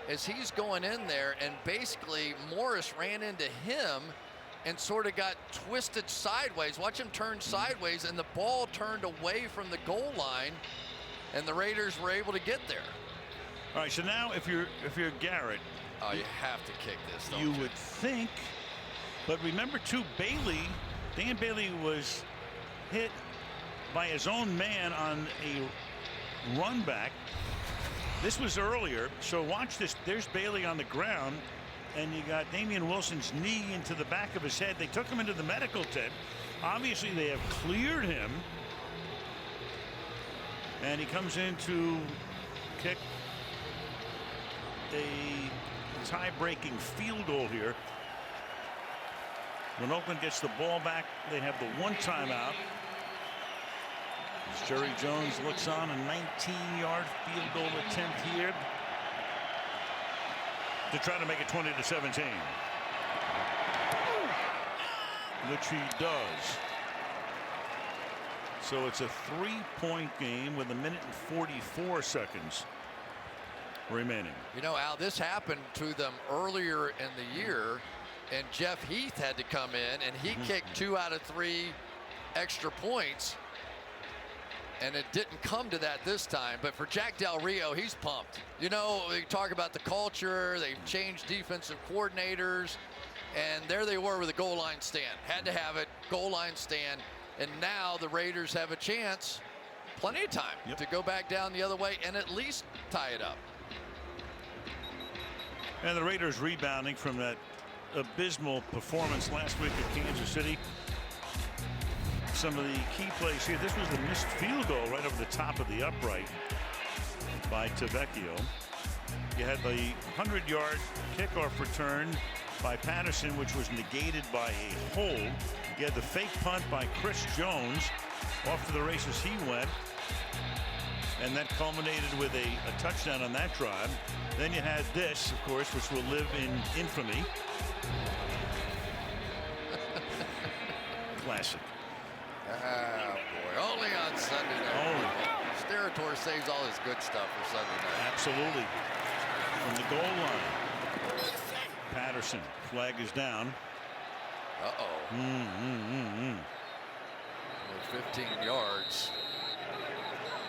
G: as he's going in there, and basically Morris ran into him and sort of got twisted sideways. Watch him turn sideways, and the ball turned away from the goal line, and the Raiders were able to get there.
A: All right, so now if you're Garrett,
G: you have to kick this, don't
A: you would think, but remember too, Dan Bailey was hit by his own man on a run back. This was earlier, so watch this. There's Bailey on the ground. and you got Damian Wilson's knee into the back of his head. They took him into the medical tent. Obviously, they have cleared him. And he comes in to kick a tie-breaking field goal here. When Oakland gets the ball back, they have the one timeout. As Jerry Jones looks on, a 19-yard field goal attempt here to try to make it 20-17. Which he does. So it's a 3-point game with 1:44 remaining.
G: You know, Al, this happened to them earlier in the year, and Jeff Heath had to come in, and he kicked 2 out of 3 extra points, and it didn't come to that this time. But for Jack Del Rio, he's pumped. You know, we talk about the culture. They've changed defensive coordinators, and there they were with a goal line stand. Had to have it, goal line stand. And now the Raiders have a chance, plenty of time, to go back down the other way and at least tie it up.
A: And the Raiders rebounding from that abysmal performance last week at Kansas City. Some of the key plays here. This was the missed field goal right over the top of the upright by Tavecchio. You had the 100-yard kickoff return by Patterson, which was negated by a hold. You had the fake punt by Chris Jones. Off to the races he went. And that culminated with a touchdown on that drive. Then you had this, of course, which will live in infamy. Classic.
G: Ah, boy. Only on Sunday night.
A: Only.
G: Steratore saves all his good stuff for Sunday night.
A: Absolutely. From the goal line. Patterson. Flag is down.
G: Uh-oh. 15 yards.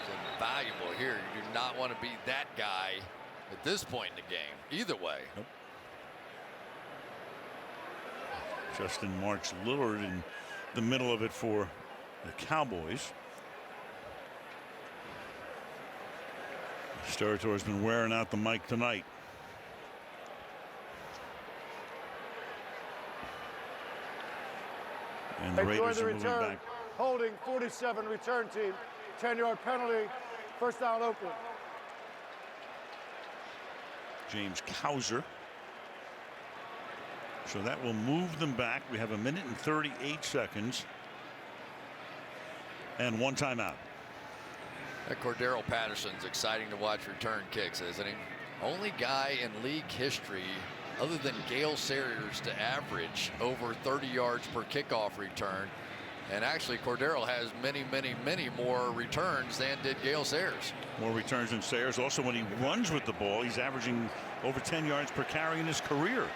G: It's invaluable here. You do not want to be that guy at this point in the game. Either way.
A: Nope. Justin March Lillard in the middle of it for the Cowboys. Steratore's been wearing out the mic tonight. And the Raiders are moving back.
M: Holding 47 return team. 10-yard penalty. First down Oakland.
A: James Cowser. So that will move them back. We have 1:38 and one timeout.
G: That Cordero Patterson's exciting to watch return kicks, isn't he? Only guy in league history other than Gale Sayers to average over 30 yards per kickoff return. And actually Cordero has many more returns than did Gale Sayers.
A: More returns than Sayers. Also, when he runs with the ball, he's averaging over 10 yards per carry in his career.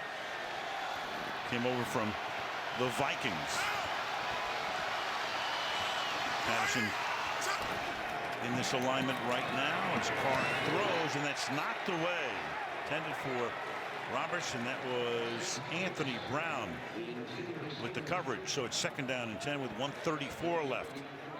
A: Came over from the Vikings. Patterson in this alignment right now. As Carr throws, and that's knocked away. Intended for Roberts, and that was Anthony Brown with the coverage. So it's 2nd down and 10 with 1:34 left.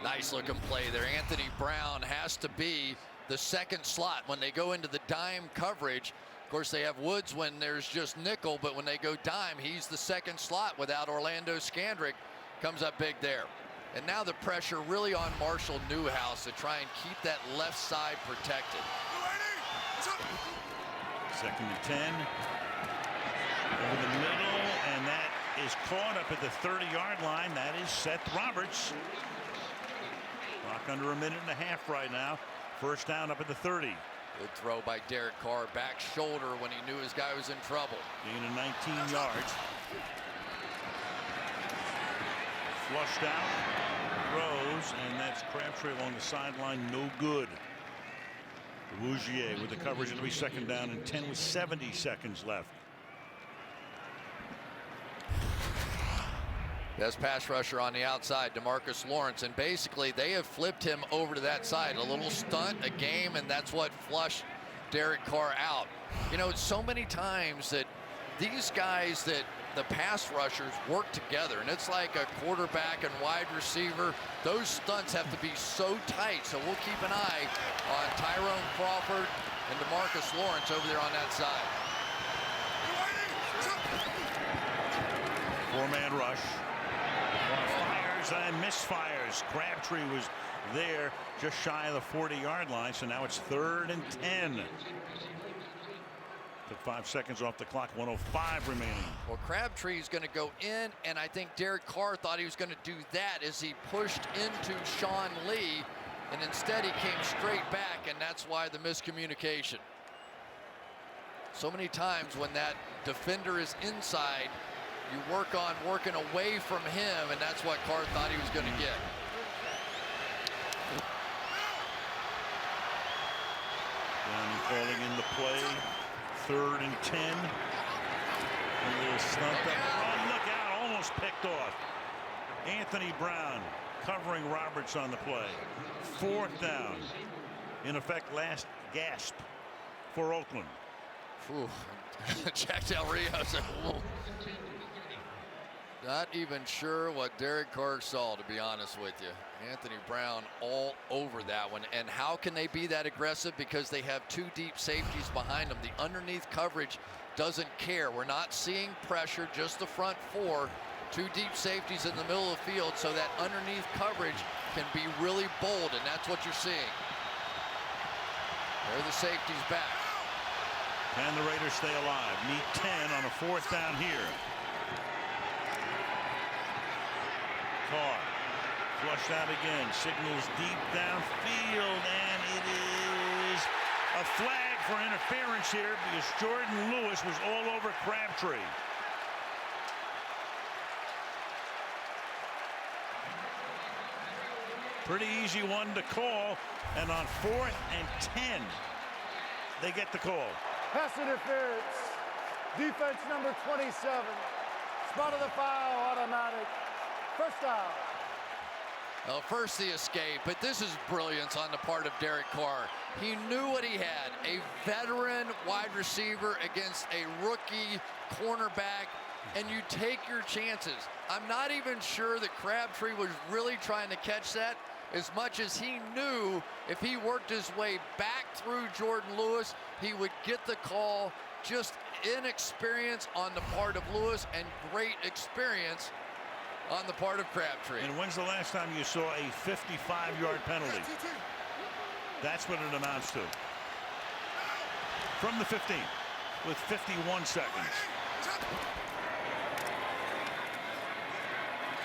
G: Nice looking play there. Anthony Brown has to be the second slot when they go into the dime coverage. Of course, they have Woods when there's just nickel, but when they go dime, he's the second slot without Orlando Scandrick. Comes up big there. And now the pressure really on Marshall Newhouse to try and keep that left side protected.
A: 2nd and 10. Over the middle, and that is caught up at the 30-yard line. That is Seth Roberts. Clock under 1.5 minutes right now. First down up at the 30.
G: Good throw by Derek Carr, back shoulder when he knew his guy was in trouble.
A: Gain of 19 yards. Flushed out, throws, and that's Crabtree along the sideline, no good. Rougier with the coverage. It'll be 2nd down and 10 with 70 seconds left.
G: Best pass rusher on the outside, DeMarcus Lawrence, and basically they have flipped him over to that side. A little stunt, a game, and that's what flushed Derek Carr out. You know, so many times that these guys, that the pass rushers work together, and it's like a quarterback and wide receiver. Those stunts have to be so tight, so we'll keep an eye on Tyrone Crawford and DeMarcus Lawrence over there on that side.
A: Four-man rush. Fires and misfires. Crabtree was there just shy of the 40-yard line, so now it's 3rd and 10. Took 5 seconds off the clock, 1:05 remaining.
G: Well, Crabtree's going to go in, and I think Derek Carr thought he was going to do that as he pushed into Sean Lee, and instead he came straight back, and that's why the miscommunication. So many times when that defender is inside, you work on working away from him, and that's what Carr thought he was going to get.
A: Down calling in the play. 3rd and 10. A little stunt up. Oh, look out, almost picked off. Anthony Brown covering Roberts on the play. 4th down. In effect, last gasp for Oakland.
G: Jack Del Rio's not even sure what Derek Carr saw, to be honest with you. Anthony Brown all over that one. And how can they be that aggressive? Because they have 2 deep safeties behind them. The underneath coverage doesn't care. We're not seeing pressure, just the front 4. 2 deep safeties in the middle of the field, so that underneath coverage can be really bold, and that's what you're seeing. There are the safeties back.
A: And the Raiders stay alive. Need 10 on a 4th down here. Carr flushed out again, signals deep downfield, and it is a flag for interference here because Jordan Lewis was all over Crabtree. Pretty easy one to call, and on 4th and 10 they get the call.
M: Pass interference. Defense number 27. Spot of the foul, automatic. First down.
G: Well, first the escape, but this is brilliance on the part of Derek Carr. He knew what he had, a veteran wide receiver against a rookie cornerback, and you take your chances. I'm not even sure that Crabtree was really trying to catch that as much as he knew if he worked his way back through Jordan Lewis, he would get the call. Just inexperience on the part of Lewis and great experience on the part of Crabtree.
A: And when's the last time you saw a 55-yard penalty? That's what it amounts to. From the 15 with 51 seconds.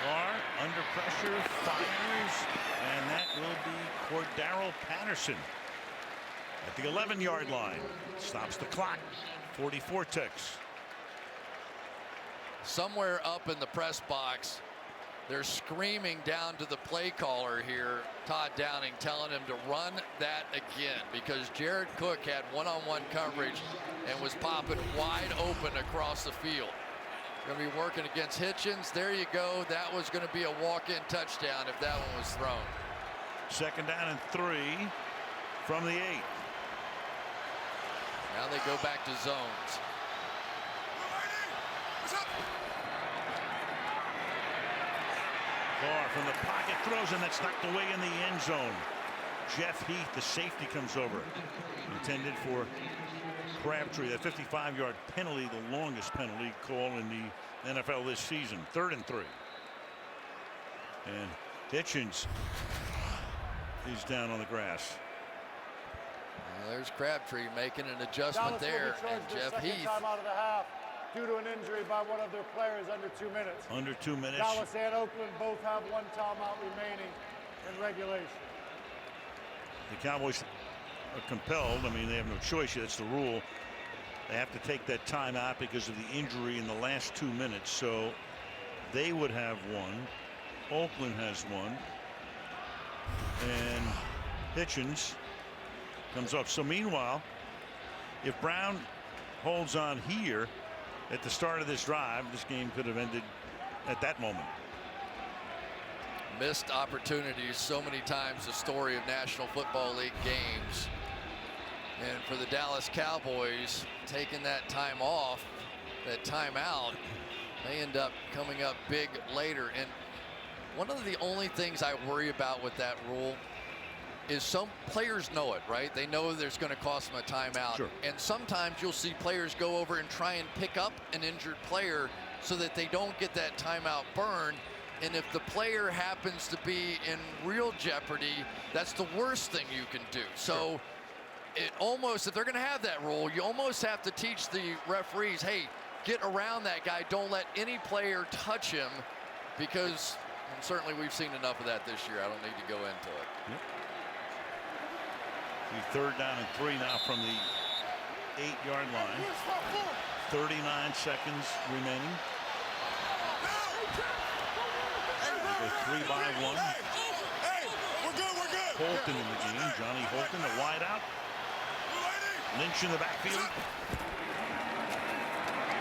A: Carr under pressure, fires, and that will be Cordaro Patterson at the 11-yard line. Stops the clock. 44 ticks.
G: Somewhere up in the press box, they're screaming down to the play caller here, Todd Downing, telling him to run that again because Jared Cook had one-on-one coverage and was popping wide open across the field. Going to be working against Hitchens. There you go. That was going to be a walk-in touchdown if that one was thrown.
A: 2nd down and 3 from the 8.
G: Now they go back to zones.
A: Carr from the pocket throws, and that's knocked away in the end zone. Jeff Heath, the safety, comes over. Intended for Crabtree. That 55-yard penalty, the longest penalty call in the NFL this season. 3rd and 3. And Hitchens is down on the grass.
G: There's Crabtree making an adjustment there, and Jeff Heath.
M: Time out of the half due to an injury by one of their players under 2 minutes.
A: Under 2 minutes.
M: Dallas and Oakland both have 1 timeout remaining in regulation.
A: The Cowboys are compelled. I mean, they have no choice. That's the rule. They have to take that timeout because of the injury in the last 2 minutes. So they would have 1. Oakland has 1. And Hitchens comes up. So meanwhile, if Brown holds on here at the start of this drive, this game could have ended at that moment.
G: Missed opportunities so many times, the story of National Football League games. And for the Dallas Cowboys, taking that time off, that timeout, they end up coming up big later. And one of the only things I worry about with that rule is some players know it, right? They know there's going to cost them a timeout.
A: Sure.
G: And sometimes you'll see players go over and try and pick up an injured player so that they don't get that timeout burn. And if the player happens to be in real jeopardy, that's the worst thing you can do. So it almost, if they're going to have that rule, you almost have to teach the referees, hey, get around that guy. Don't let any player touch him, because and certainly we've seen enough of that this year. I don't need to go into it.
A: Yep. The 3rd down and 3 now from the 8-yard line. 39 seconds remaining. They go 3 by 1.
N: Hey, we're good.
A: Holton in the game. Johnny Holton, the wide out. Lynch in the backfield.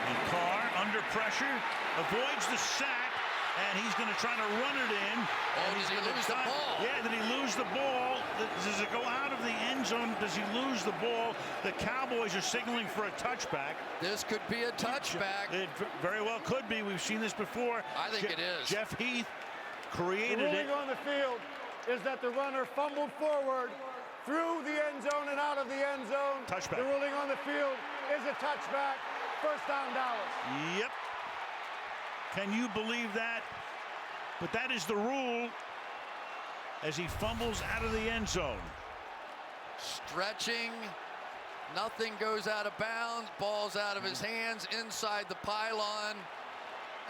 A: And Carr under pressure, avoids the sack, and he's going to try to run it in.
G: Oh, did he lose the ball?
A: Yeah, did he lose the ball? Does it go out of the end zone? Does he lose the ball? The Cowboys are signaling for a touchback.
G: This could be a touchback.
A: It very well could be. We've seen this before.
G: I think it is.
A: Jeff Heath created
M: the
A: it.
M: ruling on the field is that the runner fumbled forward through the end zone and out of the end zone.
A: Touchback.
M: The ruling on the field is a touchback. First down, Dallas.
A: Yep. Can you believe that? But that is the rule as he fumbles out of the end zone.
G: Stretching. Nothing goes out of bounds. Ball's out of his hands inside the pylon.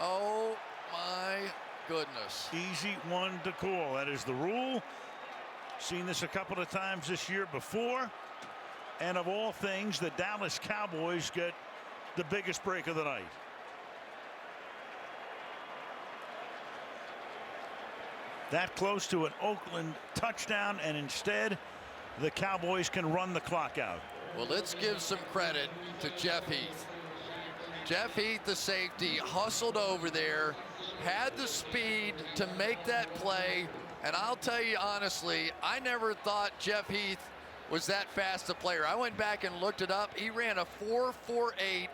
G: Oh, my goodness.
A: Easy one to call. That is the rule. Seen this a couple of times this year before. And of all things, the Dallas Cowboys get the biggest break of the night. That close to an Oakland touchdown, and instead the Cowboys can run the clock out.
G: Well, let's give some credit to Jeff Heath. Jeff Heath, the safety, hustled over there, had the speed to make that play. And I'll tell you honestly, I never thought Jeff Heath was that fast a player. I went back and looked it up. He ran a 4.48,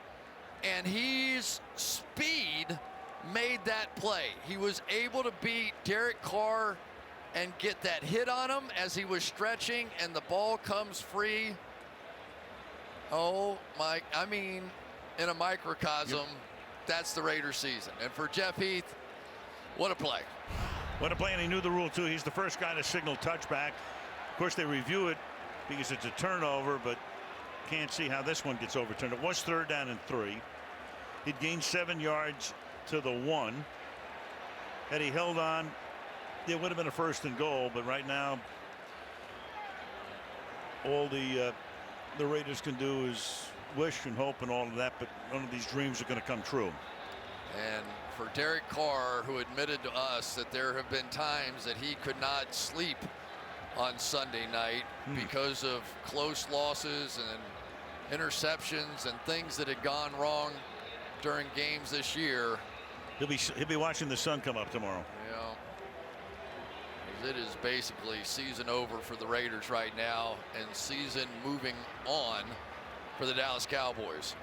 G: and his speed made that play. He was able to beat Derek Carr and get that hit on him as he was stretching, and the ball comes free. Oh my, I mean, in a microcosm, that's the Raiders season. And for Jeff Heath, what a play.
A: What a play, and he knew the rule too. He's the first guy to signal touchback. Of course, they review it because it's a turnover, but can't see how this one gets overturned. It was 3rd down and 3. He'd gained 7 yards to the 1. Had he held on, it would have been a 1st and goal, but right now all the Raiders can do is wish and hope and all of that, but none of these dreams are going to come true.
G: And for Derek Carr, who admitted to us that there have been times that he could not sleep on Sunday night because of close losses and interceptions and things that had gone wrong during games this year.
A: He'll be watching the sun come up tomorrow.
G: Yeah. It is basically season over for the Raiders right now, and season moving on for the Dallas Cowboys.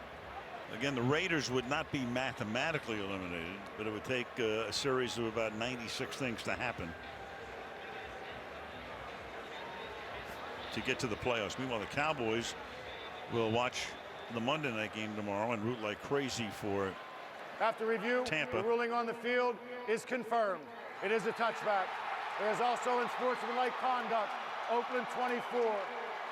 A: Again, the Raiders would not be mathematically eliminated, but it would take a series of about 96 things to happen to get to the playoffs. Meanwhile, the Cowboys will watch the Monday night game tomorrow and root like crazy for
M: After review,
A: Tampa.
M: The ruling on the field is confirmed. It is a touchback. There is also unsportsmanlike conduct. Oakland 24.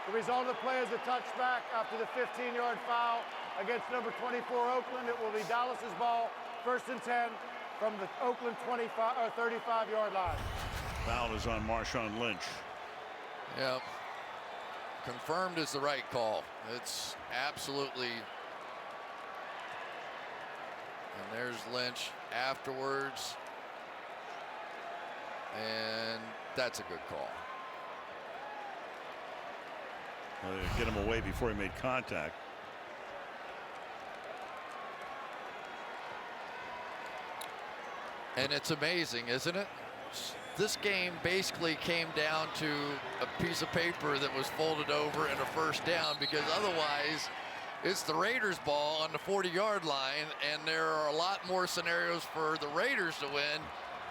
M: The result of the play is a touchback after the 15-yard foul against number 24 Oakland. It will be Dallas's ball, 1st and 10 from the Oakland 35-yard line.
A: Foul is on Marshawn Lynch.
G: Yep. Confirmed is the right call. It's absolutely. And there's Lynch afterwards. And that's a good call.
A: Get him away before he made contact.
G: And it's amazing, isn't it? This game basically came down to a piece of paper that was folded over and a 1st down, because otherwise it's the Raiders ball on the 40-yard line, and there are a lot more scenarios for the Raiders to win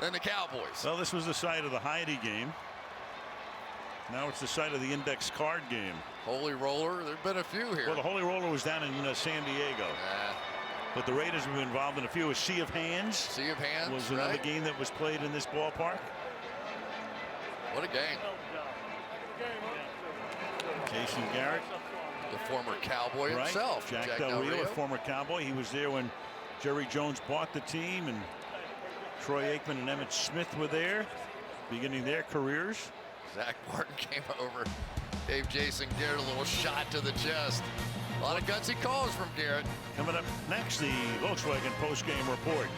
G: than the Cowboys.
A: Well, this was the site of the Heidi game. Now it's the site of the index card game.
G: Holy Roller, there have been a few here.
A: Well, the Holy Roller was down in San Diego. But the Raiders have been involved in a few. A Sea of Hands.
G: Sea of Hands
A: was another game that was played in this ballpark.
G: What a game.
A: Jason Garrett.
G: The former Cowboy
A: right.
G: himself.
A: Jack Del Rio, a former Cowboy. He was there when Jerry Jones bought the team, and Troy Aikman and Emmitt Smith were there, beginning their careers.
G: Zach Martin came over, gave Jason Garrett a little shot to the chest. A lot of gutsy calls from Garrett.
A: Coming up next, the Volkswagen post-game report.